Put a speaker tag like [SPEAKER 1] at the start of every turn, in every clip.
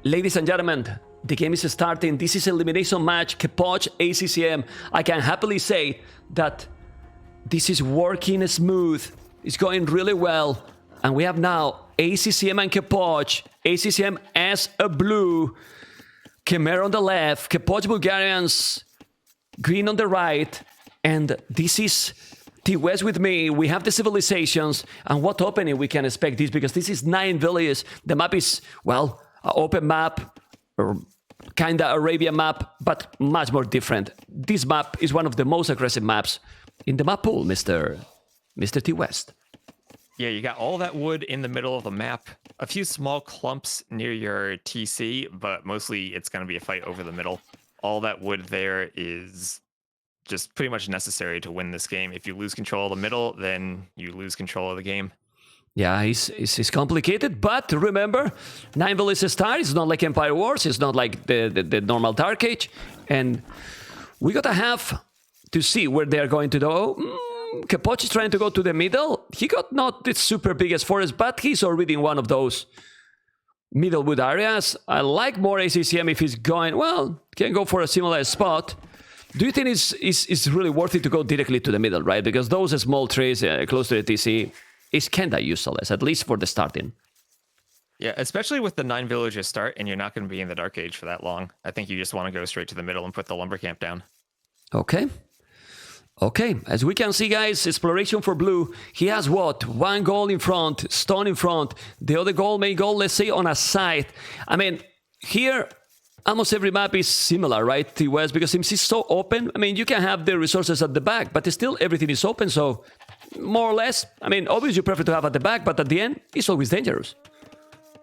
[SPEAKER 1] Ladies and gentlemen, the game is starting. This is elimination match, Capoch, ACCM. I can happily say that this is working smooth. It's going really well. And we have now ACCM and Capoch. ACCM as a blue. Khmer on the left. Capoch Bulgarians. Green on the right. And this is T-West with me. We have the civilizations. And what opening we can expect this, because this is 9 villages. The map is, well, an open map, or kinda Arabian map, but much more different. This map is one of the most aggressive maps in the map pool, Mr. T-West.
[SPEAKER 2] Yeah, you got all that wood in the middle of the map, a few small clumps near your TC, but mostly it's going to be a fight over the middle. All that wood there is just pretty much necessary to win this game. If you lose control of the middle, then you lose control of the game.
[SPEAKER 1] Yeah, it's complicated, but remember, 9 villages start. It's not like Empire Wars. It's not like the normal Dark Age. And we gotta have to see where they're going to go. Capoch is trying to go to the middle. He got not the super biggest forest, but he's already in one of those middle wood areas. I like more ACCM if he's going, well, can go for a similar spot. Do you think it's really worth it to go directly to the middle, right? Because those small trees close to the TC is kinda useless, at least for the starting.
[SPEAKER 2] Yeah, especially with the 9 villages start, and you're not going to be in the Dark Age for that long. I think you just want to go straight to the middle and put the lumber camp down.
[SPEAKER 1] Okay. Okay, as we can see, guys, exploration for blue. He has what? 1 goal in front, stone in front. The other goal, main goal, let's say, on a side. I mean, here, almost every map is similar, right, T-West? Because since it's so open, I mean, you can have the resources at the back, but still everything is open, so more or less. I mean, obviously you prefer to have at the back, but at the end, it's always dangerous.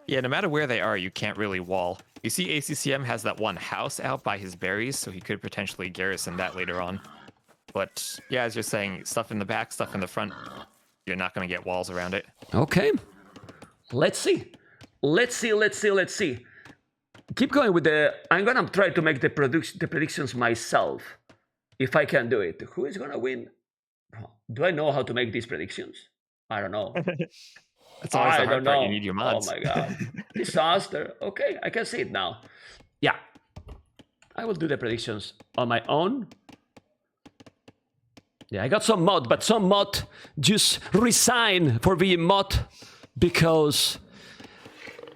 [SPEAKER 2] Yeah, no matter where they are, you can't really wall. You see ACCM has that one house out by his berries, so he could potentially garrison that later on. But yeah, as you're saying, stuff in the back, stuff in the front, you're not going to get walls around it.
[SPEAKER 1] Okay. Let's see. Let's see. Keep going with the... I'm going to try to make the predictions myself, if I can do it. Who is going to win? Do I know how to make these predictions? I don't know.
[SPEAKER 2] That's always the hard part.
[SPEAKER 1] Know.
[SPEAKER 2] You need your mods.
[SPEAKER 1] Oh my god. Disaster. Okay, I can see it now. Yeah. I will do the predictions on my own. Yeah, I got some mod, but some mod just resigned for being mod because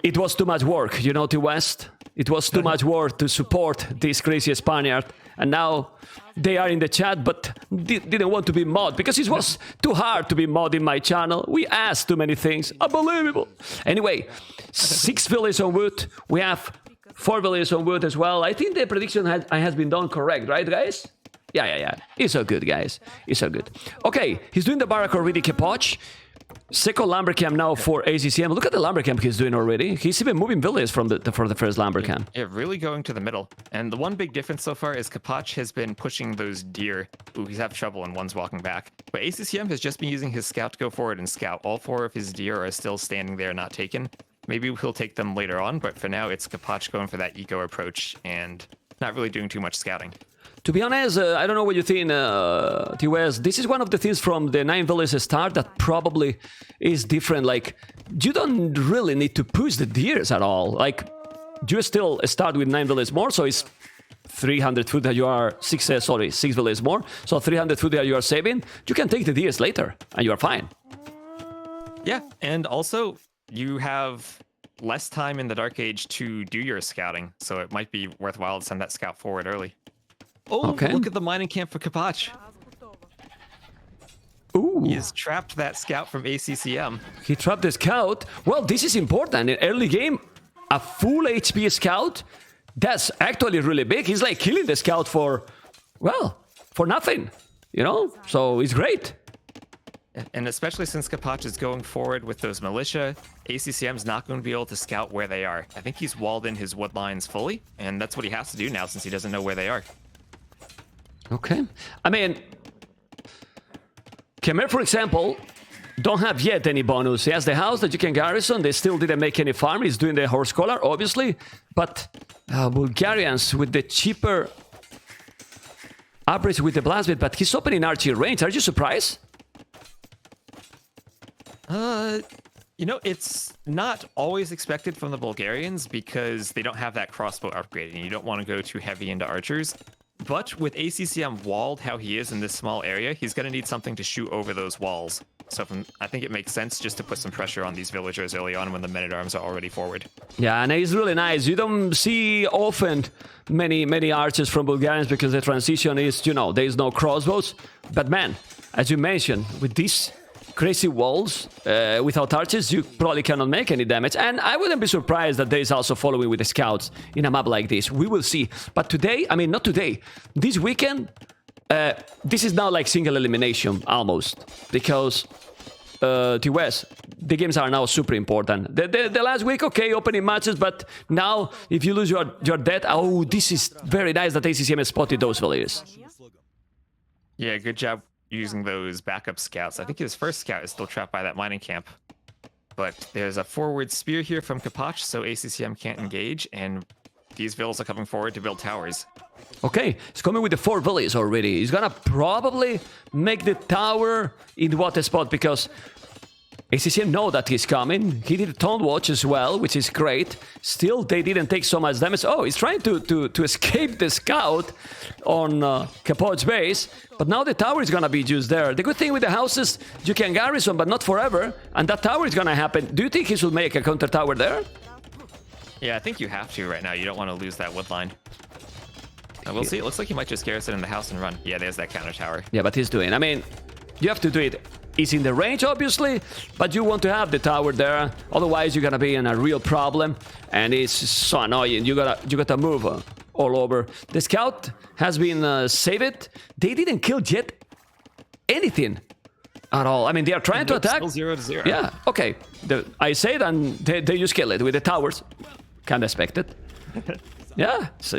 [SPEAKER 1] it was too much work, you know, T-West? It was too much work to support this crazy Spaniard. And now they are in the chat, but didn't want to be mod because it was too hard to be mod in my channel. We asked too many things. Unbelievable. Anyway, 6 villages on wood. We have 4 villages on wood as well. I think the prediction has been done correct, right, guys? Yeah. It's so good, guys. It's so good. Okay, he's doing the barrack already, Capoch. Second lumber camp now for ACCM. Look at the lumber camp he's doing already. He's even moving villages for the first lumber camp.
[SPEAKER 2] Yeah, really going to the middle. And the one big difference so far is Capoch has been pushing those deer. Ooh, he's having trouble and one's walking back. But ACCM has just been using his scout to go forward and scout. All 4 of his deer are still standing there, not taken. Maybe he'll take them later on, but for now it's Capoch going for that eco approach and not really doing too much scouting.
[SPEAKER 1] To be honest, I don't know what you think, T-West. This is one of the things from the 9 villages start that probably is different. Like, you don't really need to push the deers at all. Like, you still start with 9 villages more, so it's 300 food that you are 6 villages more. So 300 food that you are saving. You can take the deers later, and you are fine.
[SPEAKER 2] Yeah, and also you have less time in the Dark Age to do your scouting, so it might be worthwhile to send that scout forward early. Oh, okay. Look at the mining camp for Capoch.
[SPEAKER 1] Ooh.
[SPEAKER 2] He's trapped that scout from ACCM.
[SPEAKER 1] He trapped the scout. Well, this is important. In early game, a full HP scout, that's actually really big. He's like killing the scout for nothing, you know? So it's great.
[SPEAKER 2] And especially since Capoch is going forward with those militia, ACCM's not going to be able to scout where they are. I think he's walled in his wood lines fully, and that's what he has to do now since he doesn't know where they are.
[SPEAKER 1] Okay. I mean, Khmer, for example, don't have yet any bonus. He has the house that you can garrison. They still didn't make any farm. He's doing the horse collar, obviously. But Bulgarians with the cheaper upgrades with the blastbit, but he's opening archery range. Are you surprised?
[SPEAKER 2] You know, it's not always expected from the Bulgarians because they don't have that crossbow upgrade, and you don't want to go too heavy into archers. But with ACCM walled how he is in this small area, he's going to need something to shoot over those walls. So I think it makes sense just to put some pressure on these villagers early on when the men-at-arms are already forward.
[SPEAKER 1] Yeah, and it's really nice. You don't see often many archers from Bulgarians because the transition is, you know, there is no crossbows. But man, as you mentioned, with these crazy walls, without archers, you probably cannot make any damage. And I wouldn't be surprised that there is also following with the scouts in a map like this. We will see. But today, I mean, not today, this weekend, this is now like single elimination almost. Because TOS, the games are now super important. The last week, okay, opening matches, but now if you lose your death, oh, this is very nice that ACCM has spotted those villagers.
[SPEAKER 2] Yeah, good job using those backup scouts. I think his first scout is still trapped by that mining camp. But there's a forward spear here from Capoch, so ACCM can't engage, and these villas are coming forward to build towers.
[SPEAKER 1] Okay, he's coming with the 4 villas already. He's gonna probably make the tower in what spot, because ACCM know that he's coming. He did a taunt watch as well, which is great. Still, they didn't take so much damage. Oh, he's trying to escape the scout on Capoch's base, but now the tower is gonna be used there. The good thing with the houses, you can garrison, but not forever, and that tower is gonna happen. Do you think he should make a counter tower there?
[SPEAKER 2] Yeah, I think you have to right now. You don't want to lose that wood line. We'll see. It looks like he might just garrison in the house and run. Yeah, there's that counter tower.
[SPEAKER 1] Yeah, but he's doing. I mean, you have to do it. He's in the range, obviously, but you want to have the tower there. Otherwise, you're gonna be in a real problem, and it's so annoying. You gotta move all over. The scout has been saved. They didn't kill yet anything at all. I mean, they are trying to attack.
[SPEAKER 2] Still 0-0.
[SPEAKER 1] Yeah. Okay. I say it, and they just kill it with the towers. Can't expect it. Yeah, so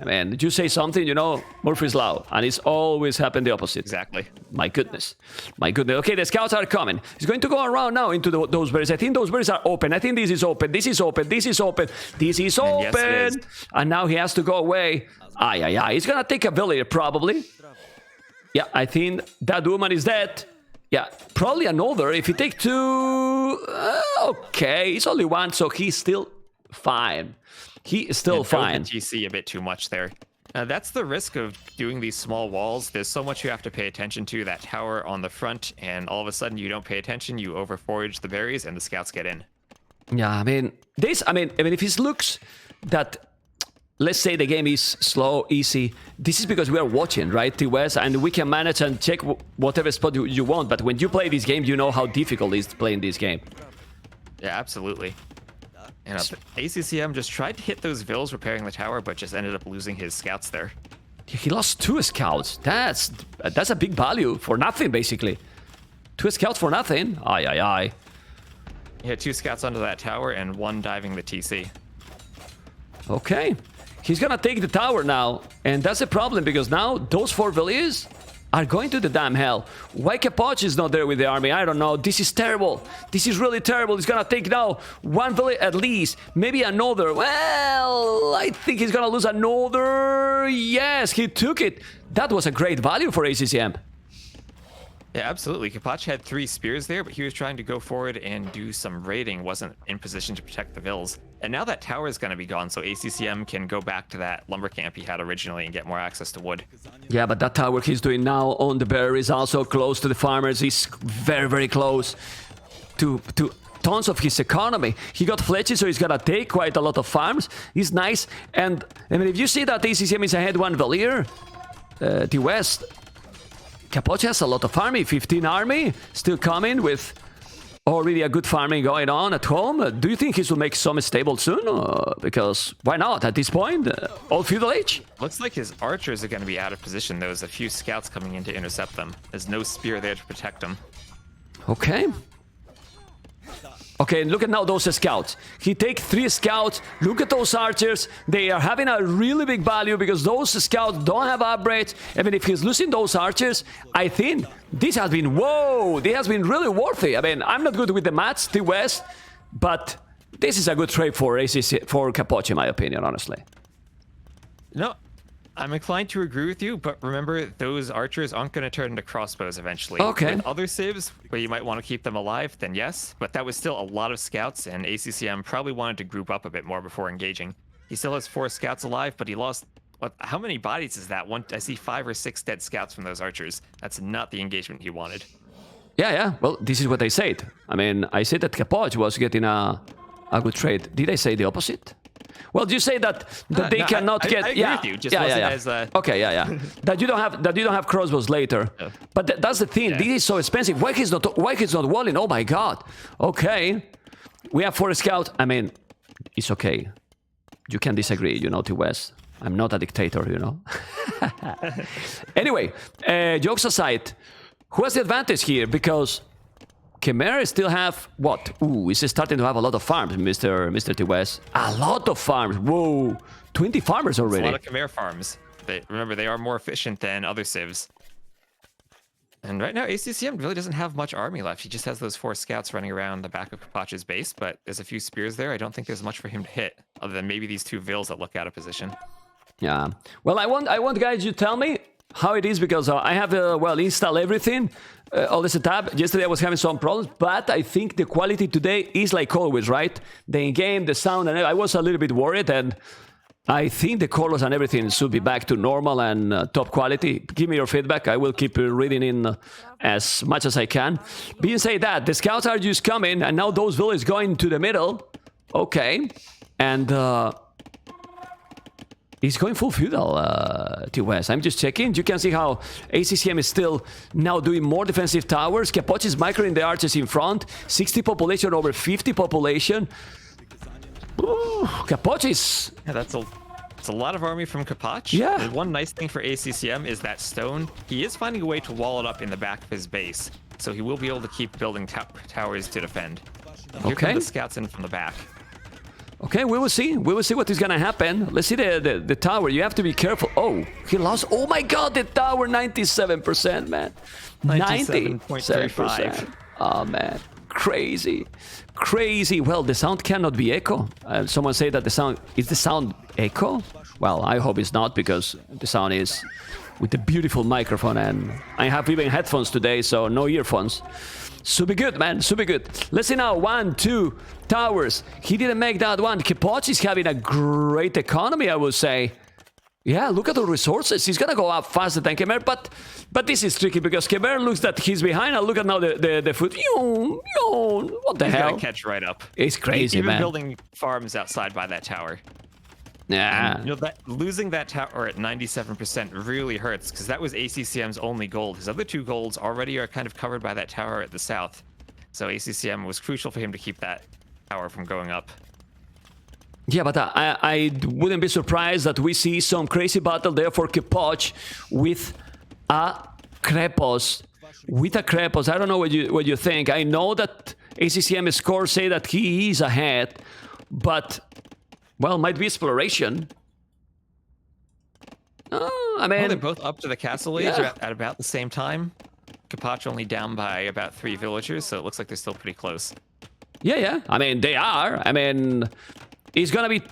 [SPEAKER 1] I mean, you say something, you know, Murphy's Law, and it's always happened the opposite.
[SPEAKER 2] Exactly.
[SPEAKER 1] My goodness. My goodness. Okay, the scouts are coming. He's going to go around now into those berries. I think those berries are open. I think this is open. This is open. This is open. This is open.
[SPEAKER 2] Yes, it is.
[SPEAKER 1] And now he has to go away. He's going to take a villager, probably. Yeah, I think that woman is dead. Yeah, probably another. If he take 2... okay, it's only 1, so he's still fine. He is still fine.
[SPEAKER 2] GC a bit too much there. That's the risk of doing these small walls. There's so much you have to pay attention to. That tower on the front, and all of a sudden you don't pay attention. You overforage the berries, and the scouts get in.
[SPEAKER 1] Yeah, I mean, if it looks that, let's say the game is slow, easy, this is because we are watching, right, TOS, and we can manage and check whatever spot you want. But when you play this game, you know how difficult it is playing this game.
[SPEAKER 2] Yeah, absolutely. And ACCM just tried to hit those vills repairing the tower, but just ended up losing his scouts there.
[SPEAKER 1] He lost 2 scouts. That's a big value for nothing, basically. 2 scouts for nothing. Aye.
[SPEAKER 2] He had 2 scouts under that tower and 1 diving the TC.
[SPEAKER 1] Okay. He's gonna take the tower now, and that's a problem because now those 4 villages are going to the damn hell. Why Capoch is not there with the army? I don't know. This is terrible. This is really terrible. He's gonna take now 1 village at least. Maybe another. Well, I think he's gonna lose another. Yes, he took it. That was a great value for ACCM.
[SPEAKER 2] Yeah, absolutely. Capoch had 3 spears there, but he was trying to go forward and do some raiding. Wasn't in position to protect the vills. And now that tower is going to be gone, so ACCM can go back to that lumber camp he had originally and get more access to wood.
[SPEAKER 1] Yeah, but that tower he's doing now on the bear is also close to the farmers. He's very, very close to tons of his economy. He got fletches, so he's gonna take quite a lot of farms. He's nice. And I mean, if you see that ACCM is ahead 1 villager, the west, Capoch has a lot of army, 15 army, still coming with already a good farming going on at home. Do you think he will make some stable soon? Because why not at this point? All feudal age?
[SPEAKER 2] Looks like his archers are going to be out of position. There's a few scouts coming in to intercept them. There's no spear there to protect them.
[SPEAKER 1] Okay. Okay, look at now those scouts. He takes 3 scouts. Look at those archers. They are having a really big value because those scouts don't have upgrades. I mean, if he's losing those archers, I think this has been, whoa, this has been really worthy. I mean, I'm not good with the maths, TOS, but this is a good trade for ACC, for Capoch, in my opinion, honestly.
[SPEAKER 2] No, I'm inclined to agree with you, but remember, those archers aren't going to turn into crossbows eventually.
[SPEAKER 1] Okay.
[SPEAKER 2] With other civs, where you might want to keep them alive, then yes, but that was still a lot of scouts, and ACCM probably wanted to group up a bit more before engaging. He still has 4 scouts alive, but he lost... how many bodies is that? I see 5 or 6 dead scouts from those archers. That's not the engagement he wanted.
[SPEAKER 1] Yeah. Well, this is what I said. I mean, I said that Capoch was getting a good trade. Did I say the opposite? Well, you say that they cannot get.
[SPEAKER 2] I agree with you. Just wasn't as,
[SPEAKER 1] Okay, that you don't have crossbows later.
[SPEAKER 2] Yeah.
[SPEAKER 1] But that's the thing. Yeah. This is so expensive. Why he's not walling? Oh my god. Okay, we have 4 scouts. I mean, it's okay. You can disagree, T-West. I'm not a dictator, Anyway, jokes aside, who has the advantage here? Because Khmer still have what? Ooh, is starting to have a lot of farms, Mr. T-West. A lot of farms. Whoa, 20 farmers already.
[SPEAKER 2] A lot of Khmer farms. Remember, they are more efficient than other civs. And right now, ACCM really doesn't have much army left. He just has those 4 scouts running around the back of Capoch's base, but there's a few spears there. I don't think there's much for him to hit, other than maybe these 2 vills that look out of position.
[SPEAKER 1] Yeah. Well, I want guys, you tell me how it is, because I have install everything, all the setup. Yesterday I was having some problems, but I think the quality today is like always, right? The in-game, the sound, and I was a little bit worried, and I think the colors and everything should be back to normal and top quality. Give me your feedback. I will keep reading in as much as I can. Being said that, the scouts are just coming, and now those villages going to the middle. Okay. And he's going full feudal, T-West. I'm just checking. You can see how ACCM is still now doing more defensive towers. Capoch is microing the archers in front. 60 population over 50 population. Ooh, Capoch is...
[SPEAKER 2] Yeah, it's a lot of army from Capoch.
[SPEAKER 1] Yeah.
[SPEAKER 2] The one nice thing for ACCM is that stone. He is finding a way to wall it up in the back of his base, so he will be able to keep building towers to defend. And here come the scouts in from the back.
[SPEAKER 1] Okay, we will see. We will see what is gonna happen. Let's see the tower. You have to be careful. Oh, he lost. Oh my god, the tower, 97%, man. 97.35. Oh man, crazy. Crazy. Well, the sound cannot be echo. Someone say that the sound... Is the sound echo? Well, I hope it's not, because the sound is with the beautiful microphone, and I have even headphones today, so no earphones. Super good, man. Super good. Let's see now. 1, 2 towers. He didn't make that one. Capoch is having a great economy, I would say. Yeah, look at the resources. He's gonna go up faster than Khmer, but this is tricky, because Khmer looks that he's behind, and look at now the foot. What the hell?
[SPEAKER 2] He's gonna catch right up.
[SPEAKER 1] It's crazy,
[SPEAKER 2] Even
[SPEAKER 1] man.
[SPEAKER 2] Building farms outside by that tower.
[SPEAKER 1] Yeah.
[SPEAKER 2] And, losing that tower at 97% really hurts, because that was ACCM's only gold. His other 2 golds already are kind of covered by that tower at the south. So ACCM was crucial for him to keep that tower from going up.
[SPEAKER 1] Yeah, but I wouldn't be surprised that we see some crazy battle there for Capoch with a Krepos. I don't know what you think. I know that ACCM scores say that he is ahead, but... Well, might be exploration. I mean...
[SPEAKER 2] Well, they're both up to the castle age at about the same time. Capoch only down by about 3 villagers, so it looks like they're still pretty close. Yeah. I mean, they are. I mean, it's gonna be...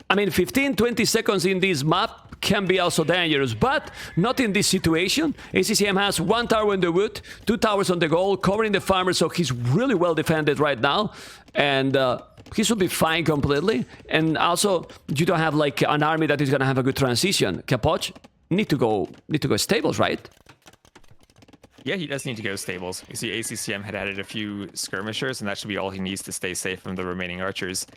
[SPEAKER 2] 15, 20 seconds in this map can be also dangerous, but not in this situation. ACCM has 1 tower in the wood, 2 towers on the goal, covering the farmers, so he's really well defended right now. And... he should be fine completely, and also you don't have like an army that is gonna have a good transition. Capoch need to go stables, right? Yeah, he does need to go stables. You see, ACCM had added a few skirmishers, and that should be all he needs to stay safe from the remaining archers.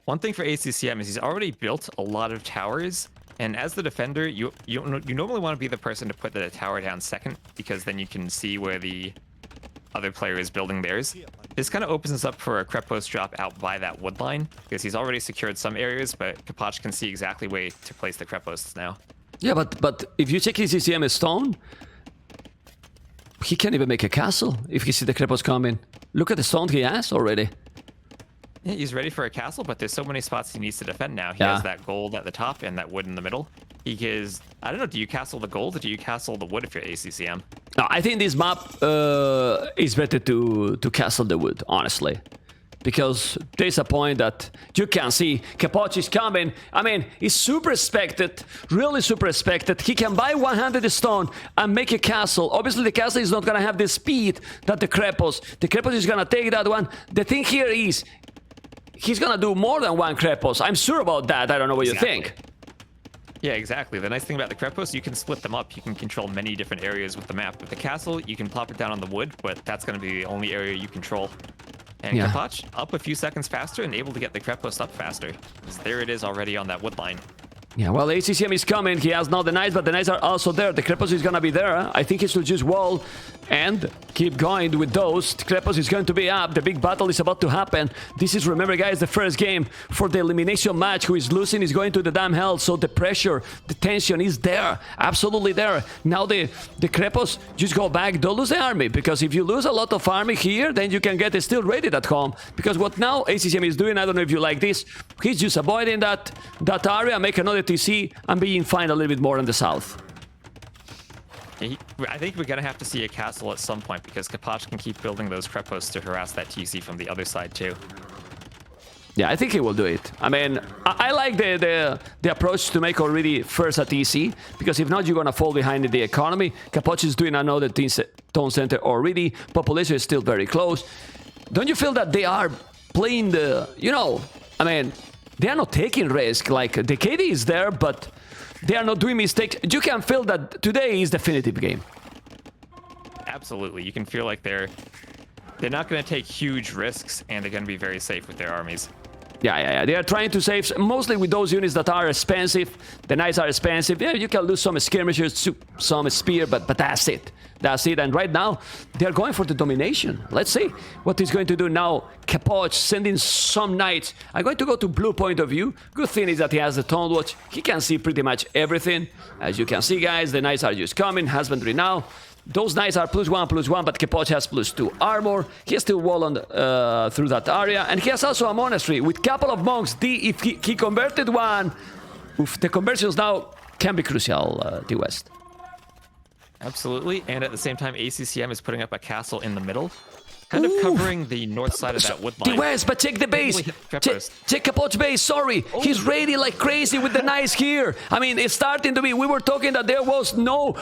[SPEAKER 2] One thing for ACCM is he's already built a lot of towers, and as the defender, you normally want to be the person to put the tower down second, because then you can see where the other player is building theirs. This kind of opens us up for a Krepos drop out by that wood line, because he's already secured some areas, but Capoch can see exactly where to place the Krepos now. Yeah,
[SPEAKER 1] but if you check his ACCM stone, he can't even make a castle if he sees the Krepos coming. Look at the stone he has already.
[SPEAKER 2] Yeah, he's ready for a castle, but there's so many spots he needs to defend now. He has that gold at the top and that wood in the middle. He is... I don't know, do you castle the gold or do you castle the wood if you're ACCM?
[SPEAKER 1] No, I think this map is better to castle the wood, honestly. because there's a point that you can see Capoch is coming. I mean, he's super expected, really super expected. He can buy 100 stone and make a castle. Obviously, the castle is not going to have the speed that the Capoch. The Capoch is going to take that one. The thing here is, he's going to do more than one Capoch. I'm sure about that. I don't know what you think.
[SPEAKER 2] Yeah, exactly. The nice thing about the Crepos, you can split them up. You can control many different areas with the map. With the castle, you can plop it down on the wood, but that's going to be the only area you control. And Capoch, up a few seconds faster and able to get the Crepos up faster. There it is already on that wood line.
[SPEAKER 1] Yeah, well, ACCM is coming. He has now the Knights, but the Knights are also there. The Crepos is going to be there. I think he should just wall and keep going with those. The Crepos is going to be up. The big battle is about to happen. This is, remember, guys, the first game for the elimination match. Who is losing is going to the damn hell. So the pressure, the tension is there. Absolutely there. Now the Crepos just go back. Don't lose the army, because if you lose a lot of army here, then you can get it still raided at home. Because what now ACCM is doing, I don't know if you like this, he's just avoiding that area, make another TC and being fine a little bit more in the south.
[SPEAKER 2] I think we're going to have to see a castle at some point, because Capoch can keep building those Crepos to harass that TC from the other side too.
[SPEAKER 1] Yeah, I think he will do it. I mean, I like the approach to make already first a TC, because if not, you're going to fall behind in the economy. Capoch is doing another town center already. Population is still very close. Don't you feel that they are playing the, you know, I mean, they are not taking risk. Like, the KD is there, but they are not doing mistakes. You can feel that today is definitive game.
[SPEAKER 2] Absolutely. You can feel like they're not going to take huge risks, and they're going to be very safe with their armies.
[SPEAKER 1] Yeah. They are trying to save, mostly with those units that are expensive. The Knights are expensive. Yeah, you can lose some skirmishers, some spear, but that's it. That's it. And right now, they're going for the domination. Let's see what he's going to do now. Capoch sending some Knights. I'm going to go to blue point of view. Good thing is that he has the Tone Watch. He can see pretty much everything. As you can see, guys, the Knights are just coming. Husbandry now. Those Knights are +1/+1, but Capoch has +2 armor. He has still wall on through that area. And he has also a monastery with couple of monks. If he converted one, the conversions now can be crucial, the West.
[SPEAKER 2] Absolutely. And at the same time, ACCM is putting up a castle in the middle, kind of covering the north side of that wood line.
[SPEAKER 1] The West, but check the base. Check Capoch base, sorry. He's raiding like crazy with the Knights here. I mean, it's starting to be, we were talking that there was no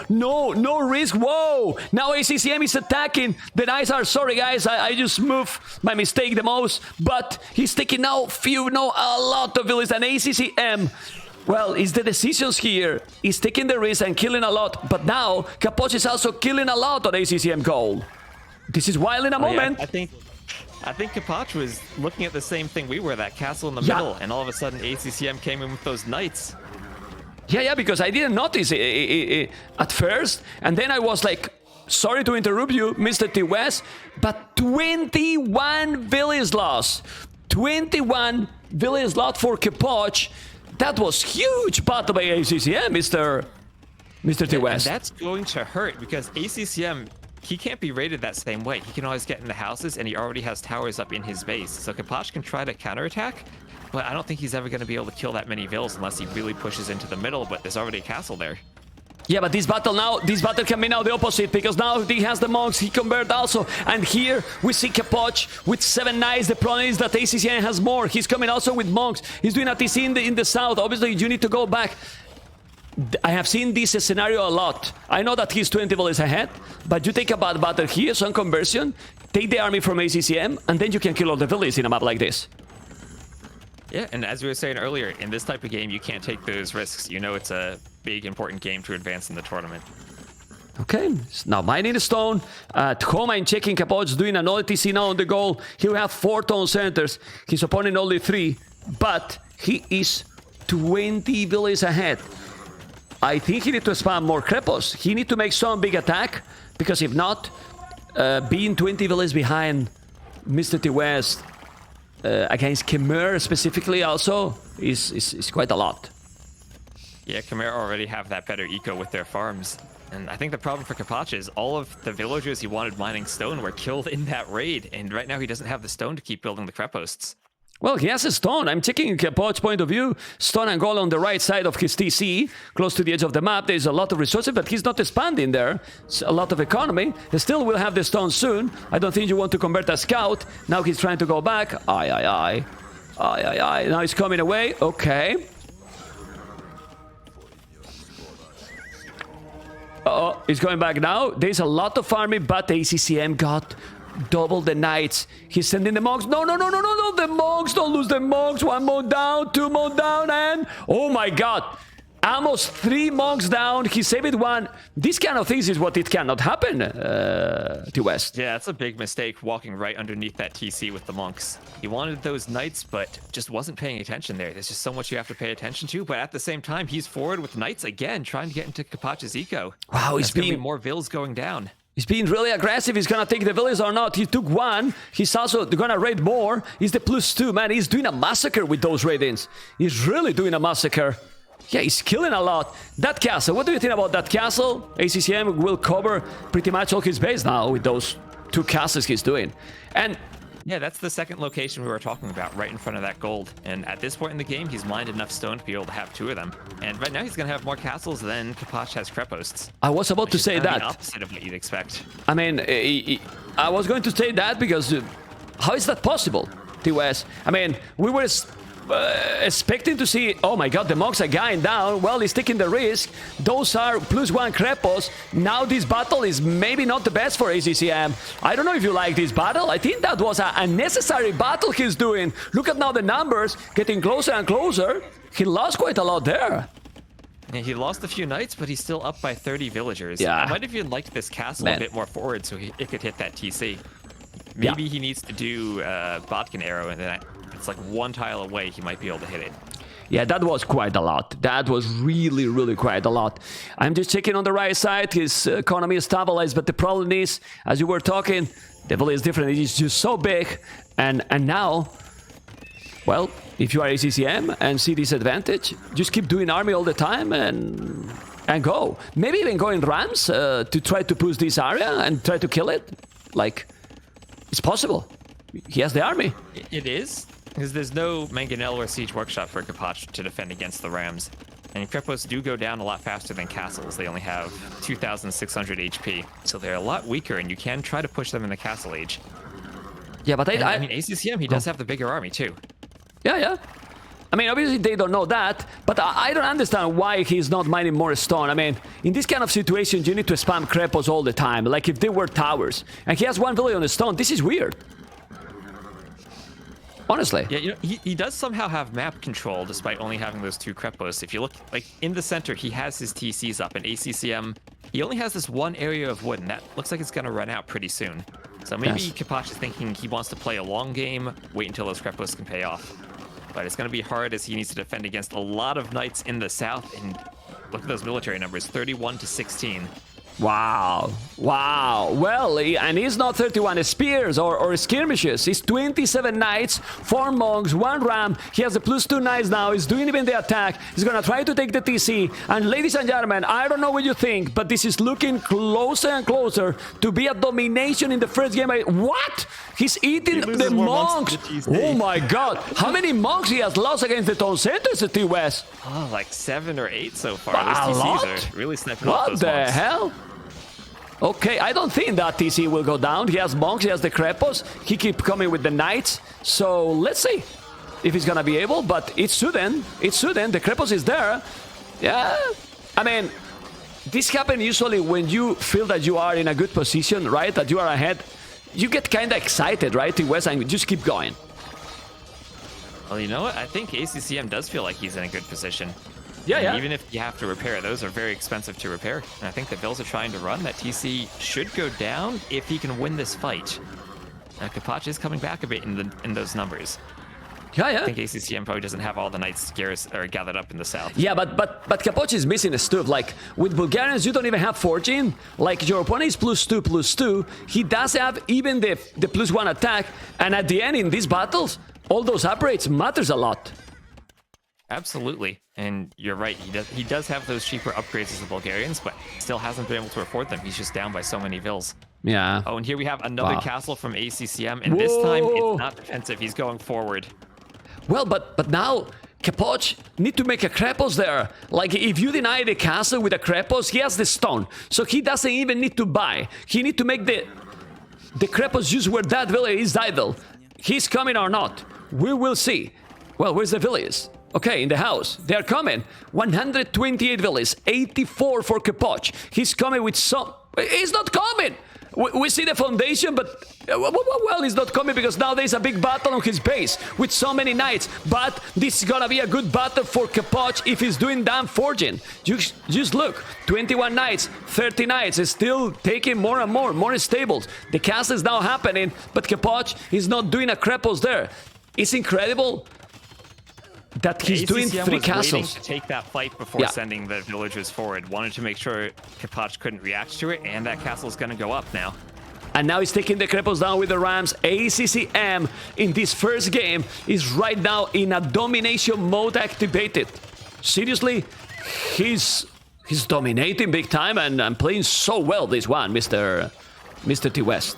[SPEAKER 1] risk. Whoa! Now ACCM is attacking. The Knights are, sorry guys, I just moved my mistake the most, but he's taking now a lot of villages, and ACCM, well, it's the decisions here. He's taking the risk and killing a lot, but now Capoch is also killing a lot on ACCM goal. This is wild in a moment.
[SPEAKER 2] Yeah, I think Capoch was looking at the same thing we were, that castle in the middle, and all of a sudden ACCM came in with those Knights.
[SPEAKER 1] Yeah, because I didn't notice it at first, and then I was like, sorry to interrupt you, Mr. T West, but 21 village loss. 21 village loss for Capoch. That was huge battle by ACCM, Mr. T West.
[SPEAKER 2] And that's going to hurt, because ACCM, he can't be raided that same way. He can always get in the houses, and he already has towers up in his base. So Capoch can try to counterattack, but I don't think he's ever going to be able to kill that many vills unless he really pushes into the middle, but there's already a castle there.
[SPEAKER 1] Yeah, but this battle can be now the opposite, because now he has the monks, he convert also, and here we see Capoch with 7 Knights. The problem is that ACCM has more. He's coming also with monks. He's doing a TC in the south. Obviously, you need to go back. I have seen this scenario a lot. I know that he's 20 villages ahead, but you take a bad battle here, some conversion, take the army from ACCM, and then you can kill all the villages in a map like this.
[SPEAKER 2] Yeah, and as we were saying earlier, in this type of game, you can't take those risks. You know it's a big, important game to advance in the tournament.
[SPEAKER 1] Okay, now mining the stone. At home, I'm checking Capoch doing another TC now on the goal. He will have 4 town centers. His opponent only 3, but he is 20 villages ahead. I think he needs to spam more Crepos. He needs to make some big attack, because if not, being 20 villages behind Mr. T West against Khmer specifically also is quite a lot.
[SPEAKER 2] Yeah, Khmer already have that better eco with their farms. And I think the problem for Capoch is all of the villagers he wanted mining stone were killed in that raid, and right now he doesn't have the stone to keep building the creposts.
[SPEAKER 1] Well, he has a stone. I'm checking Capoch's point of view. Stone and gold on the right side of his TC, close to the edge of the map. There's a lot of resources, but he's not expanding there. It's a lot of economy. He still will have the stone soon. I don't think you want to convert a scout. Now he's trying to go back. Aye, aye, aye. Aye, aye, aye. Now he's coming away. Okay. Uh-oh, he's going back now. There's a lot of farming, but the ACCM got double the knights. He's sending the monks. No, no, no, no, no, no. The monks. Don't lose the monks. One more down, two more down, and oh my god. Almost 3 monks down. He saved one. This kind of things is what it cannot happen to West.
[SPEAKER 2] Yeah, it's a big mistake walking right underneath that TC with the monks. He wanted those knights, but just wasn't paying attention there. There's just so much you have to pay attention to. But at the same time, he's forward with knights again, trying to get into Capoch's eco.
[SPEAKER 1] Wow, he's being
[SPEAKER 2] more vills going down.
[SPEAKER 1] He's being really aggressive. He's gonna take the village or not. He took one. He's also gonna raid more. He's the +2, man. He's doing a massacre with those raidings. He's really doing a massacre. Yeah, he's killing a lot. That castle, what do you think about that castle? ACCM will cover pretty much all his base now with those 2 castles he's doing. And
[SPEAKER 2] yeah, that's the second location we were talking about, right in front of that gold. And at this point in the game, he's mined enough stone to be able to have 2 of them. And right now, he's going to have more castles than Capoch has creposts.
[SPEAKER 1] I was about to say that.
[SPEAKER 2] The opposite of what you'd expect.
[SPEAKER 1] I mean, I was going to say that because how is that possible, TOS? I mean, we were expecting to see, oh my god, the monks are going down. Well, he's taking the risk. Those are +1 crepos. Now this battle is maybe not the best for ACCM. I don't know if you like this battle. I think that was a necessary battle he's doing. Look at now the numbers getting closer and closer. He lost quite a lot there.
[SPEAKER 2] Yeah, he lost a few knights, but he's still up by 30 villagers.
[SPEAKER 1] Yeah.
[SPEAKER 2] I might have even liked this castle a bit more forward so it could hit that TC. Maybe he needs to do Botkin arrow, and then it's like 1 tile away, he might be able to hit it.
[SPEAKER 1] Yeah, that was quite a lot. That was really, really quite a lot. I'm just checking on the right side. His economy is stabilized, but the problem is, as you were talking, the village is different. It is just so big. And now, well, if you are ACCM and see this advantage, just keep doing army all the time and go. Maybe even go in rams to try to push this area and try to kill it. Like, it's possible. He has the army.
[SPEAKER 2] It is, because there's no Mangonel or Siege Workshop for Capoch to defend against the Rams. And crepos do go down a lot faster than castles. They only have 2,600 HP, so they're a lot weaker, and you can try to push them in the castle age.
[SPEAKER 1] Yeah, but
[SPEAKER 2] I mean, ACCM, he does have the bigger army, too.
[SPEAKER 1] Yeah. I mean, obviously they don't know that, but I don't understand why he's not mining more stone. I mean, in this kind of situation, you need to spam crepos all the time, like if they were towers. And he has 1 village on the stone. This is weird. Honestly.
[SPEAKER 2] Yeah, you know, he does somehow have map control despite only having those 2 crepos. If you look, like, in the center, he has his TCs up, and ACCM, he only has this 1 area of wood, and that looks like it's going to run out pretty soon. So maybe Capoch is thinking he wants to play a long game, wait until those crepos can pay off. But it's going to be hard as he needs to defend against a lot of knights in the south, and look at those military numbers, 31 to 16.
[SPEAKER 1] Wow. Well, and he's not 31 spears or skirmishes. He's 27 knights, 4 monks, 1 ram. He has a +2 knights now. He's doing even the attack. He's gonna try to take the TC. And ladies and gentlemen, I don't know what you think, but this is looking closer and closer to be a domination in the first game. What? He's eating the monks. Oh my god. How many monks he has lost against the town centers at T-West?
[SPEAKER 2] Oh, like 7 or 8 so far.
[SPEAKER 1] A
[SPEAKER 2] Those
[SPEAKER 1] lot?
[SPEAKER 2] TCs are really sniping off those
[SPEAKER 1] What the
[SPEAKER 2] monks.
[SPEAKER 1] hell? Okay, I don't think that TC will go down. He has monks, he has the crepos. He keep coming with the knights. So let's see if he's gonna be able. But it's Sudan. The crepos is there. Yeah. I mean, this happens usually when you feel that you are in a good position, right? That you are ahead. You get kind of excited, right? In West, and just keep going.
[SPEAKER 2] Well, you know what? I think ACCM does feel like he's in a good position.
[SPEAKER 1] Yeah, yeah.
[SPEAKER 2] Even if you have to repair, those are very expensive to repair. And I think the Bills are trying to run. That TC should go down if he can win this fight. Capoch is coming back a bit in those numbers.
[SPEAKER 1] Yeah, yeah.
[SPEAKER 2] I think ACCM probably doesn't have all the knights gathered up in the south.
[SPEAKER 1] Yeah, but Capoch is missing stuff. Like, with Bulgarians, you don't even have fortune. Like, your opponent is +2/+2. He does have even the +1 attack. And at the end, in these battles, all those upgrades matters a lot.
[SPEAKER 2] Absolutely. And you're right. He does have those cheaper upgrades as the Bulgarians, but still hasn't been able to afford them. He's just down by so many vills.
[SPEAKER 1] Yeah.
[SPEAKER 2] Oh, and here we have another castle from ACCM, and this time it's not defensive. He's going forward.
[SPEAKER 1] Well, but now Capoch need to make a Krepos there. Like, if you deny the castle with a Krepos, he has the stone. So he doesn't even need to buy. He need to make the Krepos use where that village is idle. He's coming or not. We will see. Well, where's the village? Okay, in the house. They are coming. 128 villages, 84 for Capoch. He's coming with some... He's not coming! We see the foundation, but... Well, he's not coming because now there's a big battle on his base with so many knights. But this is gonna be a good battle for Capoch if he's doing damn forging. Just look, 21 knights, 30 knights is still taking more and more stables. The castle is now happening, but Capoch is not doing a Krepos there. It's incredible that he's doing 3 castles.
[SPEAKER 2] Waiting to take that fight before sending the villagers forward. Wanted to make sure Capoch couldn't react to it, and that castle's going to go up now.
[SPEAKER 1] And now he's taking the Krepos down with the Rams. ACCM in this first game is right now in a domination mode activated. Seriously, he's dominating big time and playing so well this one, Mr. T West.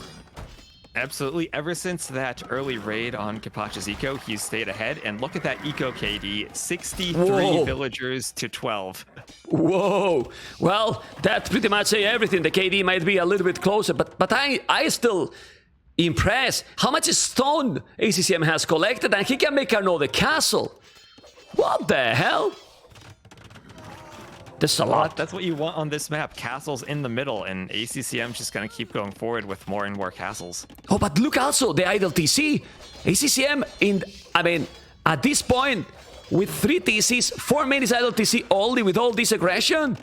[SPEAKER 2] Absolutely. Ever since that early raid on Capoch's eco, he's stayed ahead. And look at that eco KD, 63 villagers to 12.
[SPEAKER 1] Whoa. Well, that pretty much say everything. The KD might be a little bit closer, but I still impressed how much stone ACCM has collected, and he can make another castle. What the hell? That's a lot.
[SPEAKER 2] That's what you want on this map. Castles in the middle, and ACCM's just going to keep going forward with more and more castles.
[SPEAKER 1] Oh, but look also, the idle TC. ACCM, at this point, with 3 TCs, 4 minutes idle TC only with all this aggression.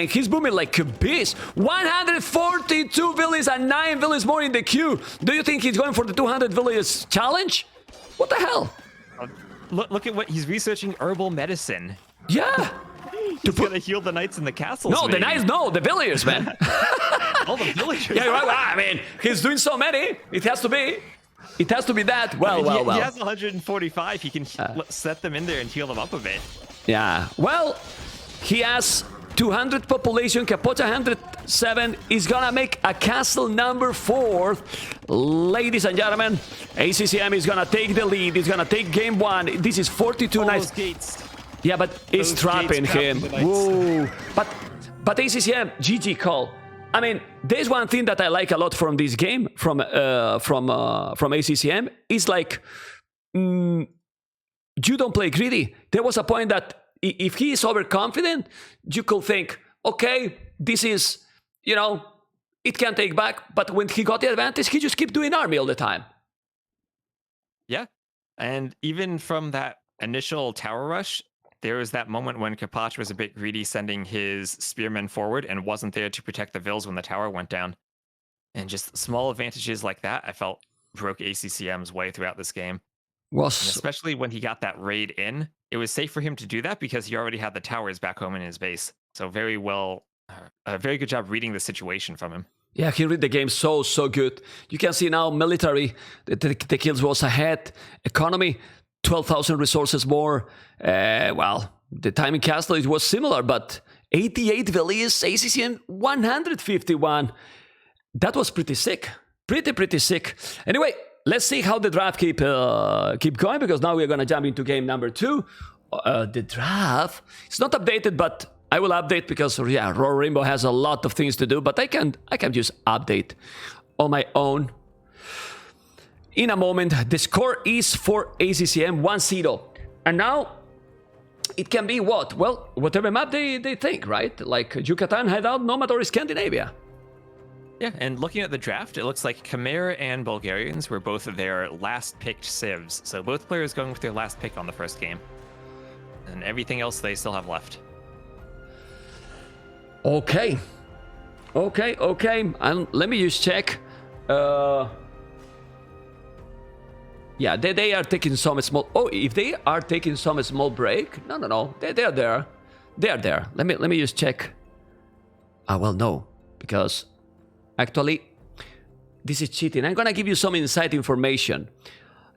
[SPEAKER 1] He's booming like a beast. 142 villages and 9 villages more in the queue. Do you think he's going for the 200 villages challenge? What the hell?
[SPEAKER 2] Look at what he's researching, herbal medicine.
[SPEAKER 1] Yeah.
[SPEAKER 2] He's gonna heal the knights in the castles.
[SPEAKER 1] No, the knights, no, the villagers, man.
[SPEAKER 2] All the villagers.
[SPEAKER 1] Yeah, right. He's doing so many. It has to be that. Well.
[SPEAKER 2] He has 145. He can set them in there and heal them up a bit.
[SPEAKER 1] Yeah. Well, he has 200 population. Capoch 107 is gonna make a castle number 4. Ladies and gentlemen, ACCM is gonna take the lead. He's gonna take game 1. This is 42 knights.
[SPEAKER 2] Gates.
[SPEAKER 1] Yeah, but it's trapping him. Whoa. But ACCM, GG call. There's one thing that I like a lot from this game, from ACCM, is like, you don't play greedy. There was a point that if he is overconfident, you could think, okay, this is, it can take back. But when he got the advantage, he just kept doing army all the time.
[SPEAKER 2] Yeah, and even from that initial tower rush, there was that moment when Capoch was a bit greedy, sending his spearmen forward and wasn't there to protect the vills when the tower went down. And just small advantages like that, I felt, broke ACCM's way throughout this game. And especially when he got that raid in, it was safe for him to do that because he already had the towers back home in his base. So very good job reading the situation from him.
[SPEAKER 1] Yeah, he read the game so good. You can see now military, the kills was ahead. Economy, 12,000 resources more. Well, the time in castle it was similar, but 88 villages, ACCM 151. That was pretty sick. Pretty sick. Anyway, let's see how the draft keep going, because now we're gonna jump into game number 2. The draft, it's not updated, but I will update because Raw Rainbow has a lot of things to do, but I can just update on my own. In a moment, the score is for ACCM 1-0. And now, it can be what? Well, whatever map they think, right? Like Yucatan, Hideout, Nomad, or Scandinavia.
[SPEAKER 2] Yeah, and looking at the draft, it looks like Khmer and Bulgarians were both of their last picked civs. So both players going with their last pick on the first game. And everything else they still have left.
[SPEAKER 1] Okay. And let me just check. Yeah, they are taking some small... Oh, if they are taking some small break... No. They are there. They are there. Let me just check. Well, no. Because... Actually... This is cheating. I'm gonna give you some inside information.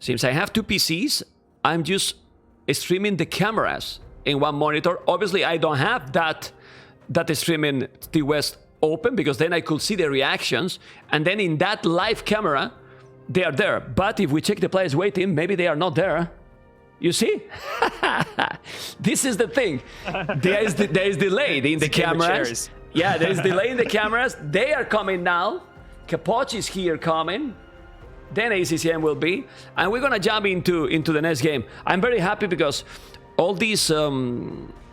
[SPEAKER 1] Since I have 2 PCs, I'm just streaming the cameras in one monitor. Obviously, I don't have that streaming T West open, because then I could see the reactions. And then in that live camera... They are there, but if we check the players waiting, maybe they are not there. You see? This is the thing. There is delay in the cameras. Yeah, there is delay in the cameras. They are coming now. Capoch is here coming. Then ACCM will be. And we're going to jump into the next game. I'm very happy because all this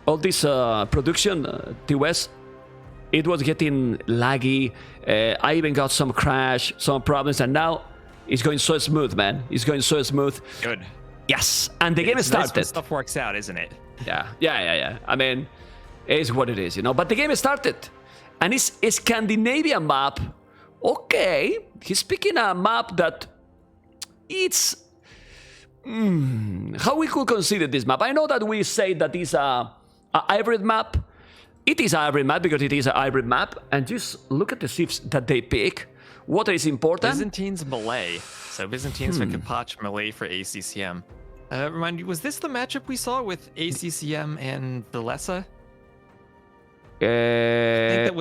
[SPEAKER 1] production, T-West, it was getting laggy. I even got some crash, some problems. And now it's going so smooth, man. It's going so smooth.
[SPEAKER 2] Good.
[SPEAKER 1] Yes, and the game
[SPEAKER 2] It's
[SPEAKER 1] started.
[SPEAKER 2] nice when stuff works out, isn't it?
[SPEAKER 1] Yeah. I mean, it's what it is, you know. But the game started, and it's a Scandinavian map. Okay, he's picking a map that it's how we could consider this map. I know that we say that it's a hybrid map. It is a hybrid map because it is a hybrid map, and just look at the shifts that they pick. What is important?
[SPEAKER 2] Byzantines Malay. So Byzantines for Capoch, Malay for ACCM. Remind you, was this the matchup we saw with ACCM and Vilesa?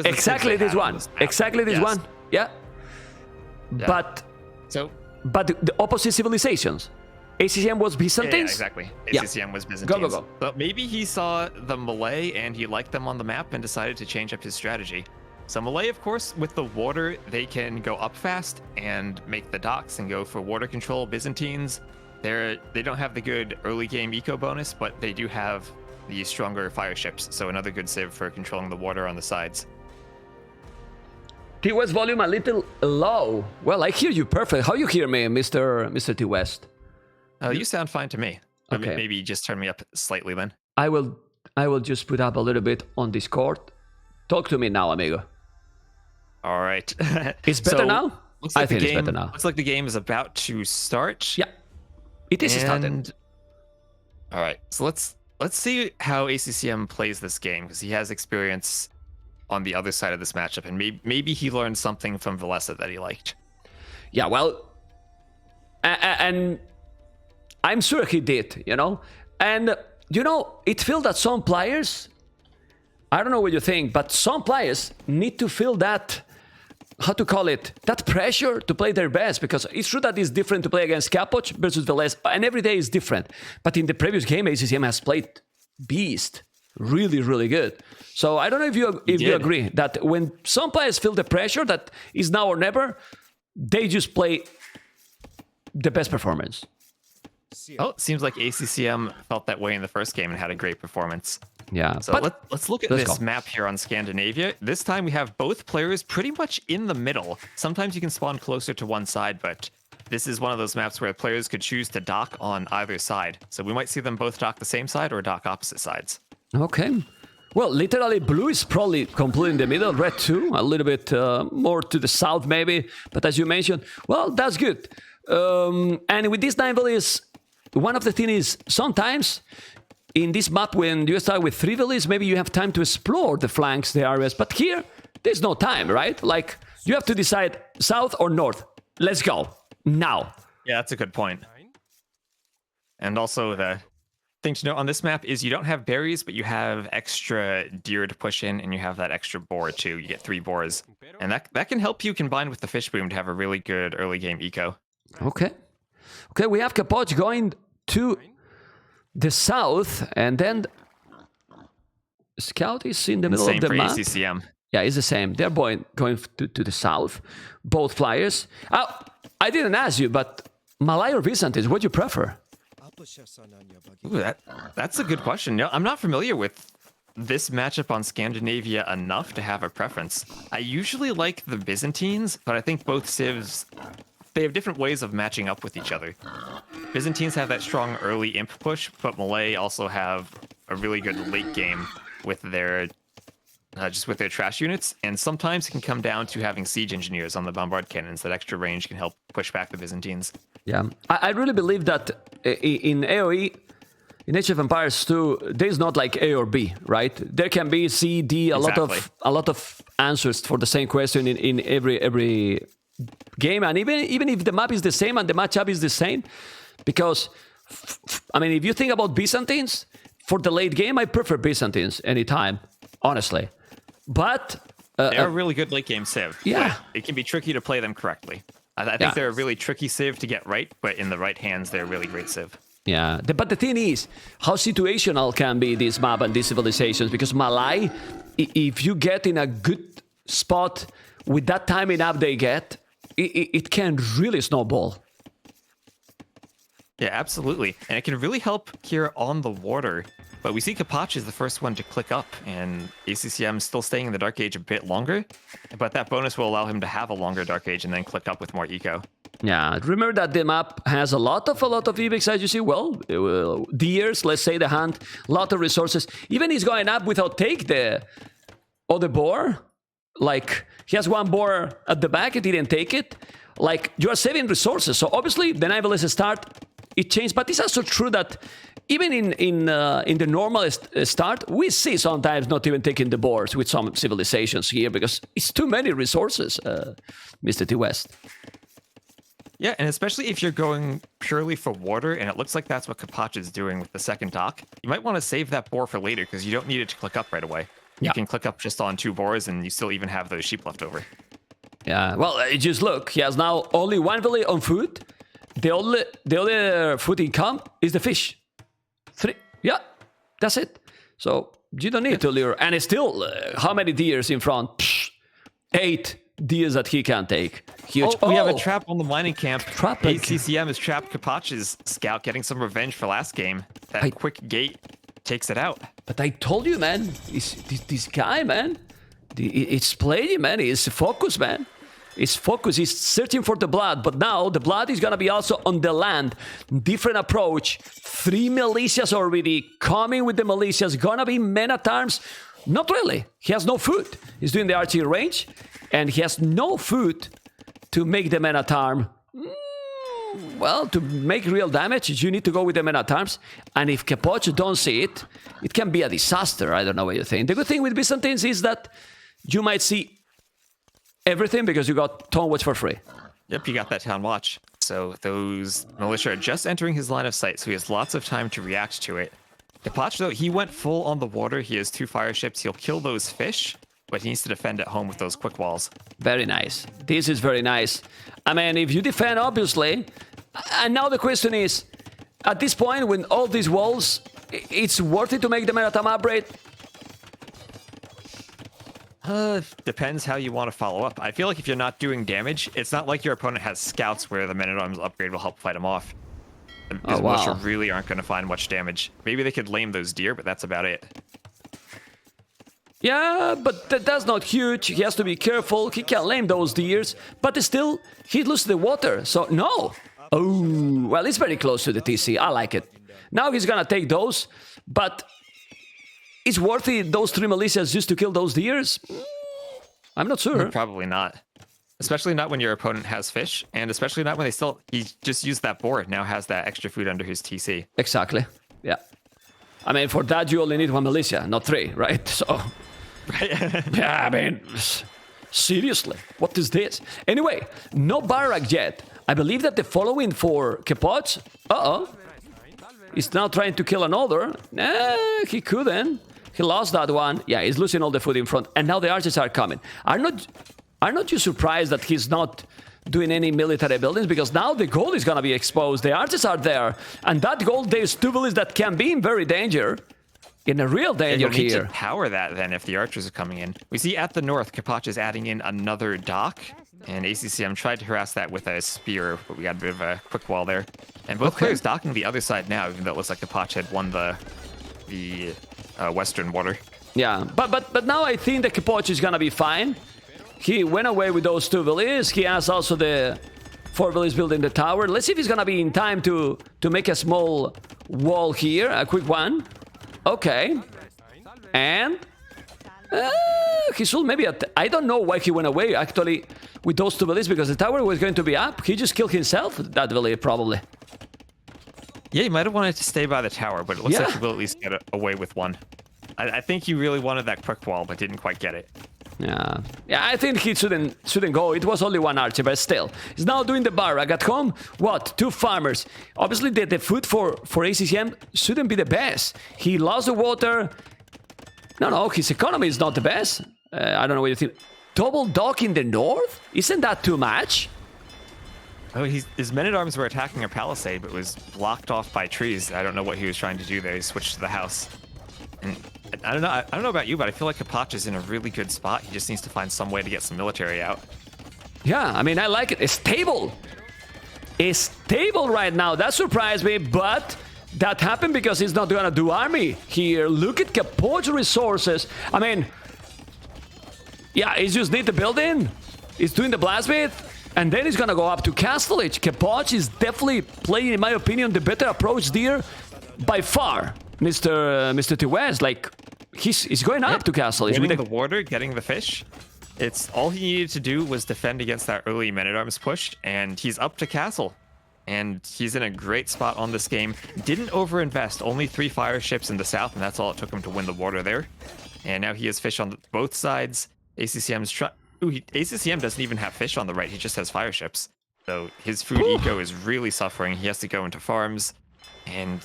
[SPEAKER 1] Exactly this one. Exactly this one. Yeah. But the opposite civilizations. ACCM was Byzantines.
[SPEAKER 2] Yeah, exactly. ACCM was Byzantines.
[SPEAKER 1] Go.
[SPEAKER 2] But maybe he saw the Malay and he liked them on the map and decided to change up his strategy. So Malay, of course, with the water, they can go up fast and make the docks and go for water control. Byzantines, they don't have the good early game eco bonus, but they do have the stronger fire ships. So another good civ for controlling the water on the sides.
[SPEAKER 1] T-West volume a little low. Well, I hear you perfect. How you hear me, Mr. T-West?
[SPEAKER 2] You sound fine to me.
[SPEAKER 1] Okay.
[SPEAKER 2] Maybe just turn me up slightly then.
[SPEAKER 1] I will just put up a little bit on Discord. Talk to me now, amigo.
[SPEAKER 2] All right.
[SPEAKER 1] It's better now?
[SPEAKER 2] I think
[SPEAKER 1] it's better now.
[SPEAKER 2] Looks like the game is about to start.
[SPEAKER 1] Yeah. It is starting.
[SPEAKER 2] All right. So let's see how ACCM plays this game, because he has experience on the other side of this matchup, and maybe he learned something from Vilesa that he liked.
[SPEAKER 1] Yeah, well, and I'm sure he did, you know? And, you know, it feels that some players, I don't know what you think, but some players need to feel that, how to call it, that pressure to play their best, because it's true that it's different to play against Capoch versus Velez, and every day is different. But in the previous game, ACCM has played beast, really, really good. So I don't know if you agree that when some players feel the pressure that is now or never, they just play the best performance.
[SPEAKER 2] Oh, it seems like ACCM felt that way in the first game and had a great performance.
[SPEAKER 1] Yeah.
[SPEAKER 2] So let's look at this map here on Scandinavia. This time we have both players pretty much in the middle. Sometimes you can spawn closer to one side, but this is one of those maps where players could choose to dock on either side. So we might see them both dock the same side or dock opposite sides.
[SPEAKER 1] Okay. Well, literally blue is probably completely in the middle. Red too, a little bit more to the south maybe. But as you mentioned, well, that's good. And with these 9 villages, one of the things is sometimes in this map, when you start with 3 villages, maybe you have time to explore the flanks, the areas. But here, there's no time, right? Like, you have to decide south or north. Let's go. Now.
[SPEAKER 2] Yeah, that's a good point. And also, the thing to note on this map is you don't have berries, but you have extra deer to push in, and you have that extra boar, too. You get 3 boars. And that can help you combine with the fish boom to have a really good early game eco.
[SPEAKER 1] Okay. Okay, we have Capoch going to the south, and then Scout is in the middle of the map.
[SPEAKER 2] Same for ACCM.
[SPEAKER 1] Yeah, it's the same. They're going to the south, both flyers. Oh, I didn't ask you, but Malay or Byzantines, what do you prefer?
[SPEAKER 2] Ooh, that's a good question. I'm not familiar with this matchup on Scandinavia enough to have a preference. I usually like the Byzantines, but I think both civs, they have different ways of matching up with each other. Byzantines have that strong early imp push, but Malay also have a really good late game with their just with their trash units, and sometimes it can come down to having siege engineers on the bombard cannons. That extra range can help push back the Byzantines. Yeah,
[SPEAKER 1] I really believe that in AoE, in Age of Empires 2, there's not like A or B, right? There can be C, D, a lot of answers for the same question in every game, and even if the map is the same and the matchup is the same, because I mean, if you think about Byzantines for the late game, I prefer Byzantines anytime, honestly. But
[SPEAKER 2] they're a really good late game civ.
[SPEAKER 1] Yeah,
[SPEAKER 2] it can be tricky to play them correctly. I think they're a really tricky civ to get right, but in the right hands, they're a really great civ.
[SPEAKER 1] Yeah, but the thing is, how situational can be this map and these civilizations? Because Malai, if you get in a good spot with that timing up they get, it can really snowball.
[SPEAKER 2] Yeah, absolutely. And it can really help here on the water. But we see Capoch is the first one to click up, and ACCM still staying in the Dark Age a bit longer. But that bonus will allow him to have a longer Dark Age and then click up with more eco.
[SPEAKER 1] Yeah, remember that the map has a lot of evics, as you see. Well, deers, let's say the hunt, a lot of resources. Even he's going up without take the boar. Like, he has one boar at the back, he didn't take it. Like, you are saving resources. So obviously, the nivelist start, it changed. But it's also true that even in the normalist start, we see sometimes not even taking the boars with some civilizations here because it's too many resources, Mr. T West.
[SPEAKER 2] Yeah, and especially if you're going purely for water, and it looks like that's what Capoch is doing with the second dock, you might want to save that boar for later because you don't need it to click up right away. You can click up just on 2 boars, and you still even have those sheep left over.
[SPEAKER 1] Yeah, well, just look. He has now only 1 village on food. The other food income is the fish. 3. Yeah, that's it. So you don't need to lure. And it's still, how many deers in front? Psh, 8 deers that he can take. Huge.
[SPEAKER 2] We have a trap on the mining camp.
[SPEAKER 1] Trapping.
[SPEAKER 2] ACCM has trapped Capoch's scout, getting some revenge for last game. That quick gate takes it out.
[SPEAKER 1] But I told you, man, this guy, man, it's playing, man. He's focused, man. He's focused. He's searching for the blood. But now the blood is going to be also on the land. Different approach. 3 militias already. Coming with the militias. Going to be men at arms. Not really. He has no food. He's doing the archery range. And he has no food to make the men at arms. Well, to make real damage, you need to go with the men at arms. And if Capoch don't see it, it can be a disaster. I don't know what you think. The good thing with Byzantines is that you might see everything because you got Town Watch for free.
[SPEAKER 2] Yep, you got that Town Watch. So those militia are just entering his line of sight, so he has lots of time to react to it. Capoch, though, he went full on the water. He has 2 fire ships. He'll kill those fish, but he needs to defend at home with those quick walls.
[SPEAKER 1] Very nice. This is very nice. I mean, if you defend, obviously, and now the question is, at this point, with all these walls, it's worth it to make the men-at-arm upgrade?
[SPEAKER 2] Depends how you want to follow up. I feel like if you're not doing damage, it's not like your opponent has scouts where the men-at-arms upgrade will help fight him off. Because militia really aren't going to find much damage. Maybe they could lame those deer, but that's about it.
[SPEAKER 1] Yeah, but that's not huge. He has to be careful. He can lame those deers, but still, he loses the water. So, no. Oh, well, it's very close to the TC. I like it. Now he's going to take those, but it's worth it, those 3 militias just to kill those deers? I'm not sure.
[SPEAKER 2] Probably not. Especially not when your opponent has fish, and especially not when he just used that boar, now has that extra food under his TC.
[SPEAKER 1] Exactly, yeah. I mean, for that you only need 1 militia, not 3, right? So,
[SPEAKER 2] right.
[SPEAKER 1] Yeah, I mean, seriously, what is this? Anyway, no barrack yet. I believe that the following for Capoch, he's now trying to kill another. He couldn't. He lost that one. Yeah, he's losing all the food in front, and now the archers are coming. Are not you surprised that he's not doing any military buildings? Because now the gold is going to be exposed. The archers are there. And that gold, there's 2 villages that can be in very danger. In a real danger
[SPEAKER 2] here.
[SPEAKER 1] Need
[SPEAKER 2] to power that then if the archers are coming in. We see at the north, Capoch is adding in another dock. And ACCM tried to harass that with a spear, but we got a bit of a quick wall there. And both players docking the other side now, even though it looks like Capoch had won the western water.
[SPEAKER 1] Yeah, but now I think that Capoch is going to be fine. He went away with those 2 villages. He has also the 4 villages building the tower. Let's see if he's gonna be in time to make a small wall here, a quick one. Okay, and he should maybe. I don't know why he went away actually with those 2 villages because the tower was going to be up. He just killed himself. That village probably.
[SPEAKER 2] Yeah, he might have wanted to stay by the tower, but it looks like he will at least get away with 1. I think he really wanted that quick wall, but didn't quite get it.
[SPEAKER 1] Yeah, I think he shouldn't go. It was only 1 archer, but still. He's now doing the barrack at home. What? 2 farmers. Obviously, the food for ACCM shouldn't be the best. He lost the water. No, his economy is not the best. I don't know what you think. Double dock in the north? Isn't that too much?
[SPEAKER 2] Oh, his men-at-arms were attacking a palisade, but was blocked off by trees. I don't know what he was trying to do there. He switched to the house. And I don't know. I don't know about you, but I feel like Capoch is in a really good spot. He just needs to find some way to get some military out.
[SPEAKER 1] Yeah, I mean, I like it. It's stable. It's stable right now. That surprised me, but that happened because he's not gonna do army here. Look at Capoch resources. I mean, yeah, he just need the building. He's doing the blastsmith. And then he's gonna go up to Castle Age. Capoch is definitely playing, in my opinion, the better approach there by far. Mr. T West, like he's going up to Castle Age.
[SPEAKER 2] Getting the water, getting the fish. It's all he needed to do was defend against that early men-at-arms push, and he's up to Castle. And he's in a great spot on this game. Didn't overinvest, only 3 fire ships in the south, and that's all it took him to win the water there. And now he has fish on both sides. ACCM doesn't even have fish on the right, he just has fire ships. So his food eco is really suffering. He has to go into farms, and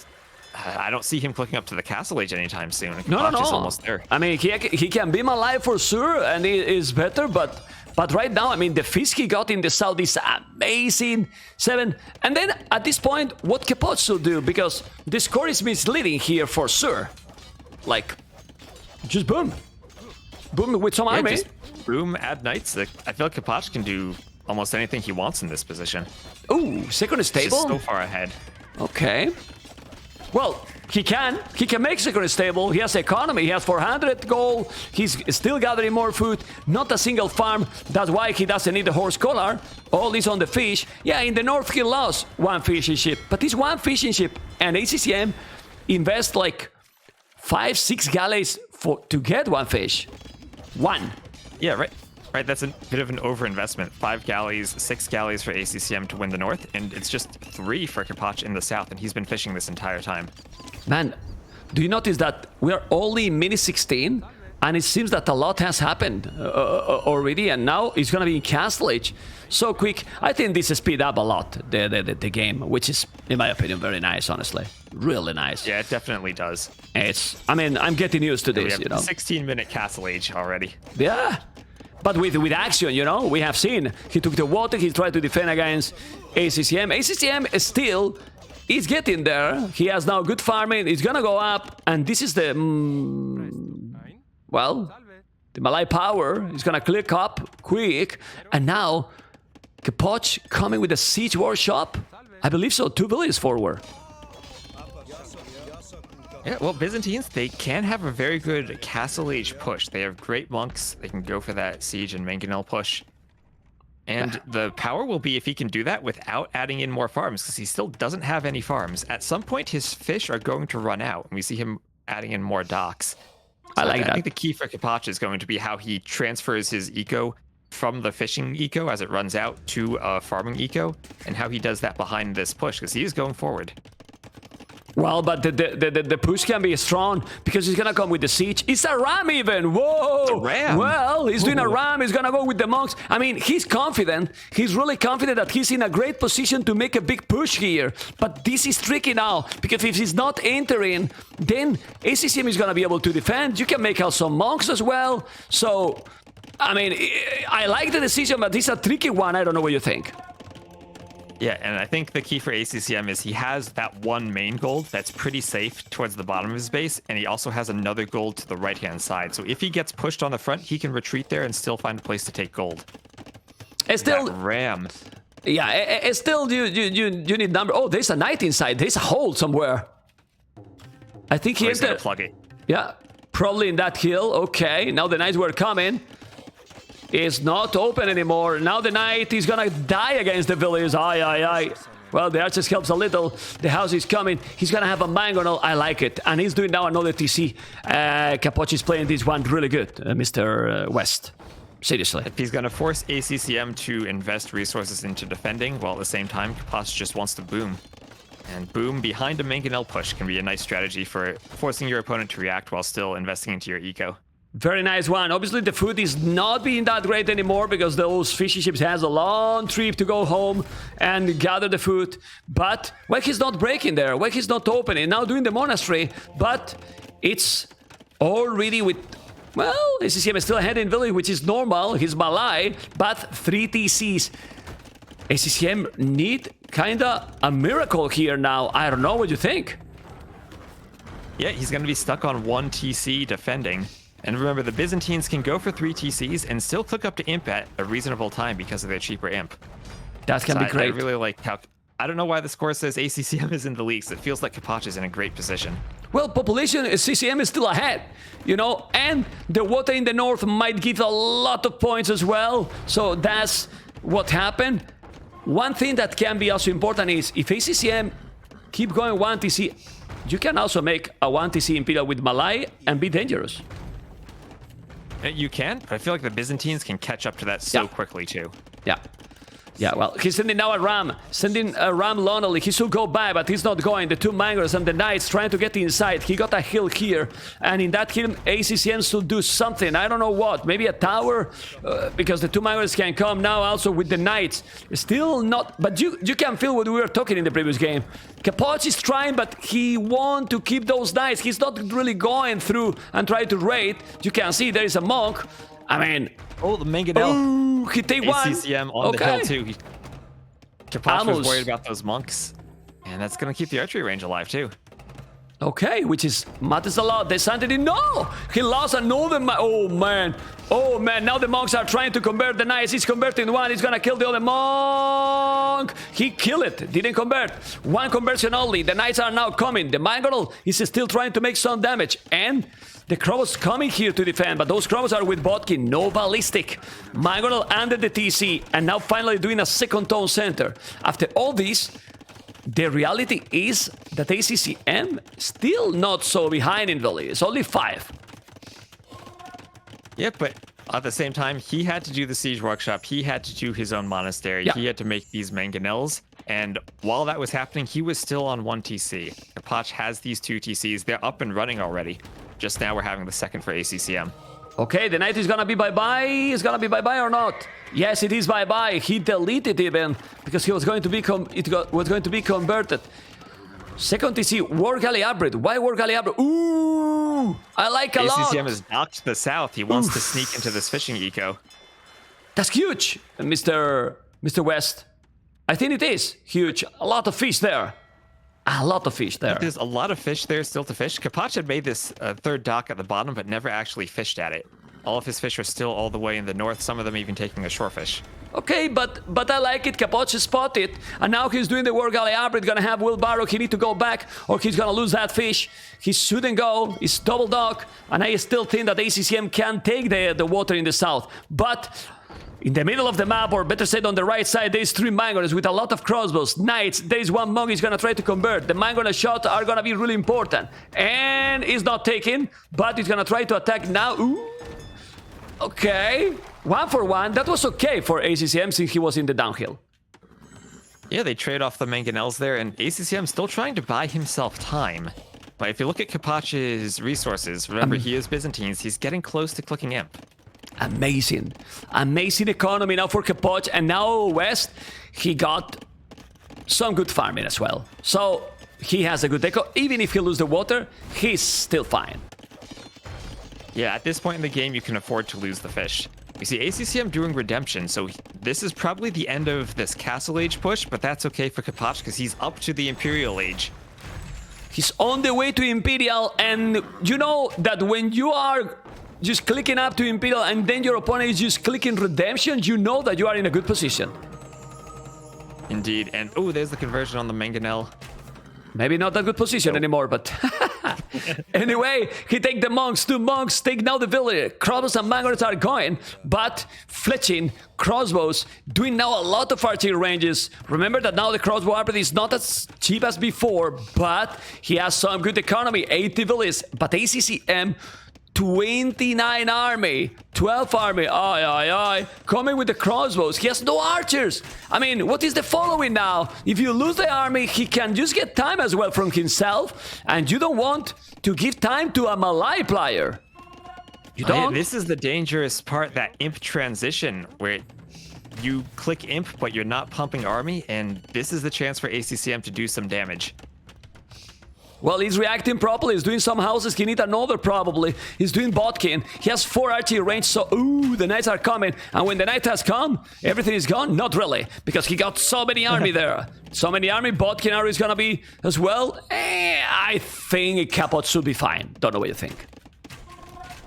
[SPEAKER 2] I don't see him clicking up to the Castle Age anytime soon.
[SPEAKER 1] No.
[SPEAKER 2] Is almost there.
[SPEAKER 1] I mean, he can be alive for sure, and he is better, but right now, I mean, the fish he got in the south is amazing. 7. And then, at this point, what Capoch should do, because the score is misleading here for sure. Like, just boom. Boom with some army.
[SPEAKER 2] Just boom, add knights. I feel like Capoch can do almost anything he wants in this position.
[SPEAKER 1] Ooh, second stable?
[SPEAKER 2] Just so far ahead.
[SPEAKER 1] Okay. Well, he can make second stable. He has economy. He has 400 gold. He's still gathering more food. Not a single farm. That's why he doesn't need the horse collar. All is on the fish. Yeah, in the north he lost 1 fishing ship. But this 1 fishing ship and ACCM invest like 5-6 galleys to get 1 fish. 1.
[SPEAKER 2] Yeah, right. Right, that's a bit of an overinvestment. 5 galleys, 6 galleys for ACCM to win the north, and it's just 3 for Capoch in the south, and he's been fishing this entire time.
[SPEAKER 1] Man, do you notice that we are only in minute 16, and it seems that a lot has happened already, and now it's gonna be in Castle Age so quick. I think this speed up a lot the game, which is, in my opinion, very nice. Honestly, really nice.
[SPEAKER 2] Yeah, it definitely does.
[SPEAKER 1] I mean, I'm getting used to this.
[SPEAKER 2] We have 16-minute Castle Age already.
[SPEAKER 1] Yeah. But with action, you know, we have seen he took the water, he tried to defend against ACCM. ACCM still is getting there. He has now good farming, he's gonna go up, and this is the, well, the Malay power is gonna click up quick, and now Capoch coming with a siege workshop. I believe so, 2 villages forward.
[SPEAKER 2] Yeah, well, Byzantines, they can have a very good Castle Age push. They have great monks. They can go for that siege and mangonel push. And the power will be if he can do that without adding in more farms, because he still doesn't have any farms. At some point, his fish are going to run out, and we see him adding in more docks. So
[SPEAKER 1] I like that.
[SPEAKER 2] I think the key for Capoch is going to be how he transfers his eco from the fishing eco as it runs out to a farming eco, and how he does that behind this push, because he is going forward.
[SPEAKER 1] Well, but the push can be strong because he's gonna come with the siege. It's a ram even. Whoa!
[SPEAKER 2] It's a ram.
[SPEAKER 1] Well, he's doing a ram. He's gonna go with the monks. I mean, he's confident. He's really confident that he's in a great position to make a big push here. But this is tricky now because if he's not entering, then ACCM is gonna be able to defend. You can make out some monks as well. So, I mean, I like the decision, but this is a tricky one. I don't know what you think.
[SPEAKER 2] Yeah, and I think the key for ACCM is he has that 1 main gold that's pretty safe towards the bottom of his base, and he also has another gold to the right-hand side. So if he gets pushed on the front, he can retreat there and still find a place to take gold.
[SPEAKER 1] It's still
[SPEAKER 2] that ram.
[SPEAKER 1] Yeah, it's still you need number. Oh, there's a knight inside. There's a hole somewhere. I think
[SPEAKER 2] He's gonna plug it.
[SPEAKER 1] Yeah, probably in that hill. Okay, now the knights were coming. Is not open anymore. Now the knight is gonna die against the village. Aye. Well, the archers helps a little. The house is coming. He's gonna have a mangonel. I like it. And he's doing now another TC. Capoch is playing this one really good, Mr. West. Seriously.
[SPEAKER 2] If he's gonna force ACCM to invest resources into defending, while at the same time, Capoch just wants to boom. And boom behind a mangonel push can be a nice strategy for forcing your opponent to react while still investing into your eco.
[SPEAKER 1] Very nice one. Obviously, the food is not being that great anymore because those fishing ships has a long trip to go home and gather the food. But well, he's not breaking there. Well, he's not opening. Now doing the monastery, but it's already with... Well, ACCM is still ahead in village, which is normal. He's Malay, but 3 TCs. ACCM need kinda a miracle here now. I don't know what you think.
[SPEAKER 2] Yeah, he's going to be stuck on 1 TC defending. And remember, the Byzantines can go for 3 TCs and still click up to Imp at a reasonable time because of their cheaper Imp.
[SPEAKER 1] That can be great.
[SPEAKER 2] I really like how... I don't know why the score says ACCM is in the leagues. It feels like Capoch is in a great position.
[SPEAKER 1] Well, population CCM is still ahead, you know, and the water in the north might give a lot of points as well. So that's what happened. One thing that can be also important is if ACCM keep going 1 TC, you can also make a 1 TC Imperial with Malay and be dangerous.
[SPEAKER 2] You can, but I feel like the Byzantines can catch up to that so quickly too.
[SPEAKER 1] Yeah. Yeah, well, he's sending now a Ram. Sending a Ram lonely. He should go by, but he's not going. The 2 Mangers and the Knights trying to get inside. He got a hill here. And in that hill, ACCM should do something. I don't know what. Maybe a tower? Because the 2 Mangers can come now also with the Knights. Still not... But you can feel what we were talking in the previous game. Capoch is trying, but he wants to keep those Knights. He's not really going through and try to raid. You can see there is a Monk. I mean...
[SPEAKER 2] Oh, the Mangonel.
[SPEAKER 1] He take 1.
[SPEAKER 2] ACCM on the hill too. Capoch was worried about those monks. And that's going to keep the archery range alive too.
[SPEAKER 1] Okay, which is matters a lot. They Santity, no! He lost another oh man. Oh man, now the monks are trying to convert the knights. He's converting 1, he's gonna kill the other monk. He killed it, didn't convert. 1 conversion only. The knights are now coming. The Mangorel is still trying to make some damage. And the Crow's coming here to defend, but those Crows are with Botkin, no ballistic. Mangorel under the TC, and now finally doing a second tone center. After all this, the reality is that ACCM still not so behind in the lead. It's only 5.
[SPEAKER 2] Yeah, but at the same time, he had to do the siege workshop. He had to do his own monastery. Yeah. He had to make these mangonels. And while that was happening, he was still on 1 TC. Capoch has these 2 TCs. They're up and running already. Just now we're having the second for ACCM.
[SPEAKER 1] Okay, the knight is gonna be bye-bye. Is gonna be bye-bye or not? Yes, it is bye-bye. He deleted even because he was going to be was going to be converted. Second TC, War Galley Hybrid. Why War Galley Hybrid? Ooh, I like a lot.
[SPEAKER 2] ACCM has knocked to the south. He wants to sneak into this fishing eco.
[SPEAKER 1] That's huge, Mr. West. I think it is huge. A lot of fish there. A lot of fish there.
[SPEAKER 2] There's a lot of fish there still to fish. Capoch had made this third dock at the bottom, but never actually fished at it. All of his fish are still all the way in the north, some of them even taking a shorefish.
[SPEAKER 1] Okay, but I like it. Capoch spotted, and now he's doing the War Galley Hybrid. Gonna have wheelbarrow. He need to go back, or he's gonna lose that fish. He shouldn't go. It's double dock, and I still think that ACCM can take the water in the south. But in the middle of the map, or better said on the right side, there's 3 Mangors with a lot of crossbows, knights. There's 1 monk he's gonna try to convert. The Mangor shot are gonna be really important. And he's not taken, but he's gonna try to attack now. Ooh. Okay. 1 for 1. That was okay for ACCM since he was in the downhill.
[SPEAKER 2] Yeah, they trade off the mangonels there, and ACCM still trying to buy himself time. But if you look at Capoch's resources, remember he is Byzantines, he's getting close to clicking Imp.
[SPEAKER 1] Amazing. Amazing economy now for Capoch, and now West, he got some good farming as well. So he has a good eco. Even if he loses the water, he's still fine.
[SPEAKER 2] Yeah, at this point in the game, you can afford to lose the fish. You see ACCM doing redemption, so this is probably the end of this Castle Age push, but that's okay for Capoch because he's up to the Imperial Age.
[SPEAKER 1] He's on the way to Imperial, and you know that when you are just clicking up to Imperial and then your opponent is just clicking redemption, you know that you are in a good position.
[SPEAKER 2] Indeed, and oh, there's the conversion on the Mangonel.
[SPEAKER 1] Maybe not that good position anymore, but anyway, he take the monks. 2 monks take now the village. Crossbows and Mangors are going, but fletching crossbows doing now a lot of archery ranges. Remember that now the crossbow hybrid is not as cheap as before, but he has some good economy. 80 villages, but ACCM 29 army, 12 army, coming with the crossbows. He has no archers. I mean, what is the following now? If you lose the army, he can just get time as well from himself, and you don't want to give time to a Malay player. You don't?
[SPEAKER 2] This is the dangerous part, that Imp transition, where you click Imp, but you're not pumping army, and this is the chance for ACCM to do some damage.
[SPEAKER 1] Well, he's reacting properly. He's doing some houses. He needs another probably. He's doing botkin. He has 4 archery range, so ooh, the knights are coming. And when the knight has come, everything is gone? Not really, because he got so many army there. So many army. Botkin army is gonna be as well. I think Capoch should be fine. Don't know what you think.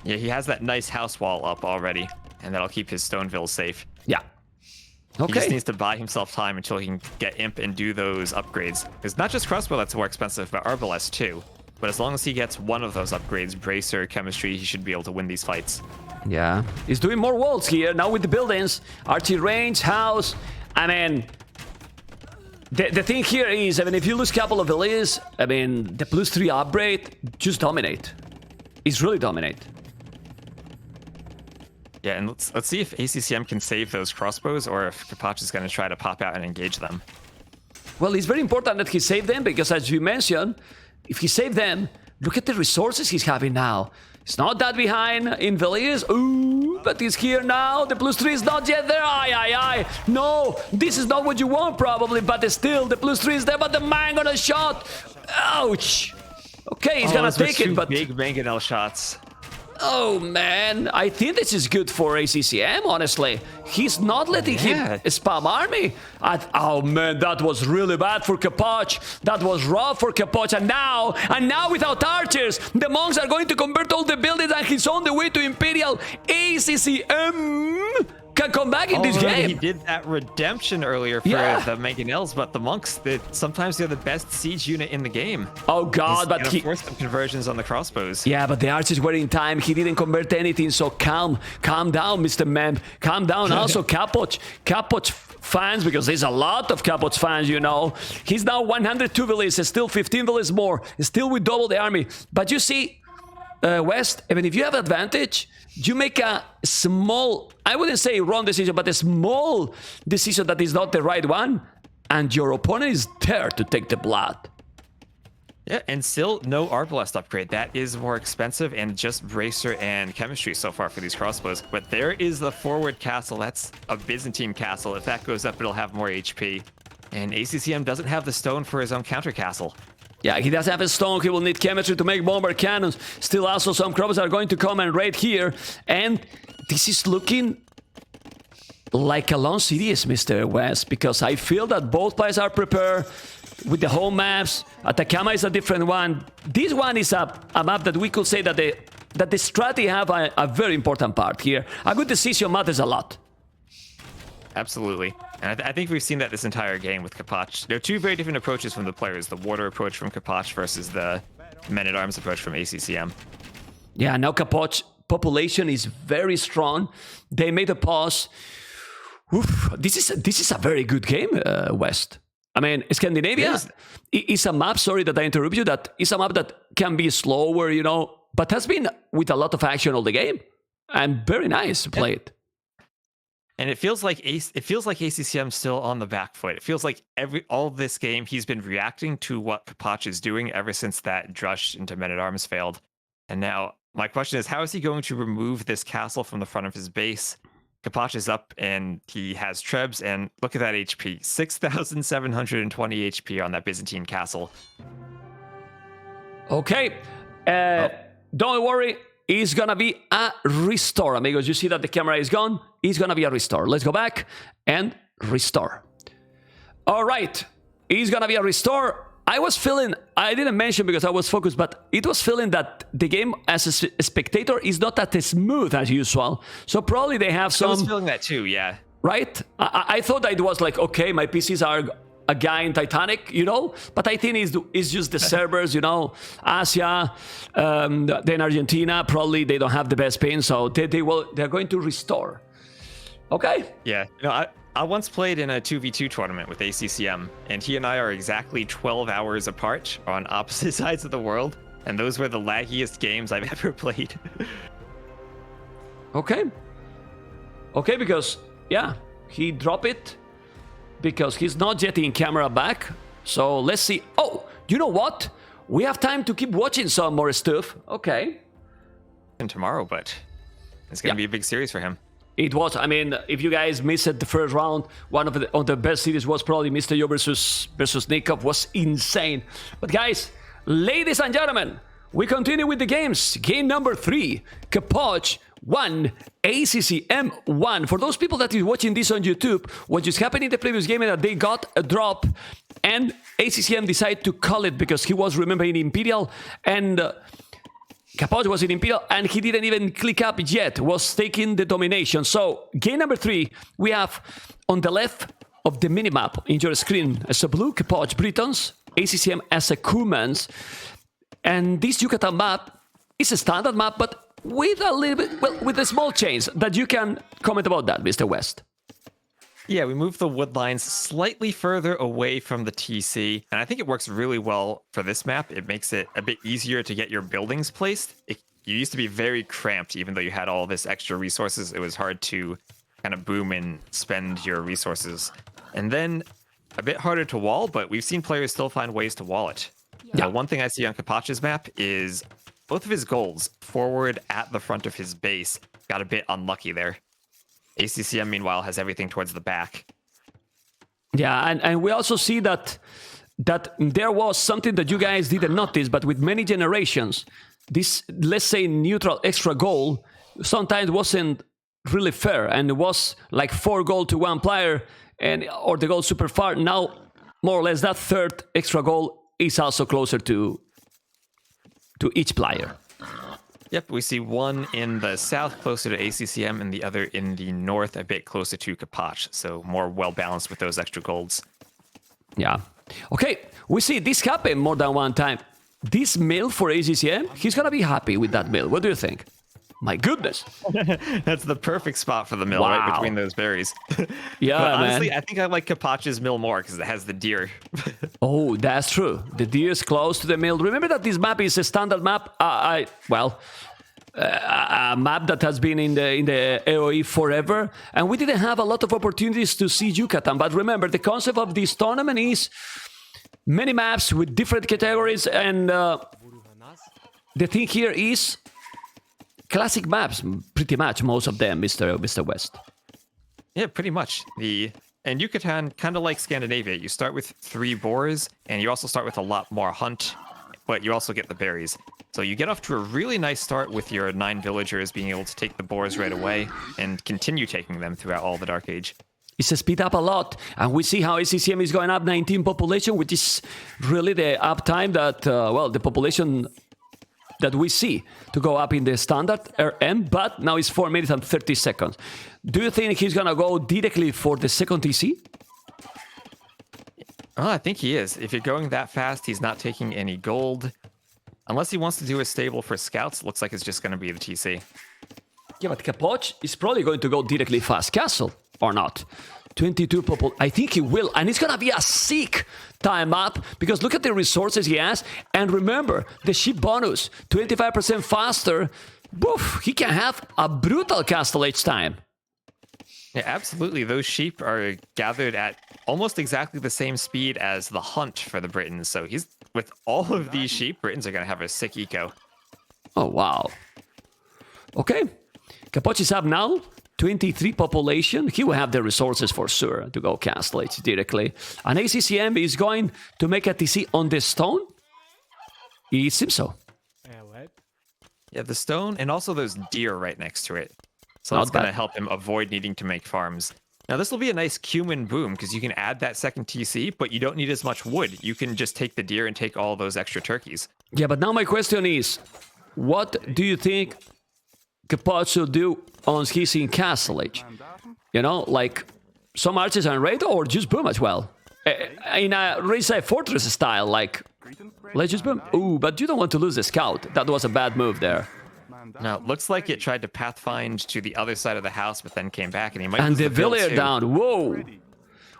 [SPEAKER 2] Yeah, he has that nice house wall up already, and that'll keep his Stoneville safe.
[SPEAKER 1] Yeah.
[SPEAKER 2] He just
[SPEAKER 1] Okay.
[SPEAKER 2] needs to buy himself time until he can get Imp and do those upgrades. It's not just Crossbow that's more expensive, but Arbalest too. But as long as he gets one of those upgrades, Bracer, Chemistry, he should be able to win these fights.
[SPEAKER 1] Yeah. He's doing more walls here now with the buildings. Archery range, house. I mean, the thing here is, I mean, if you lose a couple of villas, I mean, the +3 upgrade just dominate. It's really dominate.
[SPEAKER 2] Yeah, and let's see if ACCM can save those crossbows or if Capoch is going to try to pop out and engage them.
[SPEAKER 1] Well, it's very important that he save them because, as you mentioned, if he save them, look at the resources he's having now. It's not that behind in Villiers. Ooh, but he's here now. The +3 is not yet there. Aye. No, this is not what you want probably, but still, the +3 is there, but the man got a shot. Ouch. Okay, he's gonna take it, but...
[SPEAKER 2] big mangonel shots.
[SPEAKER 1] Oh, man. I think this is good for ACCM, honestly. He's not letting him spam army. Oh, man, that was really bad for Capoch. That was rough for Capoch. And now without archers, the monks are going to convert all the buildings and he's on the way to Imperial. ACCM can come back in this game.
[SPEAKER 2] He did that redemption earlier for the mangonels, but the monks, sometimes they're the best siege unit in the game.
[SPEAKER 1] Oh, God, but he
[SPEAKER 2] forced some conversions on the crossbows.
[SPEAKER 1] Yeah, but the archers were in time. He didn't convert anything, so calm down, Mr. Mem. Calm down. Also, Capoch fans, because there's a lot of Capoch fans, you know. He's now 102 villages, still 15 villages more, still with double the army. But you see, West, even if you have advantage, you make a small, I wouldn't say wrong decision, but a small decision that is not the right one, and your opponent is there to take the blood.
[SPEAKER 2] Yeah, and still no Arbalest upgrade. That is more expensive, and just Bracer and Chemistry so far for these crossbows. But there is the forward castle. That's a Byzantine castle. If that goes up, it'll have more HP. And ACCM doesn't have the stone for his own counter castle.
[SPEAKER 1] Yeah, he does have a stone. He will need chemistry to make bomber cannons. Still, also, some crops are going to come and raid here. And this is looking like a long series, Mr. West, because I feel that both players are prepared with the home maps. Atacama is a different one. This one is a map that we could say that the strategy have a very important part here. A good decision matters a lot.
[SPEAKER 2] Absolutely. And I think we've seen that this entire game with Capoch. There are two very different approaches from the players. The water approach from Capoch versus the men-at-arms approach from ACCM.
[SPEAKER 1] Yeah, now Capoch population is very strong. They made a pause. Oof, this is a very good game, West. I mean, Scandinavia is a map, sorry that I interrupt you, that is a map that can be slower, you know, but has been with a lot of action all the game. And very nice to play it.
[SPEAKER 2] And it feels like ACCM's still on the back foot. It feels like all this game he's been reacting to what Capoch is doing ever since that Drush into Men-at-Arms failed. And now my question is, how is he going to remove this castle from the front of his base? Capoch is up and he has Trebs, and look at that HP. 6,720 HP on that Byzantine castle.
[SPEAKER 1] Okay. Don't worry. It's gonna be a restore, amigos. You see that the camera is gone? It's gonna be a restore. Let's go back and restore. All right. It's gonna be a restore. I was feeling, I didn't mention because I was focused, but it was feeling that the game as a spectator is not as smooth as usual. So probably they have some...
[SPEAKER 2] I was feeling that too, yeah.
[SPEAKER 1] Right? I thought that it was like, okay, my PCs are a guy in Titanic, you know? But I think it's just the servers, you know? Asia, then Argentina, probably they don't have the best pin, so they're going to restore. Okay?
[SPEAKER 2] Yeah. You know, I once played in a 2v2 tournament with ACCM, and he and I are exactly 12 hours apart on opposite sides of the world, and those were the laggiest games I've ever played.
[SPEAKER 1] Okay. Okay, because, yeah, he dropped it because he's not getting camera back. So let's see. Oh, you know what? We have time to keep watching some more stuff. Okay.
[SPEAKER 2] And tomorrow, but it's going to be a big series for him.
[SPEAKER 1] It was. I mean, if you guys missed the first round, one of the best series was probably Mr. Yo versus Nikov. Was insane. But guys, Ladies and gentlemen, we continue with the games. Game number 3, Capoch 1, ACCM 1. For those people that is watching this on YouTube, what just happened in the previous game is that they got a drop and ACCM decided to call it because he was remembering Imperial and Capoch was in Imperial and he didn't even click up yet, was taking the domination. So game number 3, we have on the left of the minimap in your screen as a blue Capoch Britons, ACCM as a Cumans, and this Yucatan map is a standard map, but with a little bit, well, with a small change that you can comment about that, Mr. West.
[SPEAKER 2] Yeah, we moved the wood lines slightly further away from the TC, and I think it works really well for this map. It makes it a bit easier to get your buildings placed. You used to be very cramped, even though you had all this extra resources. It was hard to kind of boom and spend your resources. And then a bit harder to wall, but we've seen players still find ways to wall it.
[SPEAKER 1] Yeah.
[SPEAKER 2] One thing I see on Capoch's map is both of his goals forward at the front of his base got a bit unlucky there. ACCM, meanwhile, has everything towards the back.
[SPEAKER 1] Yeah, and we also see that there was something that you guys didn't notice, but with many generations, this, let's say, neutral extra goal sometimes wasn't really fair, and it was like 4 goals to 1 player, or the goal super far. Now, more or less, that third extra goal is also closer to each player.
[SPEAKER 2] Yep, we see one in the south closer to ACCM and the other in the north a bit closer to Capoch, so more well-balanced with those extra golds.
[SPEAKER 1] Yeah. Okay, we see this happen more than one time. This mill for ACCM, he's gonna be happy with that mill. What do you think? My goodness.
[SPEAKER 2] That's the perfect spot for the mill,
[SPEAKER 1] Wow.
[SPEAKER 2] right between those berries.
[SPEAKER 1] Yeah,
[SPEAKER 2] but honestly,
[SPEAKER 1] man.
[SPEAKER 2] I think I like Capoch's mill more because it has the deer.
[SPEAKER 1] Oh, that's true. The deer is close to the mill. Remember that this map is a standard map. A map that has been in the AOE forever, and we didn't have a lot of opportunities to see Yucatan. But remember, the concept of this tournament is many maps with different categories, and the thing here is classic maps, pretty much most of them, Mr. West.
[SPEAKER 2] Yeah, pretty much. And Yucatan, kind of like Scandinavia, you start with 3 boars, and you also start with a lot more hunt, but you also get the berries. So you get off to a really nice start with your 9 villagers being able to take the boars right away and continue taking them throughout all the Dark Age.
[SPEAKER 1] It's a speed up a lot, and we see how ACCM is going up 19 population, which is really the uptime that, the population that we see to go up in the standard RM, but now it's 4 minutes and 30 seconds. Do you think he's gonna go directly for the second TC?
[SPEAKER 2] Oh, I think he is. If you're going that fast, he's not taking any gold. Unless he wants to do a stable for scouts, looks like it's just going to be the TC.
[SPEAKER 1] Yeah, but Capoch is probably going to go directly fast castle, or not? 22 popul. I think he will, and it's gonna be a sick time up because look at the resources he has, and remember the ship bonus, 25% faster. Boof, he can have a brutal castle each time.
[SPEAKER 2] Yeah, absolutely. Those sheep are gathered at almost exactly the same speed as the hunt for the Britons. So he's with all of these sheep, Britons are gonna have a sick eco.
[SPEAKER 1] Oh wow. Okay, Capoch is up now. 23 population, he will have the resources for sure to go castle it directly. And ACCM is going to make a TC on the stone? It seems so.
[SPEAKER 2] Yeah, the stone and also those deer right next to it. So
[SPEAKER 1] Not
[SPEAKER 2] that's going to
[SPEAKER 1] bad.
[SPEAKER 2] help him avoid needing to make farms. Now this will be a nice cumin boom because you can add that second TC, but you don't need as much wood. You can just take the deer and take all those extra turkeys.
[SPEAKER 1] Yeah, but now my question is, what do you think Capoch will do on his in castle age? You know, like some archers and raid, or just boom as well? In a Ringside Fortress style, like, let's just boom. Ooh, but you don't want to lose the scout. That was a bad move there.
[SPEAKER 2] Now it looks like it tried to pathfind to the other side of the house, but then came back and he might
[SPEAKER 1] And
[SPEAKER 2] lose
[SPEAKER 1] the
[SPEAKER 2] build
[SPEAKER 1] villager
[SPEAKER 2] too.
[SPEAKER 1] down. Whoa.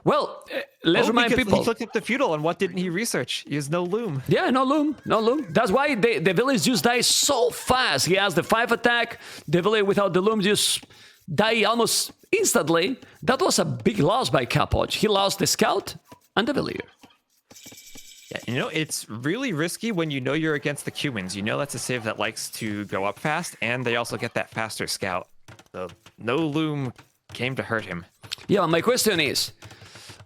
[SPEAKER 1] Well, let's remind
[SPEAKER 2] because
[SPEAKER 1] people.
[SPEAKER 2] He looked up the feudal, and what didn't he research? He has no loom.
[SPEAKER 1] Yeah, no loom, no loom. That's why the village just dies so fast. He has the 5 attack. The village without the loom just die almost instantly. That was a big loss by Capoch. He lost the scout and the villager.
[SPEAKER 2] Yeah, you know, it's really risky when you know you're against the Cumans. You know that's a save that likes to go up fast, and they also get that faster scout. So no loom came to hurt him.
[SPEAKER 1] Yeah, my question is,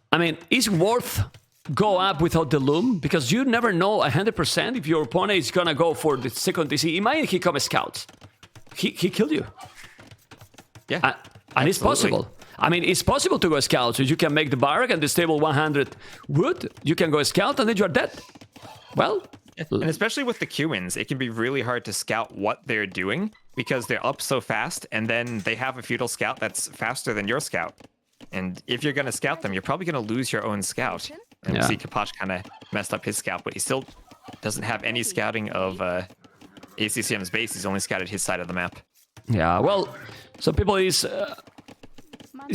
[SPEAKER 1] I mean, is worth go up without the loom, because you never know 100% if your opponent is gonna go for the second TC. Imagine he comes scouts. He killed you.
[SPEAKER 2] Yeah.
[SPEAKER 1] And it's possible. I mean, it's possible to go scout. So you can make the barrack and the stable 100 wood. You can go scout and then you're dead. Well.
[SPEAKER 2] And especially with the Cumans, it can be really hard to scout what they're doing because they're up so fast, and then they have a feudal scout that's faster than your scout. And if you're going to scout them, you're probably going to lose your own scout. And we see Capoch kind of messed up his scout, but he still doesn't have any scouting of ACCM's base. He's only scouted his side of the map.
[SPEAKER 1] Yeah, well, some people is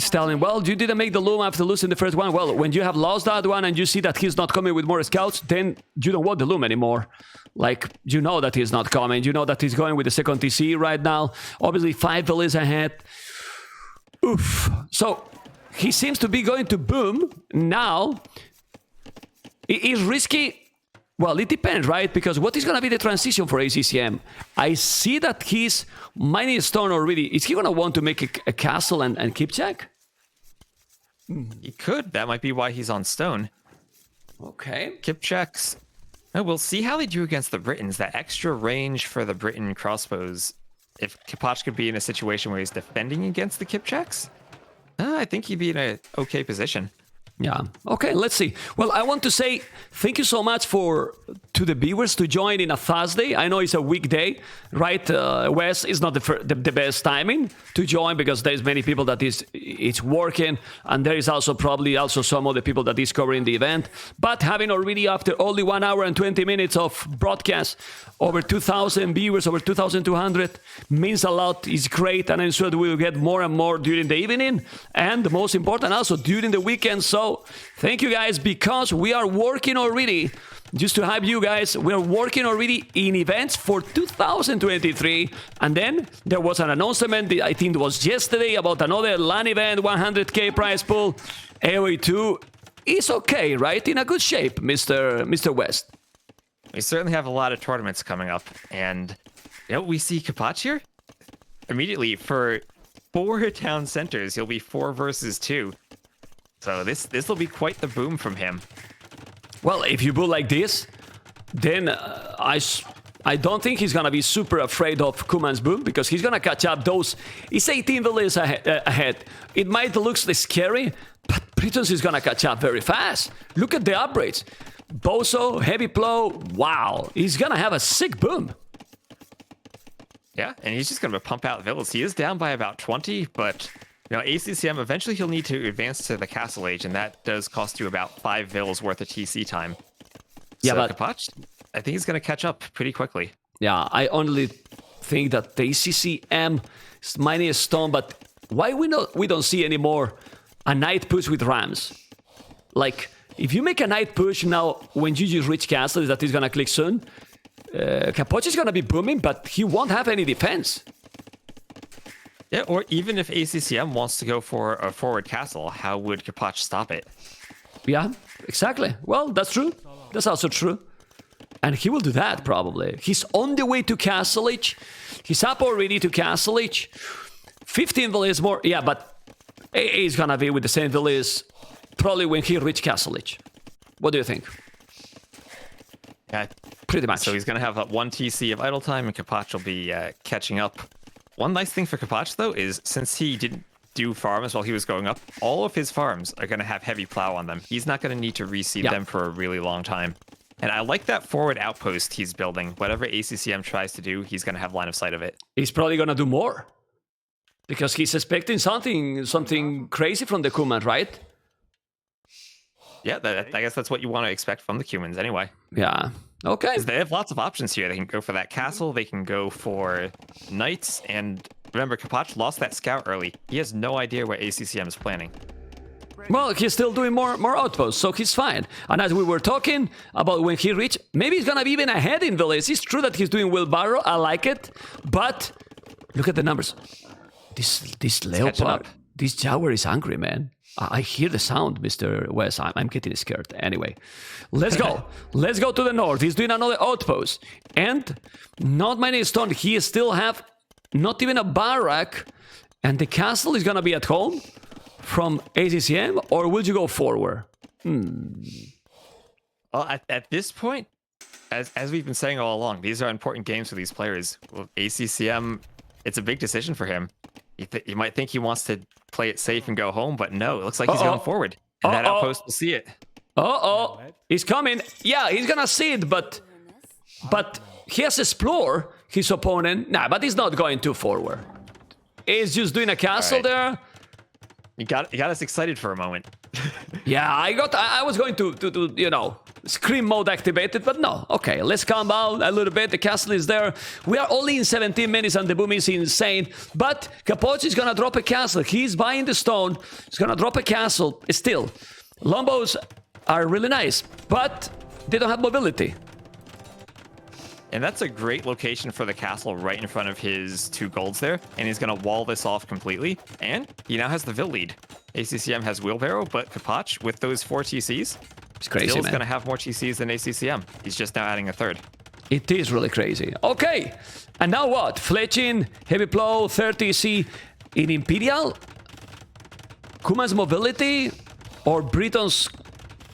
[SPEAKER 1] telling, well, you didn't make the loom after losing the first one. Well, when you have lost that one and you see that he's not coming with more scouts, then you don't want the loom anymore. Like, you know that he's not coming. You know that he's going with the second TC right now. Obviously, 5 villages ahead. Oof. So, he seems to be going to boom now. It is risky. Well, it depends, right? Because what is going to be the transition for ACCM? I see that he's mining stone already. Is he going to want to make a castle and keep check?
[SPEAKER 2] He could. That might be why he's on stone.
[SPEAKER 1] Okay.
[SPEAKER 2] Kip checks. Oh, we'll see how they do against the Britons. That extra range for the Briton crossbows. If Capoch could be in a situation where he's defending against the Kip checks, I think he'd be in an okay position.
[SPEAKER 1] Yeah. Okay, let's see. Well, I want to say thank you so much to the viewers to join in a Thursday. I know it's a weekday, right? Wes is not the best timing to join because there's many people that it's working, and there is also probably some of the people that is covering the event. But having already after only 1 hour and 20 minutes of broadcast, over 2,000 viewers, over 2,200 means a lot. It's great, and I'm sure that we will get more and more during the evening, and the most important also during the weekend. So thank you guys, because we are working already. Just to have you guys, we are working already in events for 2023. And then there was an announcement, I think it was yesterday, about another LAN event, 100k prize pool. AoE 2 is okay, right? In a good shape, Mr. West.
[SPEAKER 2] We certainly have a lot of tournaments coming up. And we see Capoch here. Immediately, for 4 town centers, he'll be 4 versus 2. So this will be quite the boom from him.
[SPEAKER 1] Well, if you build like this, then I don't think he's going to be super afraid of Kuman's boom, because he's going to catch up those. It's 18 villages ahead. It might look scary, but Britons is going to catch up very fast. Look at the upgrades. Bozo, Heavy Plow, wow. He's going to have a sick boom.
[SPEAKER 2] Yeah, and he's just going to pump out villas. He is down by about 20, but ACCM, eventually he'll need to advance to the Castle Age, and that does cost you about 5 vills worth of TC time.
[SPEAKER 1] Yeah,
[SPEAKER 2] so
[SPEAKER 1] but
[SPEAKER 2] Capoch, I think he's going to catch up pretty quickly.
[SPEAKER 1] Yeah, I only think that the ACCM is mining a stone, but why we don't see anymore a night push with Rams? Like, if you make a night push now, when you just reach Castle, that is going to click soon, Capoch is going to be booming, but he won't have any defense.
[SPEAKER 2] Yeah, or even if ACCM wants to go for a forward castle, how would Capoch stop it?
[SPEAKER 1] Yeah, exactly. Well, that's true. That's also true. And he will do that, probably. He's on the way to Castle Age. He's up already to Castle Age. 15 villages more. Yeah, but AA is going to be with the same villages probably when he reaches Castle Age. What do you think?
[SPEAKER 2] Yeah,
[SPEAKER 1] pretty much.
[SPEAKER 2] So he's going to have 1 TC of idle time, and Capoch will be catching up. One nice thing for Capoch, though, is since he didn't do farms while he was going up, all of his farms are going to have heavy plow on them. He's not going to need to reseed them for a really long time. And I like that forward outpost he's building. Whatever ACCM tries to do, he's going to have line of sight of it.
[SPEAKER 1] He's probably going to do more, because he's expecting something crazy from the Kuman, right?
[SPEAKER 2] Yeah, I guess that's what you want to expect from the Cumans anyway.
[SPEAKER 1] Yeah. Okay.
[SPEAKER 2] They have lots of options here. They can go for that castle. They can go for knights. And remember, Capoch lost that scout early. He has no idea what ACCM is planning.
[SPEAKER 1] Well, he's still doing more outposts, so he's fine. And as we were talking about when he reached, maybe he's going to be even ahead in villages. It's true that he's doing wheelbarrow. I like it. But look at the numbers. This leopard, this jaguar is angry, man. I hear the sound, Mr. West. I'm getting scared. Anyway, let's go. Let's go to the north. He's doing another outpost. And not many stone. He still have not even a barrack. And the castle is going to be at home from ACCM? Or will you go forward?
[SPEAKER 2] Well, at this point, as we've been saying all along, these are important games for these players. Well, ACCM, it's a big decision for him. You might think he wants to play it safe and go home, but no, it looks like he's going forward. And that outpost will see it.
[SPEAKER 1] He's coming. Yeah, he's gonna see it, but he has explore his opponent. Nah, but he's not going too forward. He's just doing a castle there.
[SPEAKER 2] You got us excited for a moment.
[SPEAKER 1] Yeah, I was going to you know, scream mode activated, but no. Okay, let's calm down a little bit. The castle is there. We are only in 17 minutes and the boom is insane. But Capoch is gonna drop a castle. He's buying the stone. He's gonna drop a castle. Still, Lombos are really nice, but they don't have mobility.
[SPEAKER 2] And that's a great location for the castle right in front of his 2 golds there. And he's going to wall this off completely. And he now has the Vil lead. ACCM has Wheelbarrow, but Capoch, with those 4 TCs,
[SPEAKER 1] it's crazy,
[SPEAKER 2] still is
[SPEAKER 1] man.
[SPEAKER 2] going to have more TCs than ACCM. He's just now adding a 3rd.
[SPEAKER 1] It is really crazy. Okay, and now what? Fletching, Heavy Plow, 30C in Imperial? Kuman's mobility? Or Britton's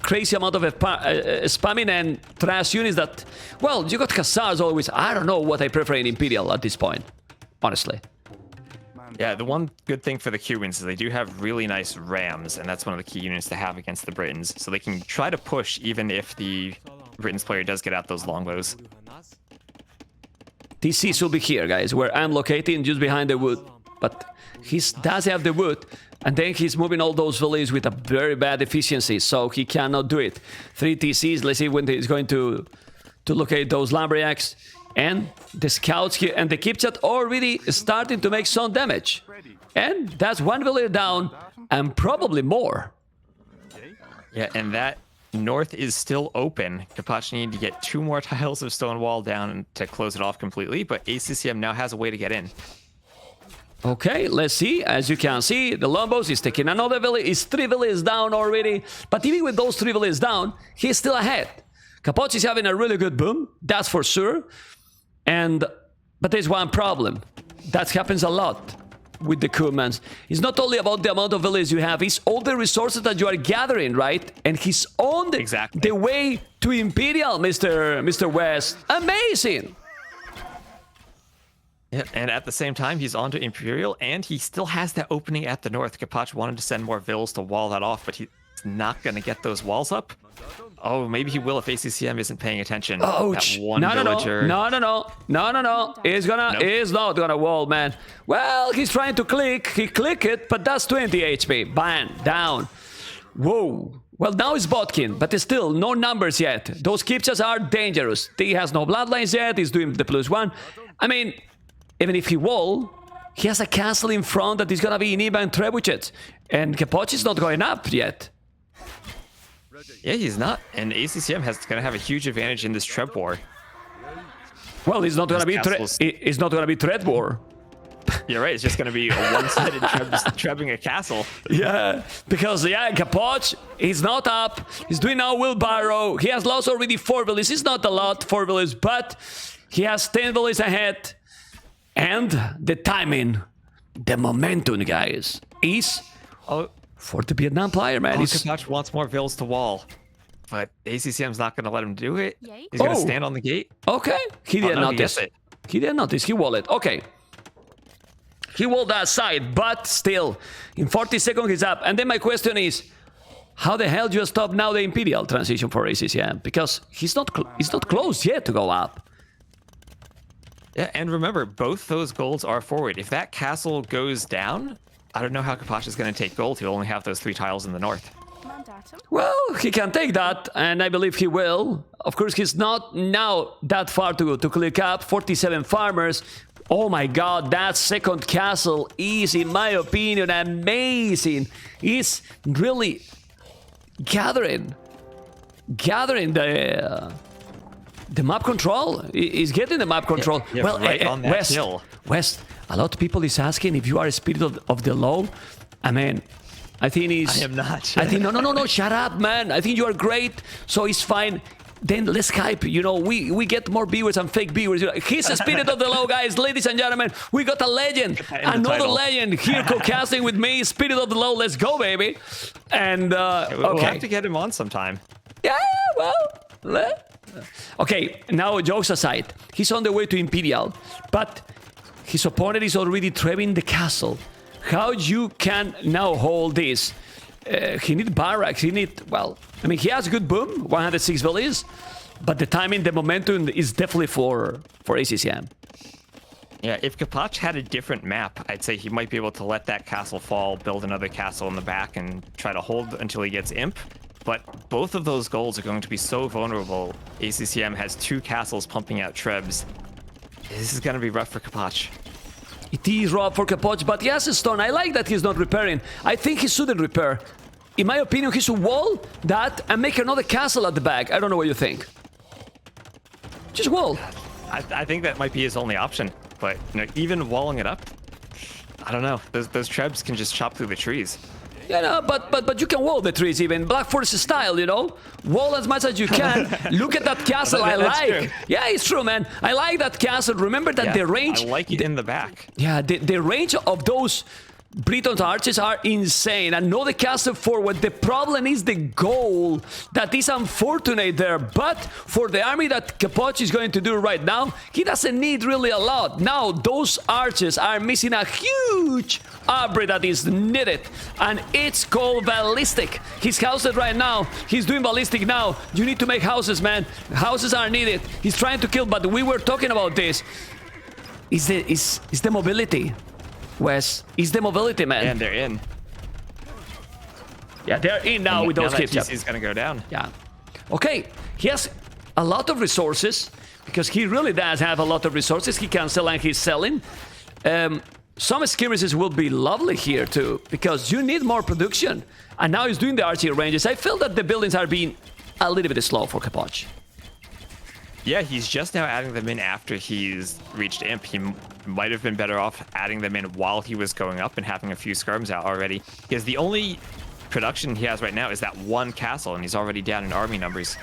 [SPEAKER 1] crazy amount of spamming and trash units that... Well, you got Hussars always. I don't know what I prefer in Imperial at this point, honestly.
[SPEAKER 2] Yeah, the one good thing for the Cubans is they do have really nice rams, and that's one of the key units to have against the Britons. So they can try to push even if the Britons player does get out those longbows.
[SPEAKER 1] TCs will be here, guys, where I'm located, just behind the wood. But he does have the wood, and then he's moving all those villages with a very bad efficiency, so he cannot do it. 3 TCs, let's see when he's going to locate those lumberjacks. And the scouts here and the Kipchat already starting to make some damage. And that's 1 villager down, and probably more.
[SPEAKER 2] Yeah, and that north is still open. Capoch needed to get 2 more tiles of stone wall down to close it off completely, but ACCM now has a way to get in.
[SPEAKER 1] Okay, let's see. As you can see, the Lombos is taking another village. It's 3 villages down already. But even with those 3 villages down, he's still ahead. Capoch is having a really good boom, that's for sure. But there's one problem. That happens a lot with the Kumans. It's not only about the amount of villages you have, it's all the resources that you are gathering, right? And he's on the way to Imperial, Mr. West. Amazing!
[SPEAKER 2] Yeah, and at the same time, he's on to Imperial, and he still has that opening at the north. Capoch wanted to send more vills to wall that off, but he's not going to get those walls up. Oh, maybe he will if ACCM isn't paying attention.
[SPEAKER 1] Ouch.
[SPEAKER 2] That one villager.
[SPEAKER 1] No. He's not gonna wall, man. Well, he's trying to click. He click it, but that's 20 HP. Bam, down. Whoa. Well, now it's Botkin, but still no numbers yet. Those Kipchas are dangerous. He has no bloodlines yet. He's doing the +1. I mean, even if he wall, he has a castle in front that is gonna be in Iba and Trebuchet. And Capoch is not going up yet.
[SPEAKER 2] Yeah, he's not. And ACCM is going to have a huge advantage in this Treb war.
[SPEAKER 1] Well, it's not going to be it's not going to be Treb war.
[SPEAKER 2] You're right. It's just going to be a one-sided trebbing a castle.
[SPEAKER 1] Yeah, because Capoch, he's not up. He's doing now Wheelbarrow. He has lost already 4 villages. It's not a lot, 4 villages, but he has 10 villages ahead. And the timing, the momentum, guys, is... for the Vietnam player, man.
[SPEAKER 2] Capoch wants more vills to wall, but ACCM's not going to let him do it. He's going to stand on the gate.
[SPEAKER 1] Okay. He didn't notice. He didn't notice. He walled it. Okay. He walled that side, but still, in 40 seconds, he's up. And then my question is, how the hell do you stop now the Imperial transition for ACCM? Because he's not close yet to go up.
[SPEAKER 2] Yeah, and remember, both those golds are forward. If that castle goes down... I don't know how Capoch is going to take gold. He'll only have those 3 tiles in the north.
[SPEAKER 1] Well, he can take that, and I believe he will. Of course, he's not now that far to click up. 47 farmers. Oh my god, that second castle is, in my opinion, amazing. He's really gathering the map control. He's getting the map control.
[SPEAKER 2] Yeah, well, right on that hill.
[SPEAKER 1] West, a lot of people is asking if you are a spirit of the law. I mean, I think he's...
[SPEAKER 2] I am not.
[SPEAKER 1] I think, no, shut up, man. I think you are great, so it's fine. Then let's Skype, you know, we get more viewers and fake viewers. He's a spirit of the law, guys, ladies and gentlemen. We got a legend, another legend here co-casting with me, spirit of the law. Let's go, baby. And,
[SPEAKER 2] we'll have to get him on sometime.
[SPEAKER 1] Yeah, well, Okay, now jokes aside, he's on the way to Imperial, but his opponent is already trebuing the castle. How you can now hold this? He need barracks, he need, well, I mean, he has good boom, 106 villas, but the timing, the momentum is definitely for ACCM.
[SPEAKER 2] Yeah, if Capoch had a different map, I'd say he might be able to let that castle fall, build another castle in the back, and try to hold until he gets Imp. But both of those goals are going to be so vulnerable. ACCM has 2 castles pumping out trebs. This is going to be rough for Capoch.
[SPEAKER 1] It is rough for Capoch, but he has a stone. I like that he's not repairing. I think he shouldn't repair. In my opinion, he should wall that and make another castle at the back. I don't know what you think. Just wall.
[SPEAKER 2] I think that might be his only option. But you know, even walling it up, I don't know. Those trebs can just chop through the trees.
[SPEAKER 1] Yeah, no, but you can wall the trees even. Black Forest style, you know? Wall as much as you can. Look at that castle, I like. True. Yeah, it's true, man. I like that castle. Remember that the range...
[SPEAKER 2] I like it in the back.
[SPEAKER 1] Yeah, the range of those Breton's arches are insane. Another castle forward. The problem is the goal that is unfortunate there. But for the army that Capoch is going to do right now, he doesn't need really a lot. Now, those arches are missing a huge upgrade that is needed. And it's called ballistic. His houses right now, he's doing ballistic now. You need to make houses, man. Houses are needed. He's trying to kill, but we were talking about this. Is the mobility. Wes, is the mobility, man.
[SPEAKER 2] And they're in.
[SPEAKER 1] Yeah, they're in now with those kids.
[SPEAKER 2] He's going to go down.
[SPEAKER 1] Yeah. Okay, he has a lot of resources because he really does have a lot of resources. He can sell and he's selling. Some skirmishes will be lovely here too because you need more production. And now he's doing the archery ranges. I feel that the buildings are being a little bit slow for Capoch.
[SPEAKER 2] Yeah, he's just now adding them in after he's reached Imp. He might have been better off adding them in while he was going up and having a few skirms out already. Because the only production he has right now is that one castle, and he's already down in army numbers.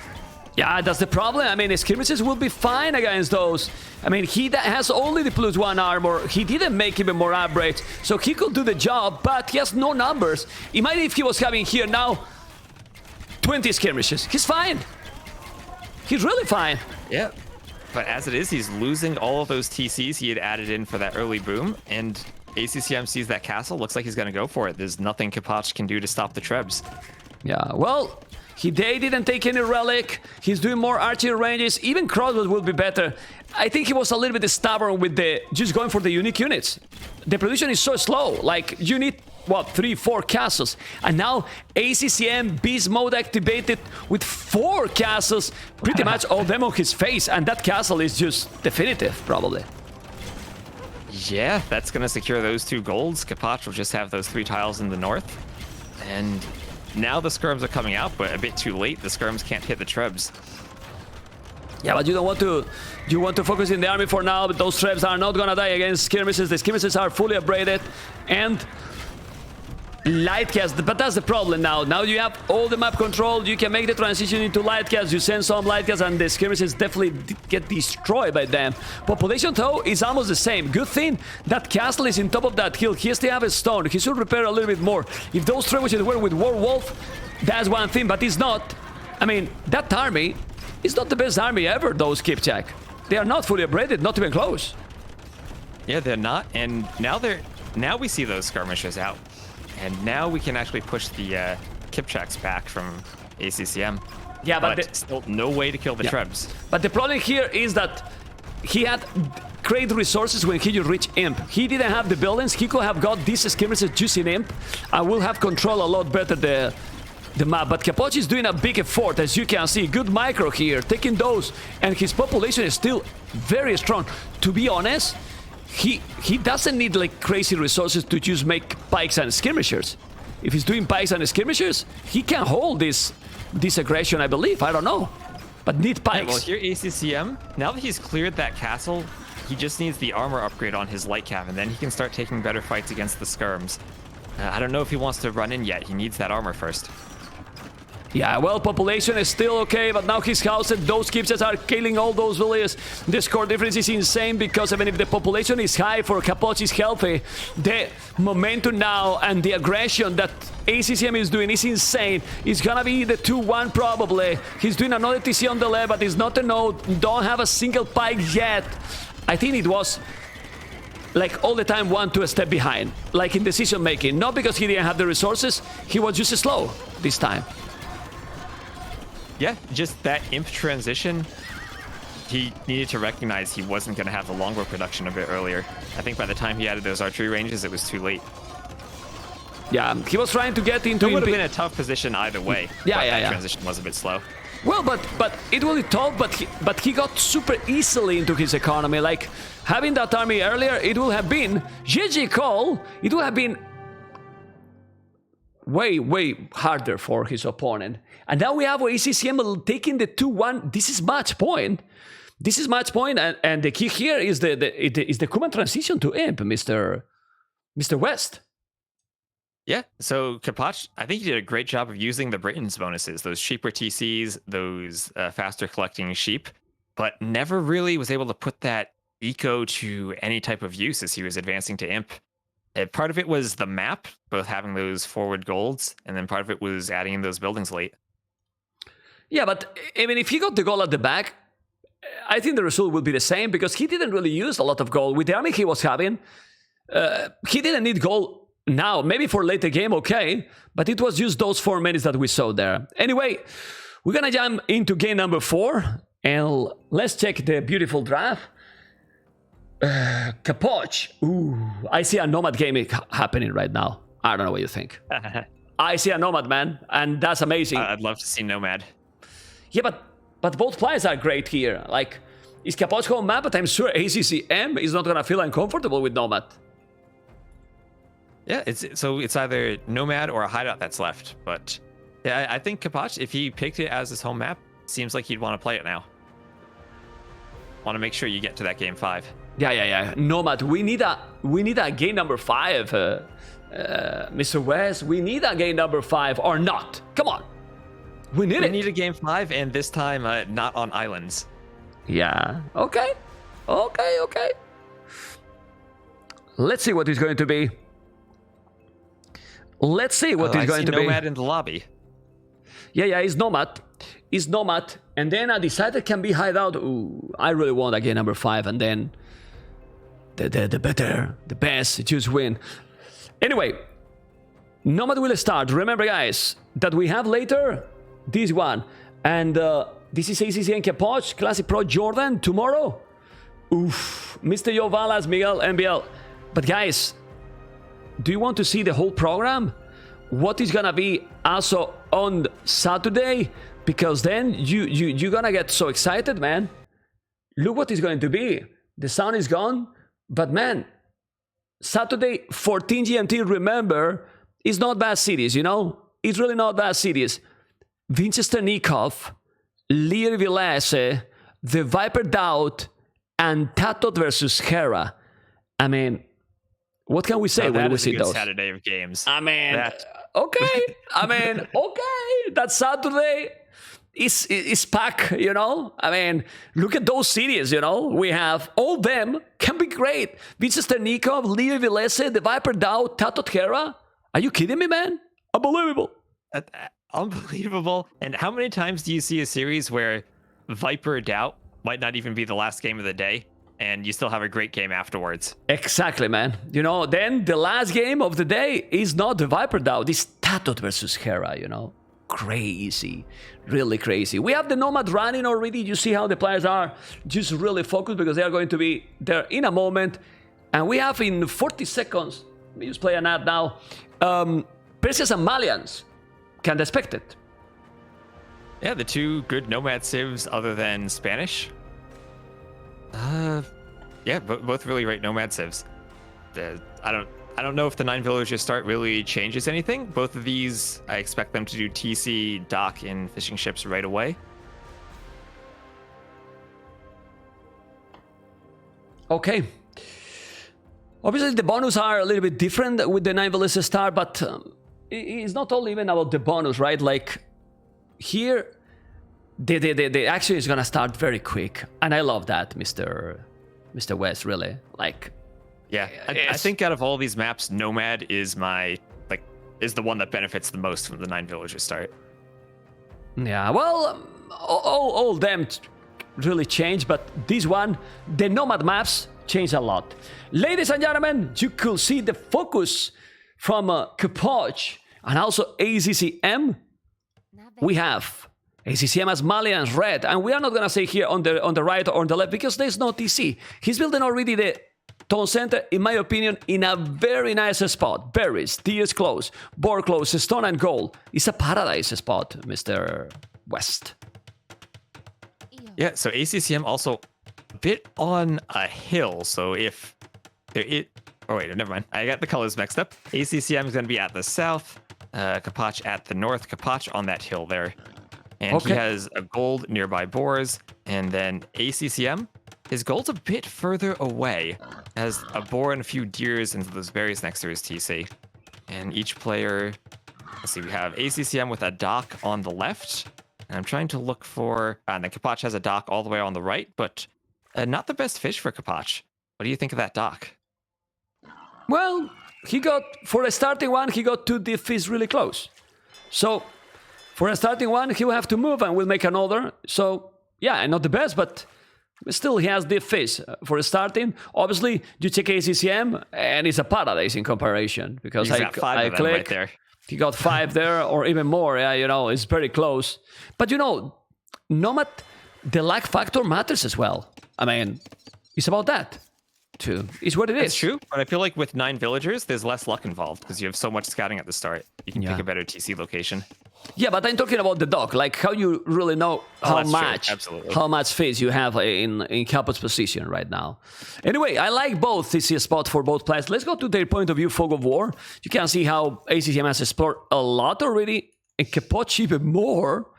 [SPEAKER 1] Yeah, that's the problem. I mean, the skirmishes will be fine against those. I mean, he has only the +1 armor. He didn't make even more upgrades, so he could do the job, but he has no numbers. Imagine if he was having here now 20 skirmishes. He's fine. He's really fine.
[SPEAKER 2] Yeah, but as it is, he's losing all of those TCs he had added in for that early boom, and ACCM sees that castle, looks like he's going to go for it. There's nothing Capoch can do to stop the trebs.
[SPEAKER 1] Yeah, well, they didn't take any relic. He's doing more archery ranges. Even crossbows will be better. I think he was a little bit stubborn with just going for the unique units. The production is so slow. Like, you need, what, 3-4 castles. And now ACCM beast mode activated with 4 castles. Pretty much all them on his face. And that castle is just definitive, probably.
[SPEAKER 2] Yeah, that's going to secure those 2 golds. Capoch will just have those 3 tiles in the north. And now the skirms are coming out, but a bit too late. The skirms can't hit the trebs.
[SPEAKER 1] Yeah, but you don't want to... You want to focus in the army for now, but those trebs are not gonna die against skirmishes. The skirmishes are fully upgraded. And... Lightcast, but that's the problem now. Now you have all the map control. You can make the transition into Lightcast. You send some Lightcast and the skirmishes definitely get destroyed by them. Population though is almost the same. Good thing that castle is in top of that hill. He still have a stone. He should repair a little bit more. If those trebuchets were with Warwolf, that's one thing, but it's not. I mean, that army is not the best army ever, those Capoch. They are not fully upgraded, not even close.
[SPEAKER 2] Yeah, they're not, and now we see those skirmishers out. And now we can actually push the Capochs back from ACCM.
[SPEAKER 1] Yeah,
[SPEAKER 2] but still no way to kill the trebs.
[SPEAKER 1] But the problem here is that he had great resources when he reached Imp. He didn't have the buildings. He could have got these skirmishes just in Imp. And will have control a lot better the map. But Capoch is doing a big effort, as you can see. Good micro here, taking those. And his population is still very strong. To be honest, he doesn't need like crazy resources to just make pikes and skirmishers. If he's doing pikes and skirmishers, he can hold this aggression, I believe. I don't know. But need pikes.
[SPEAKER 2] Yeah, well, here ACCM, now that he's cleared that castle, he just needs the armor upgrade on his light cap, and then he can start taking better fights against the skirms. I don't know if he wants to run in yet. He needs that armor first.
[SPEAKER 1] Yeah, well, population is still okay, but now his house and those keepsets are killing all those villages. The score difference is insane because even if the population is high for Capoch is healthy, the momentum now and the aggression that ACCM is doing is insane. It's gonna be the 2-1 probably. He's doing another TC on the left, but it's not a node. Don't have a single pike yet. I think it was like all the time 1-2 step behind, like in decision making. Not because he didn't have the resources, he was just slow this time.
[SPEAKER 2] Yeah, just that imp transition, he needed to recognize he wasn't going to have the longbow production a bit earlier. I think by the time he added those archery ranges, it was too late.
[SPEAKER 1] Yeah, he was trying to get into...
[SPEAKER 2] It would have been a tough position either way.
[SPEAKER 1] Yeah.
[SPEAKER 2] Transition was a bit slow.
[SPEAKER 1] Well, but it was tough, but he got super easily into his economy. Like, having that army earlier, it would have been... GG call, it would have been way harder for his opponent. And now we have ACCM taking the 2-1. This is match point. This is match point, and the key here is the command transition to imp, Mr. West.
[SPEAKER 2] Yeah, so Capoch, I think he did a great job of using the Britain's bonuses, those cheaper TCs, those faster collecting sheep, but never really was able to put that eco to any type of use as he was advancing to imp. Part of it was the map, both having those forward golds, and then part of it was adding in those buildings late.
[SPEAKER 1] Yeah, but I mean, if he got the goal at the back, I think the result would be the same because he didn't really use a lot of gold. With the army he was having, he didn't need gold now. Maybe for later game, okay, but it was just those 4 minutes that we saw there. Anyway, we're gonna jump into game number 4, and let's check the beautiful draft. Capoch. Ooh, I see a Nomad game happening right now. I don't know what you think. I see a Nomad, man, and that's amazing.
[SPEAKER 2] I'd love to see Nomad.
[SPEAKER 1] Yeah, but both players are great here. Like, is Capoch home map, but I'm sure ACCM is not gonna feel uncomfortable with Nomad.
[SPEAKER 2] Yeah, it's either Nomad or a hideout that's left. But yeah, I think Capoch, if he picked it as his home map, seems like he'd want to play it now. Want to make sure you get to that game 5.
[SPEAKER 1] Yeah. Nomad, we need a game number 5, Mr. West. We need a game number 5 or not. Come on. We need
[SPEAKER 2] a game 5, and this time not on islands.
[SPEAKER 1] Yeah. Okay. Let's see what it's going to be. Let's see what it's going to be.
[SPEAKER 2] Nomad in the lobby.
[SPEAKER 1] Yeah, it's Nomad. It's Nomad. And then a decider can be hideout. Ooh, I really want a game number 5, and then the best, just win. Anyway, Nomad will start. Remember, guys, that we have later this one. And this is ACCM Capoch, Classic Pro Jordan tomorrow. Oof, Mr. Yovalas, Miguel, NBL. But guys, do you want to see the whole program? What is gonna be also on Saturday? Because then you're gonna get so excited, man. Look what is going to be. The sun is gone, but man, Saturday 14 GMT, remember, is not bad cities, you know? It's really not bad cities. Winchester Nikov, Lear Villese, the Viper Doubt, and Tatot versus Hera. I mean, what can we say when we see those?
[SPEAKER 2] Saturday of games.
[SPEAKER 1] I mean, okay. Okay. That Saturday is packed, you know? I mean, look at those cities, you know? We have all them can be great. Winchester Nikov, Lear Villese, the Viper Doubt, Tatot Hera. Are you kidding me, man? Unbelievable.
[SPEAKER 2] Unbelievable. And how many times do you see a series where Viper Doubt might not even be the last game of the day, and you still have a great game afterwards?
[SPEAKER 1] Exactly, man. You know, then the last game of the day is not the Viper Doubt, it's Tatot versus Hera, you know? Crazy. Really crazy. We have the Nomad running already. You see how the players are just really focused because they are going to be there in a moment. And we have in 40 seconds, let me just play an ad now, Perseus and Malians. Can expect it.
[SPEAKER 2] Yeah, the two good Nomad civs other than Spanish. Yeah, both really great Nomad civs. I don't know if the 9 villager start really changes anything. Both of these, I expect them to do TC, dock, and fishing ships right away.
[SPEAKER 1] Okay. Obviously, the bonus are a little bit different with the 9 villager start, but it's not all even about the bonus, right? Like, here, the action is gonna start very quick, and I love that, Mr. West. Really, like.
[SPEAKER 2] Yeah, I think out of all these maps, Nomad is is the one that benefits the most from the 9 villager start.
[SPEAKER 1] Yeah, well, all them really change, but this one, the Nomad maps change a lot. Ladies and gentlemen, you could see the focus from Capoch and also ACCM. We have ACCM as Malian's red, and we are not gonna say here on the right or on the left because there's no TC. He's building already the Town Center, in my opinion, in a very nice spot. Berries, tears close, board close, stone and gold. It's a paradise spot, Mr. West.
[SPEAKER 2] Yeah, so ACCM also a bit on a hill. So if there it, oh wait, never mind. I got the colors mixed up. ACCM is going to be at the south, Capoch at the north. Capoch on that hill there, and he has a gold nearby boars, and then ACCM. His gold's a bit further away, has a boar and a few deers into those berries next to his TC. And each player, let's see, we have ACCM with a dock on the left. And I'm trying to look for, and then Capoch has a dock all the way on the right, but not the best fish for Capoch. What do you think of that dock?
[SPEAKER 1] Well, he got, for a starting one, he got 2 deep fish really close. So, for a starting one, he will have to move and we'll make another. So, yeah, not the best, but still, he has the fish for starting. Obviously, you check ACCM, and it's a paradise in comparison because I click. Right there. He got 5 there, or even more. Yeah, you know, it's very close. But you know, Nomad, the luck factor matters as well. I mean, it's about that too. It's what it is.
[SPEAKER 2] It's true, but I feel like with 9 villagers, there's less luck involved because you have so much scouting at the start. You can pick a better TC location.
[SPEAKER 1] Yeah, but I'm talking about the dock, like how you really know how much fish you have in Capoch's position right now. Anyway, I like both TC spot for both players. Let's go to their point of view, Fog of War. You can see how ACCM has explored a lot already, and Capoch even more.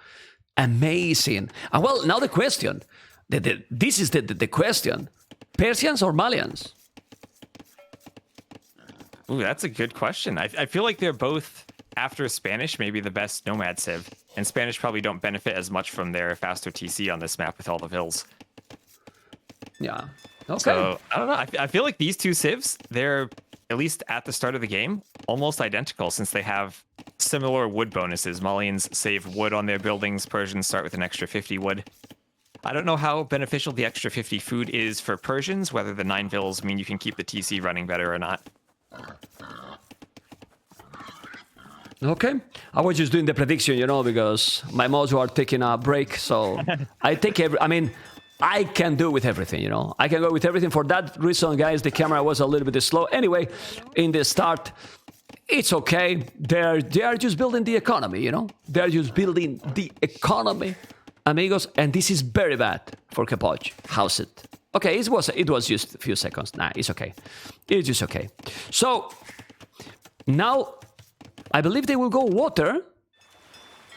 [SPEAKER 1] Amazing. And well, now the question. This is the question. Persians or Malians?
[SPEAKER 2] Ooh, that's a good question. I feel like they're both, after Spanish, maybe the best Nomad civ. And Spanish probably don't benefit as much from their faster TC on this map with all the vills.
[SPEAKER 1] Yeah. Okay.
[SPEAKER 2] So, I don't know. I feel like these 2 civs, they're, at least at the start of the game, almost identical since they have similar wood bonuses. Malians save wood on their buildings. Persians start with an extra 50 wood. I don't know how beneficial the extra 50 food is for Persians, whether the 9 vills mean you can keep the TC running better or not.
[SPEAKER 1] Okay. I was just doing the prediction, you know, because my mods are taking a break, so I take I can do with everything, you know. I can go with everything. For that reason, guys, the camera was a little bit slow. Anyway, in the start, it's okay. They are just building the economy, you know. They are just building the economy, amigos, and this is very bad for Capoch. How's it? Okay, it was just a few seconds. Nah, it's okay. It's just okay. So now I believe they will go water,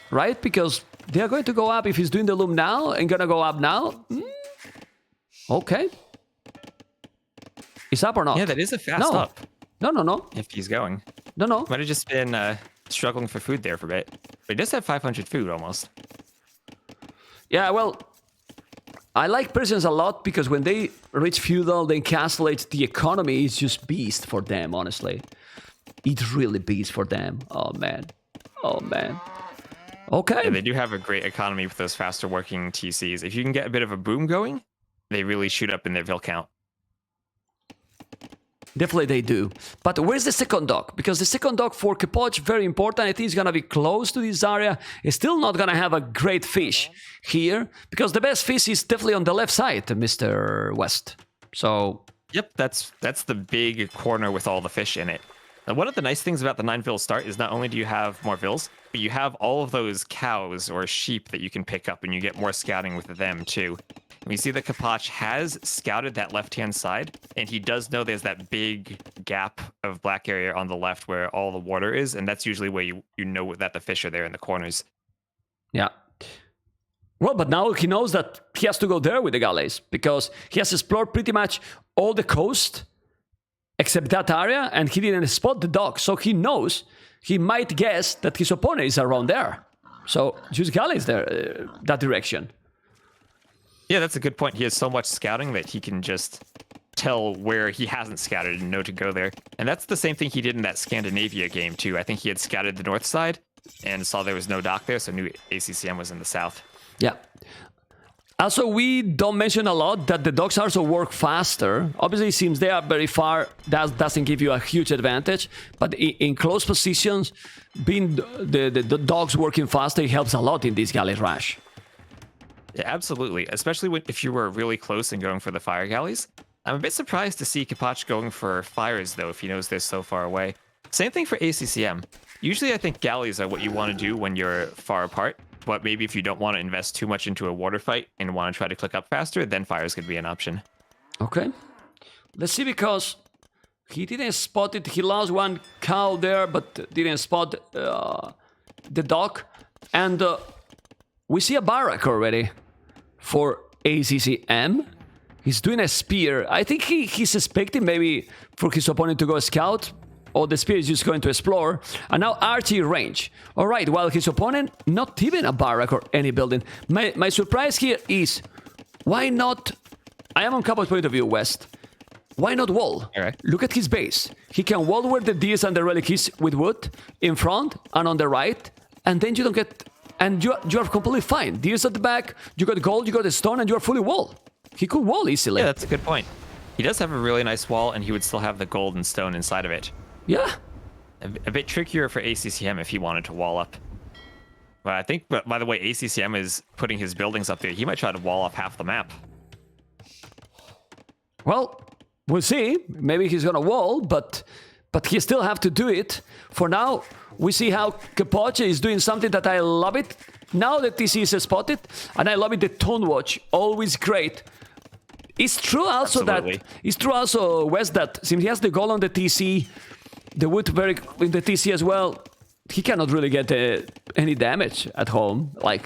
[SPEAKER 1] right? Because they are going to go up if he's doing the loom now and gonna go up now. Okay. Is up or not?
[SPEAKER 2] Yeah, that is a fast up.
[SPEAKER 1] No.
[SPEAKER 2] If he's going.
[SPEAKER 1] No.
[SPEAKER 2] Might have just been struggling for food there for a bit. But he does have 500 food almost.
[SPEAKER 1] Yeah, well, I like Persians a lot because when they reach feudal, they encapsulate the economy. It's just beast for them, honestly. It's really beast for them. Oh, man. Okay.
[SPEAKER 2] Yeah, they do have a great economy with those faster working TCs. If you can get a bit of a boom going, they really shoot up in their vill count.
[SPEAKER 1] Definitely they do. But where's the second dock? Because the second dock for Capoch, very important. I think it's going to be close to this area. It's still not going to have a great fish here. Because the best fish is definitely on the left side, Mr. West. So...
[SPEAKER 2] Yep, that's the big corner with all the fish in it. And one of the nice things about the 9 vill start is not only do you have more vills, but you have all of those cows or sheep that you can pick up, and you get more scouting with them too. And you see that Capoch has scouted that left-hand side, and he does know there's that big gap of black area on the left where all the water is, and that's usually where you know that the fish are there in the corners.
[SPEAKER 1] Yeah. Well, but now he knows that he has to go there with the galleys, because he has explored pretty much all the coast, except that area, and he didn't spot the dock, so he knows, he might guess that his opponent is around there. So use galleys there, that direction.
[SPEAKER 2] Yeah, that's a good point. He has so much scouting that he can just tell where he hasn't scouted and know to go there. And that's the same thing he did in that Scandinavia game too. I think he had scouted the north side and saw there was no dock there, so knew ACCM was in the south.
[SPEAKER 1] Yeah. Also, we don't mention a lot that the docks also work faster. Obviously, since they are very far, that doesn't give you a huge advantage. But in close positions, being the docks working faster helps a lot in this galley rush.
[SPEAKER 2] Yeah, absolutely. Especially if you were really close and going for the fire galleys. I'm a bit surprised to see Capoch going for fires, though, if he knows they're so far away. Same thing for ACCM. Usually, I think galleys are what you want to do when you're far apart. But maybe if you don't want to invest too much into a water fight and want to try to click up faster, then fires could be an option.
[SPEAKER 1] Okay. Let's see, because he didn't spot it. He lost one cow there, but didn't spot the dock. And we see a barrack already for ACCM. He's doing a spear. I think he's expecting maybe for his opponent to go scout, or the spear is just going to explore. And now archery range. All right, while his opponent, not even a barrack or any building. My surprise here is, why not... I am on Capoch's point of view, West. Why not wall?
[SPEAKER 2] All right.
[SPEAKER 1] Look at his base. He can wall where the deers and the relic is with wood, in front and on the right. And then you don't get... And you are completely fine. Deers at the back, you got gold, you got the stone, and you are fully wall. He could wall easily.
[SPEAKER 2] Yeah, that's a good point. He does have a really nice wall, and he would still have the gold and stone inside of it.
[SPEAKER 1] Yeah.
[SPEAKER 2] A bit trickier for ACCM if he wanted to wall up. But I think, by the way, ACCM is putting his buildings up there. He might try to wall up half the map.
[SPEAKER 1] Well, we'll see. Maybe he's gonna wall, but he still have to do it. For now, we see how Capoch is doing something that I love it. Now that TC is spotted, and I love it, the tone watch, always great. It's true also
[SPEAKER 2] Absolutely.
[SPEAKER 1] that... It's true also, West, that since he has the goal on the TC, the wood very in the TC as well, he cannot really get any damage at home. Like,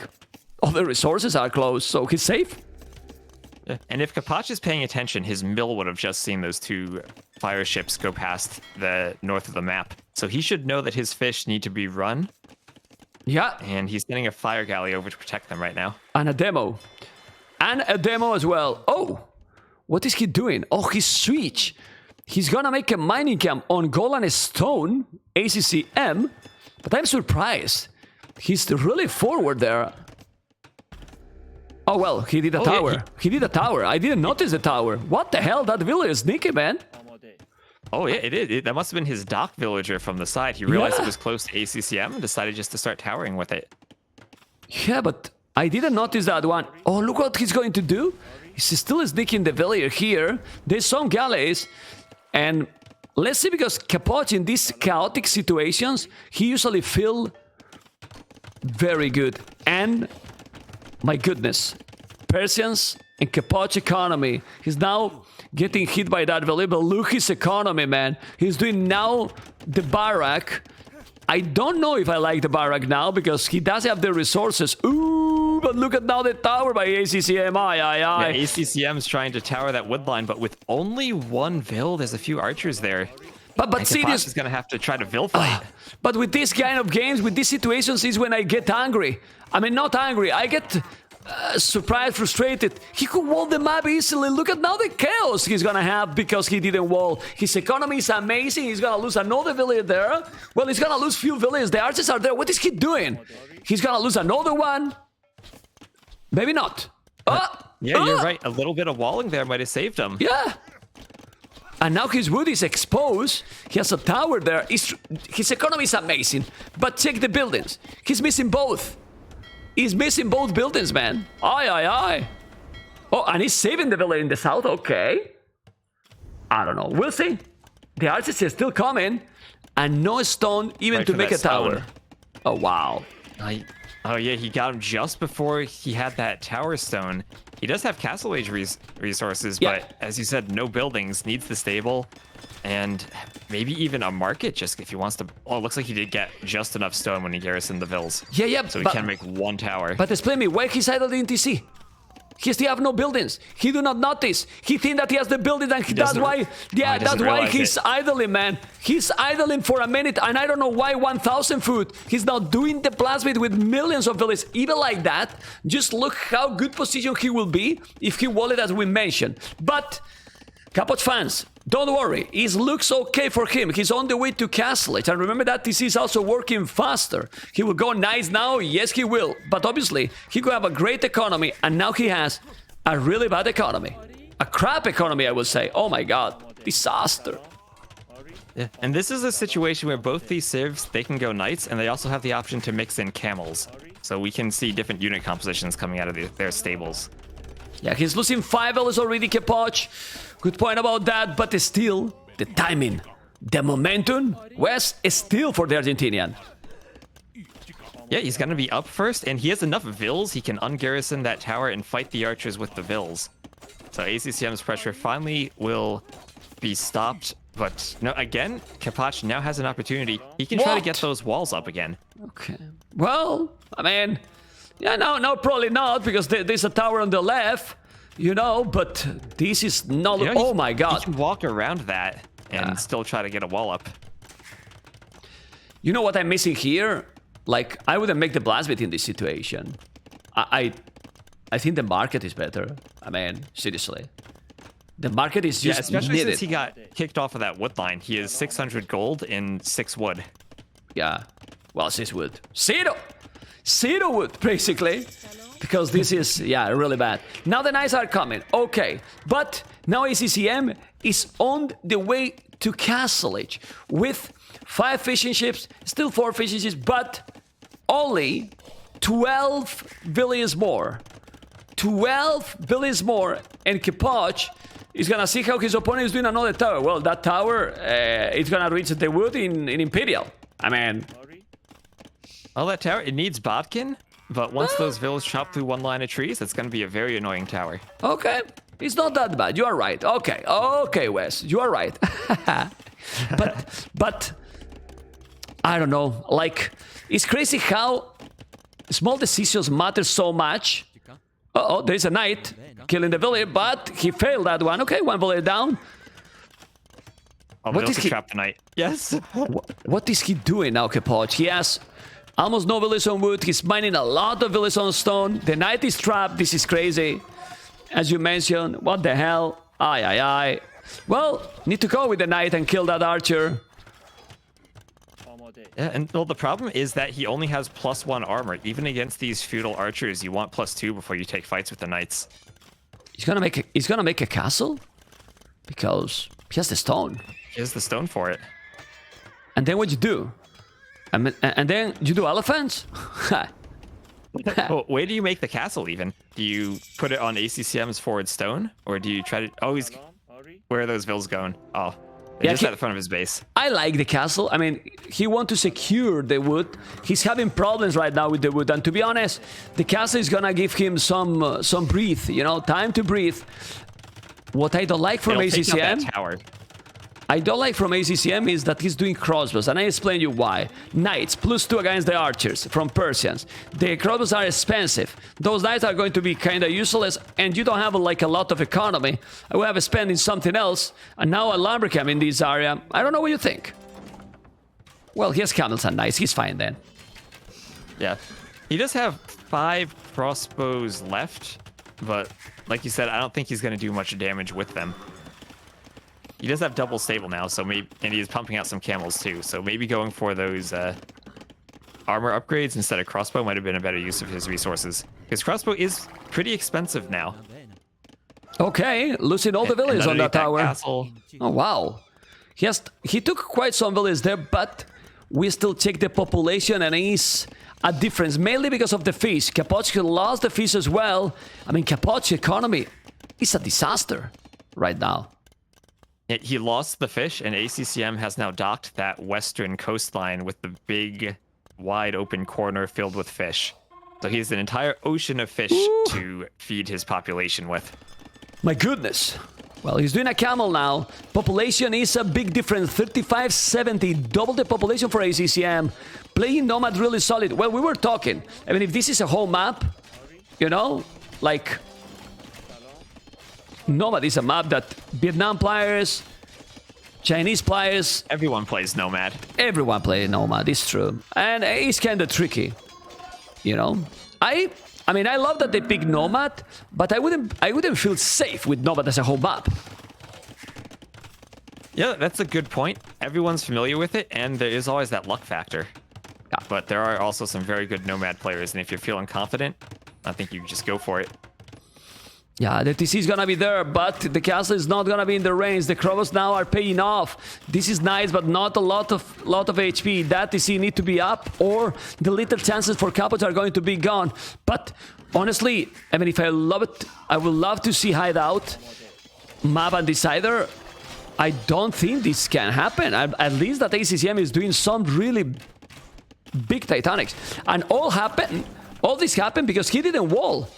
[SPEAKER 1] all the resources are close, so he's safe.
[SPEAKER 2] Yeah. And if Capoch is paying attention, his mill would have just seen those two fire ships go past the north of the map. So he should know that his fish need to be run.
[SPEAKER 1] Yeah.
[SPEAKER 2] And he's sending a fire galley over to protect them right now.
[SPEAKER 1] And a demo. And a demo as well. Oh, what is he doing? Oh, he's switch. He's gonna make a mining camp on gold and stone, ACCM. But I'm surprised. He's really forward there. Oh, well, he did a tower.
[SPEAKER 2] Yeah,
[SPEAKER 1] he did a tower. I didn't notice the tower. What the hell? That villager is sneaky, man.
[SPEAKER 2] Oh, yeah, it is. That must have been his dock villager from the side. He realized
[SPEAKER 1] Yeah.
[SPEAKER 2] it was close to ACCM and decided just to start towering with it.
[SPEAKER 1] Yeah, but I didn't notice that one. Oh, look what he's going to do. He's still sneaking the villager here. There's some galleys. And let's see, because Capoch in these chaotic situations, he usually feel very good. And, my goodness, Persians and Capoch economy. He's now getting hit by that villager, but look his economy, man. He's doing now the barrack. I don't know if I like the barrack now, because he does have the resources. Ooh, but look at now the tower by ACCM. Aye.
[SPEAKER 2] Yeah, ACCM's trying to tower that wood line, but with only one Vil, there's a few archers there.
[SPEAKER 1] But
[SPEAKER 2] And
[SPEAKER 1] see
[SPEAKER 2] Capoch
[SPEAKER 1] this...
[SPEAKER 2] is going to have to try to Vil fight.
[SPEAKER 1] But with this kind of games, with these situations, is when I get angry. I mean, not angry. I get surprised, frustrated. He could wall the map easily. Look at now the chaos he's gonna have because he didn't wall. His economy is amazing. He's gonna lose another village there. Well, he's gonna lose few villages. The archers are there. What is he doing? He's gonna lose another one. Maybe not.
[SPEAKER 2] Yeah, you're right. A little bit of walling there might have saved him.
[SPEAKER 1] Yeah. And now his wood is exposed. He has a tower there. His economy is amazing. But check the buildings. He's missing both. He's missing both buildings, man. Aye. Oh, and he's saving the village in the south. Okay. I don't know. We'll see. The archers are still coming. And no stone even
[SPEAKER 2] Right
[SPEAKER 1] to
[SPEAKER 2] for
[SPEAKER 1] make
[SPEAKER 2] that
[SPEAKER 1] a tower.
[SPEAKER 2] stone.
[SPEAKER 1] Oh, wow.
[SPEAKER 2] Oh, yeah, he got him just before he had that tower stone. He does have Castle Age resources,
[SPEAKER 1] Yeah.
[SPEAKER 2] but as you said, no buildings, needs the stable, and maybe even a market just if he wants to... Oh, it looks like he did get just enough stone when he garrisoned the Vils.
[SPEAKER 1] Yeah,
[SPEAKER 2] So he
[SPEAKER 1] but,
[SPEAKER 2] can make one tower.
[SPEAKER 1] but explain me, why he's idle in TC? He still have no buildings. He do not notice. He think that he has the buildings, and that's why, yeah, that's why he's idling, man. He's idling for a minute, and I don't know why 1,000 food. He's now doing the plasmid with millions of villages. Even like that, just look how good position he will be if he won it, as we mentioned. But Capoch fans, don't worry, it looks okay for him. He's on the way to Castle Age. And remember that this is also working faster. He will go nice now, yes he will. But obviously, he could have a great economy, and now he has a really bad economy. A crap economy, I would say. Oh my god, disaster.
[SPEAKER 2] Yeah. And this is a situation where both these civs, they can go knights, and they also have the option to mix in camels. So we can see different unit compositions coming out of their stables.
[SPEAKER 1] Yeah, he's losing 5 L's already, Capoch. Good point about that, but still, the timing, the momentum, West is still for the Argentinian.
[SPEAKER 2] Yeah, he's going to be up first, and he has enough vills, he can ungarrison that tower and fight the archers with the vills. So ACCM's pressure finally will be stopped, but no, again, Capoch now has an opportunity. He can try to get those walls up again.
[SPEAKER 1] Okay, well, I mean, yeah, no, probably not, because there's a tower on the left, you know, but this is not...
[SPEAKER 2] You know,
[SPEAKER 1] oh my god.
[SPEAKER 2] You can walk around that and still try to get a wall up.
[SPEAKER 1] You know what I'm missing here? Like, I wouldn't make the plasmid in this situation. I think the market is better. I mean, seriously. The market is just
[SPEAKER 2] especially
[SPEAKER 1] needed.
[SPEAKER 2] since he got kicked off of that wood line. He is 600 gold in 6 wood.
[SPEAKER 1] Yeah, well, 6 wood. Zero wood, basically. Because this is, yeah, really bad. Now the knights are coming. Okay, but now ACCM is on the way to Castle Age with 5 fishing ships, still 4 fishing ships, but only 12 villages more. 12 villages more, and Capoch is gonna see how his opponent is doing another tower. Well, that tower is gonna reach the wood in Imperial. I mean...
[SPEAKER 2] Well, that tower, it needs Bodkin, but once those villas chop through one line of trees, that's going to be a very annoying tower.
[SPEAKER 1] Okay, it's not that bad. You are right. Okay, Wes, you are right. but I don't know. Like, it's crazy how small decisions matter so much. Uh-oh, there's a knight killing the village, but he failed that one. Okay, 1 village down.
[SPEAKER 2] Oh, what is he trap the knight? Yes.
[SPEAKER 1] What is he doing now, Capoch? He has almost no village on wood. He's mining a lot of village on stone. The knight is trapped. This is crazy. As you mentioned, what the hell? Aye. Well, need to go with the knight and kill that archer.
[SPEAKER 2] Yeah, and well, the problem is that he only has +1 armor. Even against these feudal archers, you want +2 before you take fights with the knights.
[SPEAKER 1] He's gonna make a castle? Because he has the stone.
[SPEAKER 2] He has the stone for it.
[SPEAKER 1] And then what you do? And then you do elephants?
[SPEAKER 2] Well, where do you make the castle even? Do you put it on ACCM's forward stone? Or do you try to... Oh, he's... Where are those vills going? Oh, they're just at the front of his base.
[SPEAKER 1] I like the castle. I mean, he wants to secure the wood. He's having problems right now with the wood. And to be honest, the castle is gonna give him some breathe, you know, time to breathe. What I don't like from ACCM... I don't like from ACCM is that he's doing crossbows, and I explain you why. Knights, +2 against the archers from Persians. The crossbows are expensive. Those knights are going to be kind of useless, and you don't have like a lot of economy. I will have spending something else, and now a lumbercamp in this area. I don't know what you think. Well, he has camels and knights. He's fine then.
[SPEAKER 2] Yeah. He does have 5 crossbows left, but like you said, I don't think he's going to do much damage with them. He does have double stable now, so maybe, and he's pumping out some camels too. So maybe going for those armor upgrades instead of crossbow might have been a better use of his resources. Because crossbow is pretty expensive now.
[SPEAKER 1] Okay, losing all the villages on that tower.
[SPEAKER 2] Castle.
[SPEAKER 1] Oh wow, he took quite some villages there, but we still check the population, and it's a difference mainly because of the fish. Capoch lost the fish as well. I mean, Capoch economy is a disaster right now.
[SPEAKER 2] He lost the fish, and ACCM has now docked that western coastline with the big, wide open corner filled with fish. So he has an entire ocean of fish to feed his population with.
[SPEAKER 1] My goodness. Well, he's doing a camel now. Population is a big difference. 3570, double the population for ACCM. Playing Nomad really solid. Well, we were talking. I mean, if this is a whole map, you know, like Nomad is a map that Vietnam players, Chinese players,
[SPEAKER 2] Everyone plays Nomad.
[SPEAKER 1] everyone play Nomad. It's true, and it's kind of tricky. You know, I mean, I love that they pick Nomad, but I wouldn't feel safe with Nomad as a whole map.
[SPEAKER 2] Yeah, that's a good point. Everyone's familiar with it, and there is always that luck factor.
[SPEAKER 1] Yeah.
[SPEAKER 2] But there are also some very good Nomad players, and if you're feeling confident, I think you just go for it.
[SPEAKER 1] Yeah, the TC is gonna be there, but the castle is not gonna be in the range. The Crobos now are paying off. This is nice, but not a lot of HP. That TC need to be up, or the little chances for Capoch are going to be gone. But honestly, I mean, if I love it, I would love to see Hideout, map and Decider. I don't think this can happen. At least that ACCM is doing some really big Titanics, and all this happened because he didn't wall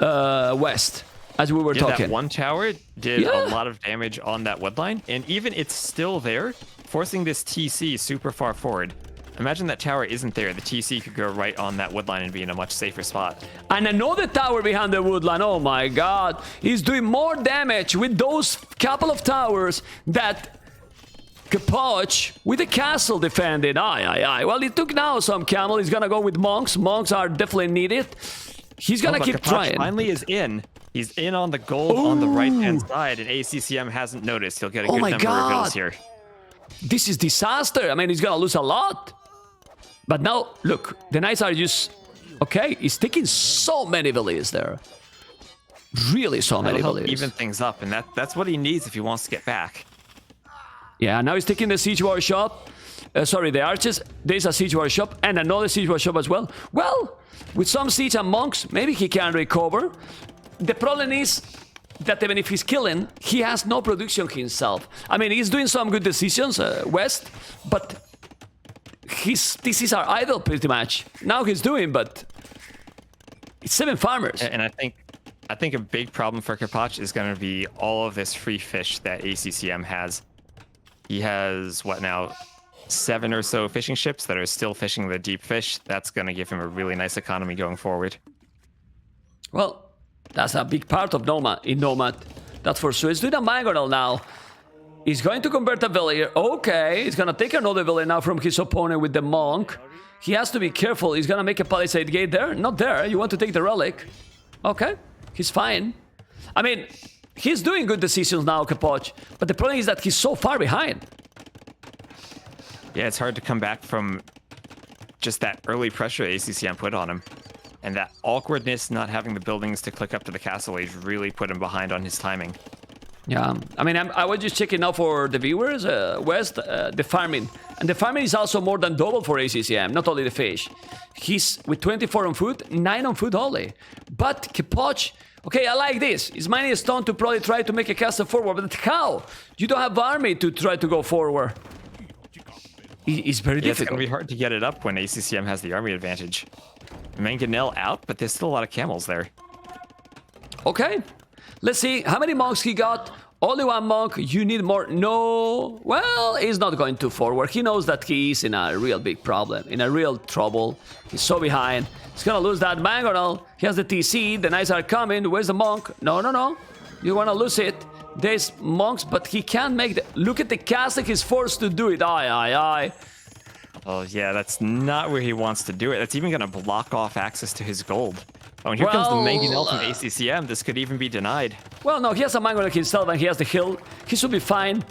[SPEAKER 1] west, as we were talking.
[SPEAKER 2] That one tower did a lot of damage on that wood line, and even it's still there, forcing this TC super far forward. Imagine that tower isn't there. The TC could go right on that wood line and be in a much safer spot.
[SPEAKER 1] And another tower behind the wood line. Oh my god. He's doing more damage with those couple of towers that Capoch with the castle defended. Aye. Well, he took now some camel. He's gonna go with monks. Monks are definitely needed. He's gonna keep
[SPEAKER 2] Capoch
[SPEAKER 1] trying.
[SPEAKER 2] Finally is in. He's in on the gold on the right-hand side, and ACCM hasn't noticed. He'll get a good number of kills here.
[SPEAKER 1] This is disaster. I mean, he's gonna lose a lot. But now, look, the Knights are just... Okay, he's taking so many villages there. Really so many villages.
[SPEAKER 2] Even things up, and that's what he needs if he wants to get back.
[SPEAKER 1] Yeah, now he's taking the siege workshop. Sorry, the archers. There's a siege workshop and another siege workshop as well. Well, with some siege and monks, maybe he can recover. The problem is that even if he's killing, he has no production himself. I mean, he's doing some good decisions, west, but his TCs are idle pretty much. Now he's doing, but it's 7 farmers.
[SPEAKER 2] And I think a big problem for Capoch is going to be all of this free fish that ACCM has. He has, what now, 7 or so fishing ships that are still fishing the deep fish. That's going to give him a really nice economy going forward.
[SPEAKER 1] Well, that's a big part of Nomad. That's for sure. He's doing a Mangonel now. He's going to convert a villager. Okay, he's going to take another villager now from his opponent with the monk. He has to be careful. He's going to make a palisade gate there. Not there. You want to take the relic. Okay, he's fine. I mean, he's doing good decisions now, Capoch. But the problem is that he's so far behind.
[SPEAKER 2] Yeah, it's hard to come back from just that early pressure ACCM put on him. And that awkwardness not having the buildings to click up to the castle age really put him behind on his timing.
[SPEAKER 1] Yeah, I mean, I was just checking now for the viewers, West, the farming. And the farming is also more than double for ACCM, not only the fish. He's with 24 on food, 9 on food only. But Capoch, okay, I like this. He's mining a stone to probably try to make a castle forward, but how? You don't have army to try to go forward. It's very difficult.
[SPEAKER 2] It's going to be hard to get it up when ACCM has the army advantage. Mangonel out, but there's still a lot of camels there.
[SPEAKER 1] Okay, let's see how many monks he got. Only 1 monk. You need more. No. Well, he's not going to forward. He knows that he is in a real big problem, in a real trouble. He's so behind. He's gonna lose that Mangonel. He has the TC. The knights are coming. Where's the monk? No. You wanna lose it. There's monks, but he can't make the... Look at the castle. He's forced to do it. Aye.
[SPEAKER 2] Oh, yeah, that's not where he wants to do it. That's even going to block off access to his gold. Oh, and here comes the Mangonel from ACCM. This could even be denied.
[SPEAKER 1] Well, no, he has a Mangonel himself and he has the hill. He should be fine.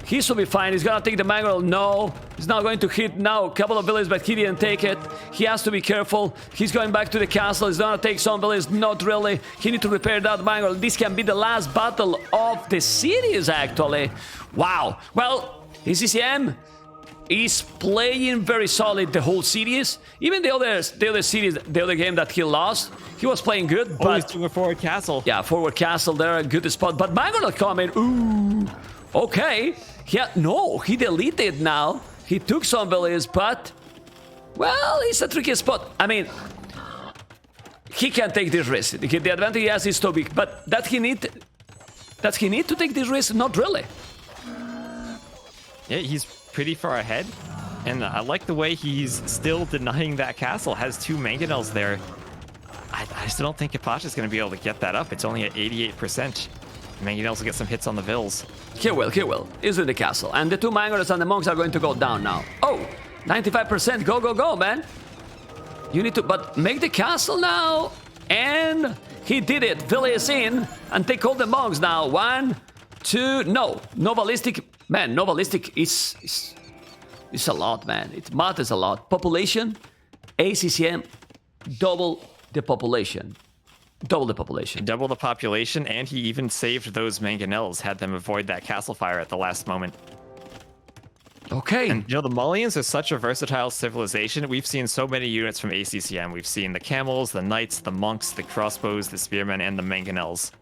[SPEAKER 1] He's gonna take the Mangonel. No, he's not going to hit now. A couple of villages, but he didn't take it. He has to be careful. He's going back to the castle. He's gonna take some villages. Not really. He needs to repair that Mangonel. This can be the last battle of the series, actually. Wow. Well, ACCM is playing very solid the whole series. Even the other series, the other game that he lost, he was playing good. But
[SPEAKER 2] he's doing a forward castle.
[SPEAKER 1] Yeah, forward castle there, a good spot. But Mangonel coming. Ooh. Okay. He deleted now. He took some villages, but well, it's a tricky spot. I mean, he can take this risk. The advantage he has is so big, but does he need to take this risk? Not really.
[SPEAKER 2] Yeah, he's pretty far ahead, and I like the way he's still denying that castle. Has 2 Mangonels there. I still don't think Capoch is going to be able to get that up. It's only at 88%. Mangonels will get some hits on the Vills.
[SPEAKER 1] He will. He's in the castle. And the two Mangonels and the Monks are going to go down now. Oh, 95%. Go, go, go, man. You need to, but make the castle now. And he did it. Vill is in. And take all the Monks now. 1, 2, no. No ballistic. Man, no ballistic is a lot, man. It matters a lot. Population, ACCM, double the population. Double the population.
[SPEAKER 2] Double the population, and he even saved those Mangonels, had them avoid that castle fire at the last moment.
[SPEAKER 1] Okay.
[SPEAKER 2] And you know, the Mullions are such a versatile civilization. We've seen so many units from ACCM. We've seen the Camels, the Knights, the Monks, the Crossbows, the Spearmen, and the Mangonels,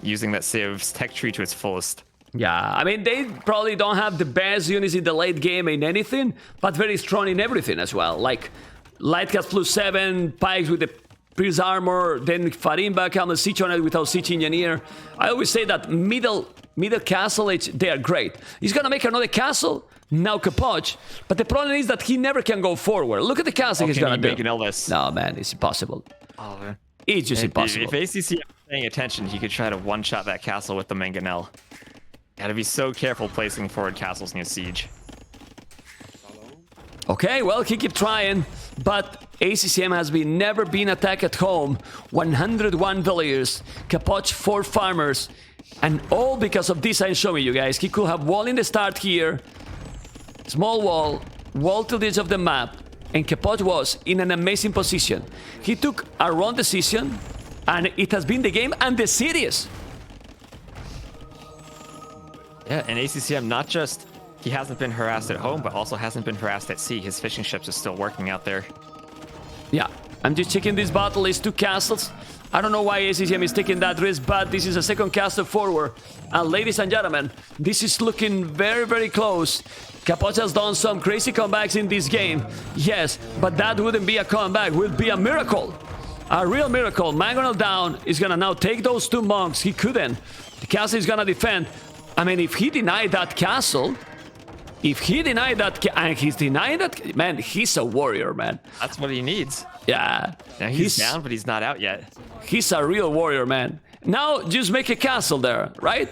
[SPEAKER 2] using that Civ's tech tree to its fullest.
[SPEAKER 1] Yeah, I mean, they probably don't have the best units in the late game in anything, but very strong in everything as well. Like, Light Cast +7, Pikes with the Pierce Armor, then Farimba, Camel Siege on it without Siege Engineer. I always say that middle castle, they are great. He's gonna make another castle, now Capoch, but the problem is that he never can go forward. Look at the castle he's gonna do. No, man, it's impossible.
[SPEAKER 2] Oh, man.
[SPEAKER 1] It's just impossible.
[SPEAKER 2] If ACCM was paying attention, he could try to one-shot that castle with the Mangonel. Gotta be so careful placing forward castles near siege.
[SPEAKER 1] Okay, well, he keep trying, but ACCM has never been attacked at home. 101 villagers, Capoch 4 farmers, and all because of this I'm showing you guys. He could have wall in the start here, small wall to the edge of the map, and Capoch was in an amazing position. He took a wrong decision, and it has been the game and the series.
[SPEAKER 2] Yeah, and ACCM, not just he hasn't been harassed at home, but also hasn't been harassed at sea. His fishing ships are still working out there.
[SPEAKER 1] Yeah, I'm just checking this battle. It's 2 castles. I don't know why ACCM is taking that risk, but this is a second castle forward. And ladies and gentlemen, this is looking very, very close. Capoch has done some crazy comebacks in this game. Yes, but that wouldn't be a comeback. It would be a miracle. A real miracle. Mangonel down is gonna now take those 2 monks. He couldn't. The castle is gonna defend. I mean, if he denied that castle, and he's denying that, man, he's a warrior, man.
[SPEAKER 2] That's what he needs.
[SPEAKER 1] Yeah.
[SPEAKER 2] Now he's down, but he's not out yet.
[SPEAKER 1] He's a real warrior, man. Now, just make a castle there, right?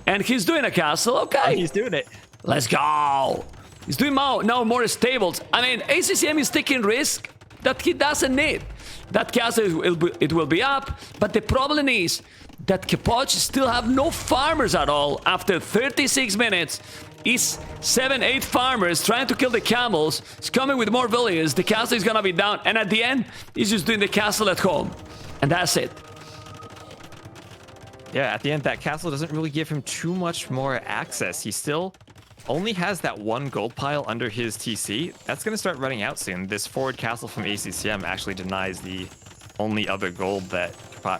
[SPEAKER 1] And he's doing a castle, okay.
[SPEAKER 2] Oh, he's doing it.
[SPEAKER 1] Let's go. He's doing now more stables. I mean, ACCM is taking risk that he doesn't need. That castle, it will be up, but the problem is that Capoch still have no farmers at all. After 36 minutes, is 7-8 farmers trying to kill the camels. He's coming with more villagers. The castle is gonna be down, and at the end, he's just doing the castle at home. And that's it.
[SPEAKER 2] Yeah, at the end, that castle doesn't really give him too much more access. He still only has that 1 gold pile under his TC. That's going to start running out soon. This forward castle from ACCM actually denies the only other gold that...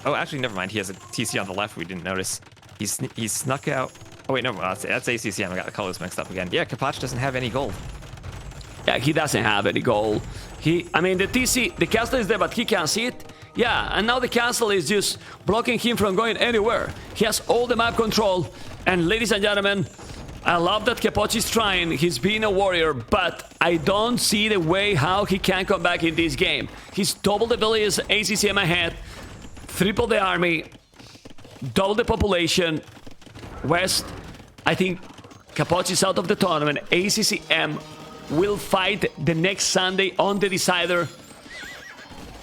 [SPEAKER 2] Oh, actually, never mind. He has a TC on the left we didn't notice. He's snuck out... Oh, wait, no, that's ACCM. I got the colors mixed up again. Yeah, Capoch doesn't have any gold.
[SPEAKER 1] Yeah, he doesn't have any gold. I mean, the TC, the castle is there, but he can't see it. Yeah, and now the castle is just blocking him from going anywhere. He has all the map control. And ladies and gentlemen, I love that Capoch is trying. He's being a warrior, but I don't see the way how he can come back in this game. He's double the villagers, ACCM ahead, triple the army, double the population. West, I think Capoch is out of the tournament. ACCM will fight the next Sunday on the decider,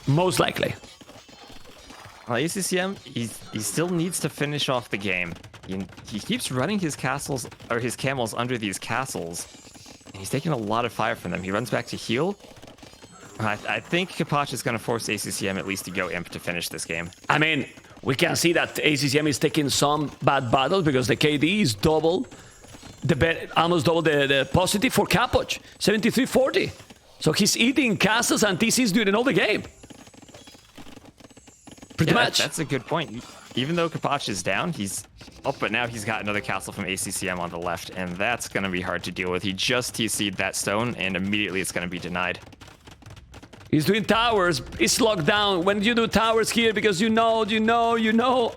[SPEAKER 1] most likely.
[SPEAKER 2] Well, ACCM, he still needs to finish off the game. He keeps running his castles, or his camels under these castles, and he's taking a lot of fire from them. He runs back to heal. I think Capoch is going to force ACCM at least to go imp to finish this game.
[SPEAKER 1] I mean, we can see that ACCM is taking some bad battles because the KD is double, almost double the positive for Capoch, 73-40. So he's eating castles and TCs during all the game. Pretty much.
[SPEAKER 2] That's a good point. Even though Capoch is down, he's up, but now he's got another castle from ACCM on the left, and that's going to be hard to deal with. He just TC'd that stone, and immediately it's going to be denied.
[SPEAKER 1] He's doing towers. It's locked down. When you do towers here, because you know.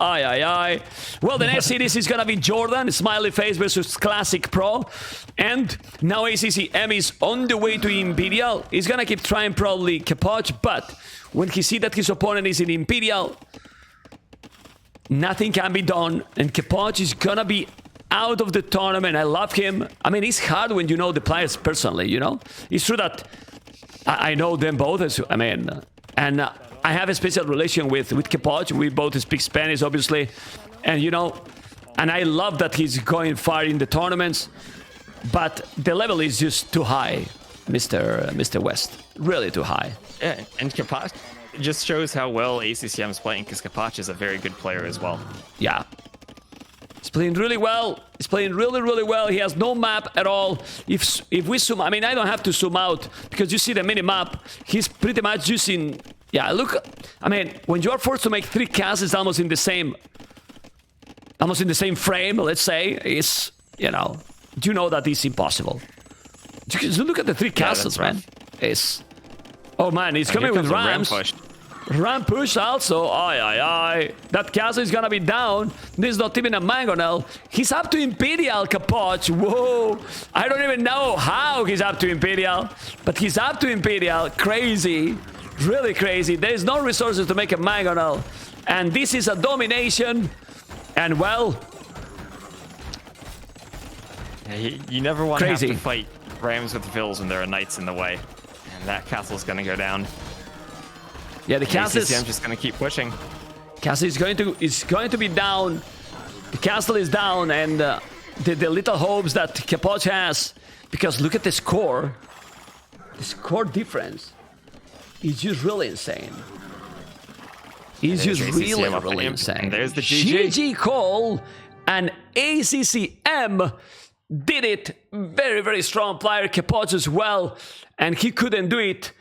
[SPEAKER 1] Aye. Well, the next series is going to be Jordan, Smiley Face versus Classic Pro. And now ACCM is on the way to Imperial. He's going to keep trying probably Capoch, but when he sees that his opponent is in Imperial, nothing can be done, and Capoch is gonna be out of the tournament. I love him. I mean, it's hard when you know the players personally, you know? It's true that I know them both, and I have a special relation with Capoch. We both speak Spanish, obviously, and you know, and I love that he's going far in the tournaments, but the level is just too high, Mr. West. Really too high.
[SPEAKER 2] Yeah, and Capoch just shows how well ACCM is playing, because Capoch is a very good player as well.
[SPEAKER 1] Yeah. He's playing really well. He's playing really, really well. He has no map at all. If we zoom, I mean, I don't have to zoom out because you see the mini map. He's pretty much using. Yeah, look. I mean, when you are forced to make 3 castles almost in the same frame, let's say, is, you know that is impossible. Just look at the 3 castles, man. It's. Oh man, he's coming with rams. Ram push also. Aye. That castle is gonna be down. This is not even a mangonel. He's up to Imperial, Capoch. Whoa. I don't even know how he's up to Imperial. But he's up to Imperial. Crazy. Really crazy. There is no resources to make a mangonel. And this is a domination. And well...
[SPEAKER 2] You never want to have to fight rams with vills when there are knights in the way. And that castle's gonna go down.
[SPEAKER 1] Yeah, the castle is...
[SPEAKER 2] I'm just gonna keep pushing.
[SPEAKER 1] Castle is going to be down. The castle is down, and the little hopes that Capoch has, because look at the score. The score difference is just really insane. It's just really insane.
[SPEAKER 2] And there's the GG.
[SPEAKER 1] GG call, and ACCM did it. Very, very strong player. Capoch as well, and he couldn't do it.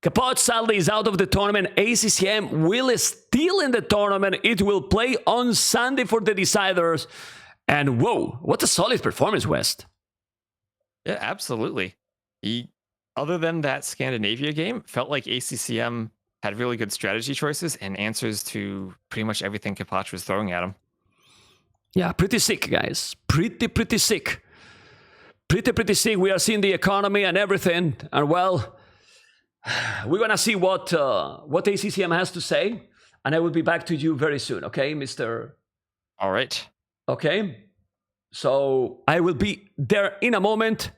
[SPEAKER 1] Capoch sadly is out of the tournament. ACCM will still in the tournament. It will play on Sunday for the deciders. And whoa, what a solid performance, West.
[SPEAKER 2] Yeah, absolutely. Other than that Scandinavia game, felt like ACCM had really good strategy choices and answers to pretty much everything Capoch was throwing at him.
[SPEAKER 1] Yeah, pretty sick, guys. Pretty sick. Pretty sick. We are seeing the economy and everything. And well... we're gonna see what ACCM has to say, and I will be back to you very soon. Okay, Mr.
[SPEAKER 2] All right.
[SPEAKER 1] Okay. So I will be there in a moment.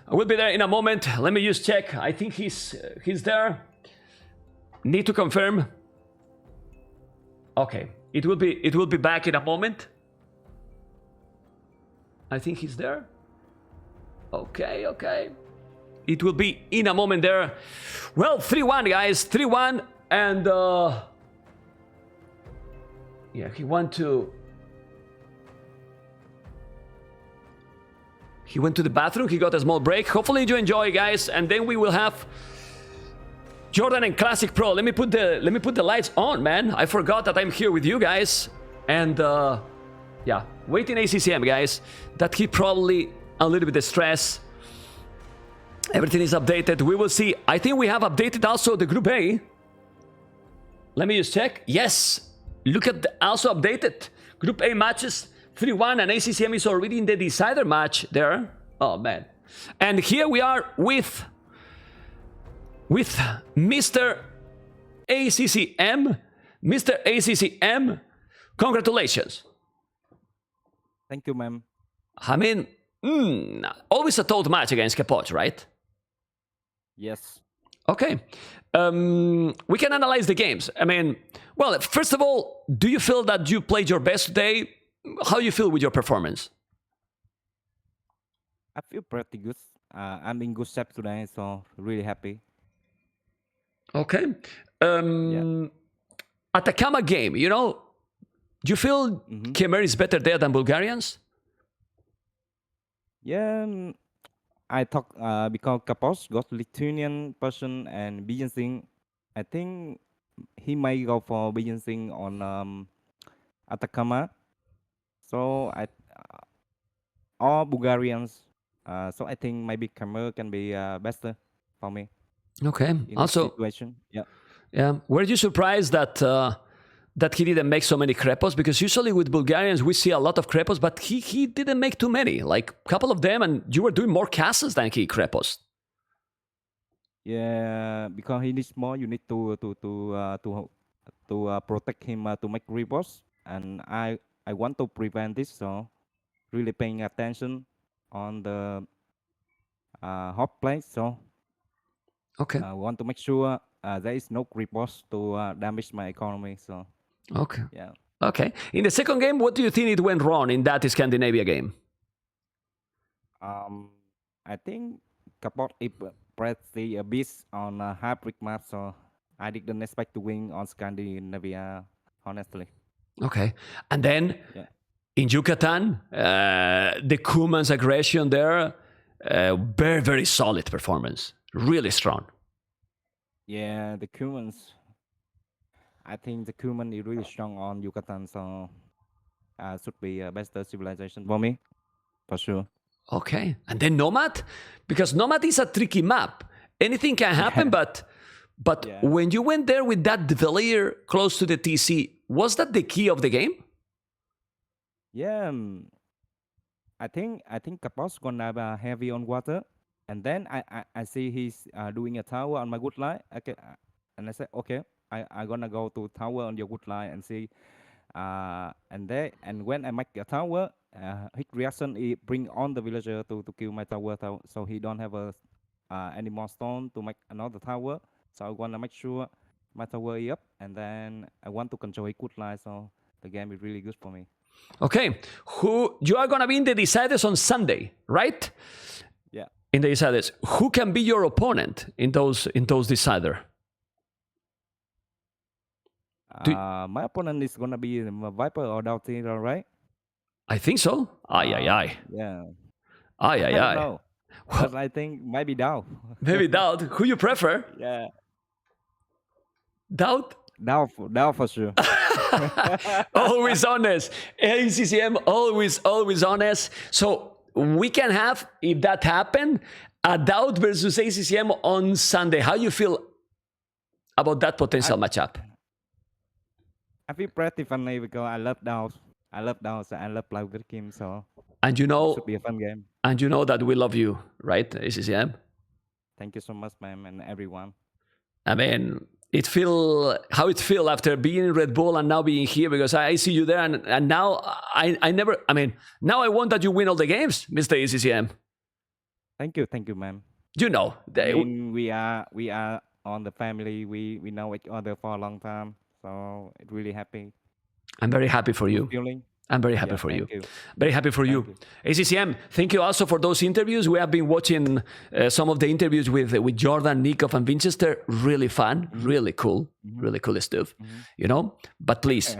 [SPEAKER 1] Let me just check. I think he's there. Need to confirm. Okay. It will be back in a moment. I think he's there. Okay. It will be in a moment there. Well, 3-1, guys. 3-1. And, yeah, he went to the bathroom. He got a small break. Hopefully you enjoy, guys. And then we will have Jordan and Classic Pro. Let me put the lights on, man. I forgot that I'm here with you guys. And, yeah, waiting ACCM, guys. That he probably a little bit of stress. Everything is updated. We will see. I think we have updated also the Group A. Let me just check. Yes. Look at also updated. Group A matches 3-1, and ACCM is already in the decider match there. Oh, man. And here we are with Mr. ACCM. Mr. ACCM, congratulations.
[SPEAKER 3] Thank you, ma'am.
[SPEAKER 1] I mean, always a tough match against Capoch, right?
[SPEAKER 3] Yes.
[SPEAKER 1] Okay. We can analyze the games. I mean, well, first of all, do you feel that you played your best today? How you feel with your performance?
[SPEAKER 3] I feel pretty good. I'm in good shape today, so really happy.
[SPEAKER 1] Okay. Atacama game, do you feel Khmer is better there than Bulgarians?
[SPEAKER 3] Yeah, I talk because Capoch got Lithuanian person and Byzantine. I think he might go for Byzantine on Atacama. So all Bulgarians. So I think maybe Khmer can be better for me.
[SPEAKER 1] Okay.
[SPEAKER 3] In
[SPEAKER 1] Also,
[SPEAKER 3] this situation, yeah.
[SPEAKER 1] Yeah. Were you surprised that that he didn't make so many crepos? Because usually with Bulgarians we see a lot of crepos, but he didn't make too many. Like a couple of them, and you were doing more castles than he crepos.
[SPEAKER 3] Yeah, because he needs more. You need to protect him to make repos. and I want to prevent this, so really paying attention on the hot place. So
[SPEAKER 1] Okay.
[SPEAKER 3] I want to make sure there is no creepers to damage my economy. So
[SPEAKER 1] Okay.
[SPEAKER 3] yeah.
[SPEAKER 1] Okay. In the second game, what do you think it went wrong in that Scandinavia game?
[SPEAKER 3] I think Capoch is pretty a beast on a hybrid map, so I didn't expect to win on Scandinavia, honestly.
[SPEAKER 1] Okay. And then
[SPEAKER 3] Yeah.
[SPEAKER 1] in Yucatan, the Kuman's aggression there, very, very solid performance. Really strong.
[SPEAKER 3] Yeah, the Cumans. I think the Cuman is really strong on Yucatan, so should be a better civilization for me, for sure.
[SPEAKER 1] Okay. And then Nomad? Because Nomad is a tricky map. Anything can happen, but
[SPEAKER 3] Yeah.
[SPEAKER 1] when you went there with that layer close to the TC, was that the key of the game?
[SPEAKER 3] Yeah, I think Capoch gonna have heavy on water, and then I see he's doing a tower on my good line. Okay, and I said okay, I gonna go to tower on your good line and see. And when I make a tower, his reaction is bring on the villager to kill my tower, so he don't have any more stone to make another tower. So I wanna make sure my tower is up, and then I want to control his good line. So the game is really good for me.
[SPEAKER 1] Okay. You are going to be in the deciders on Sunday, right?
[SPEAKER 3] Yeah.
[SPEAKER 1] In the deciders. Who can be your opponent in those decider?
[SPEAKER 3] My opponent is gonna be Viper or Doubtera, right?
[SPEAKER 1] I think so. Ay, ay, ay.
[SPEAKER 3] Yeah.
[SPEAKER 1] Ay, ay,
[SPEAKER 3] I don't
[SPEAKER 1] ay.
[SPEAKER 3] know. But I think maybe Dow.
[SPEAKER 1] Maybe Doubt. Who you prefer?
[SPEAKER 3] Yeah.
[SPEAKER 1] Doubt?
[SPEAKER 3] Dow for sure.
[SPEAKER 1] Always honest. ACCM, always honest. So we can have, if that happened, a Doubt versus ACCM on Sunday. How you feel about that potential matchup?
[SPEAKER 3] I feel pretty funny because I love Dow. I love Dow, so I love playing with him. So
[SPEAKER 1] And
[SPEAKER 3] it should be a fun game.
[SPEAKER 1] And you know that we love you, right, ACCM?
[SPEAKER 3] Thank you so much, ma'am, and everyone.
[SPEAKER 1] I mean, how it feel after being in Red Bull and now being here, because I see you there, and now now I want that you win all the games, Mr. ACCM.
[SPEAKER 3] Thank you, ma'am.
[SPEAKER 1] You know,
[SPEAKER 3] I mean, we are on the family. We know each other for a long time, so it's really happy.
[SPEAKER 1] I'm very happy for you.
[SPEAKER 3] Feeling.
[SPEAKER 1] I'm very happy
[SPEAKER 3] Yeah,
[SPEAKER 1] for you.
[SPEAKER 3] thank you.
[SPEAKER 1] Very happy for you. ACCM, thank you also for those interviews. We have been watching some of the interviews with Jordan, Nikov, and Winchester. Really fun, really cool, really cool stuff. You know, but please,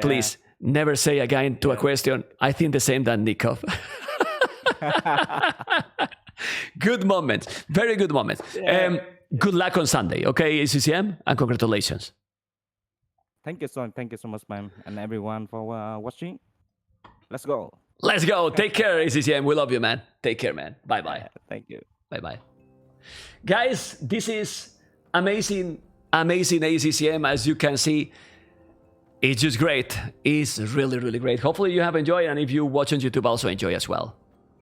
[SPEAKER 1] please never say again to a question, I think the same than Nikov. Good moments, very good moments. Good luck on Sunday, okay, ACCM, and congratulations.
[SPEAKER 3] Thank you so much, ma'am, and everyone for watching. Let's go.
[SPEAKER 1] Let's go. Take care, ACCM. We love you, man. Take care, man. Bye-bye.
[SPEAKER 3] Thank you.
[SPEAKER 1] Bye-bye. Guys, this is amazing ACCM. As you can see, it's just great. It's really, really great. Hopefully you have enjoyed, and if you watch on YouTube, also enjoy as well.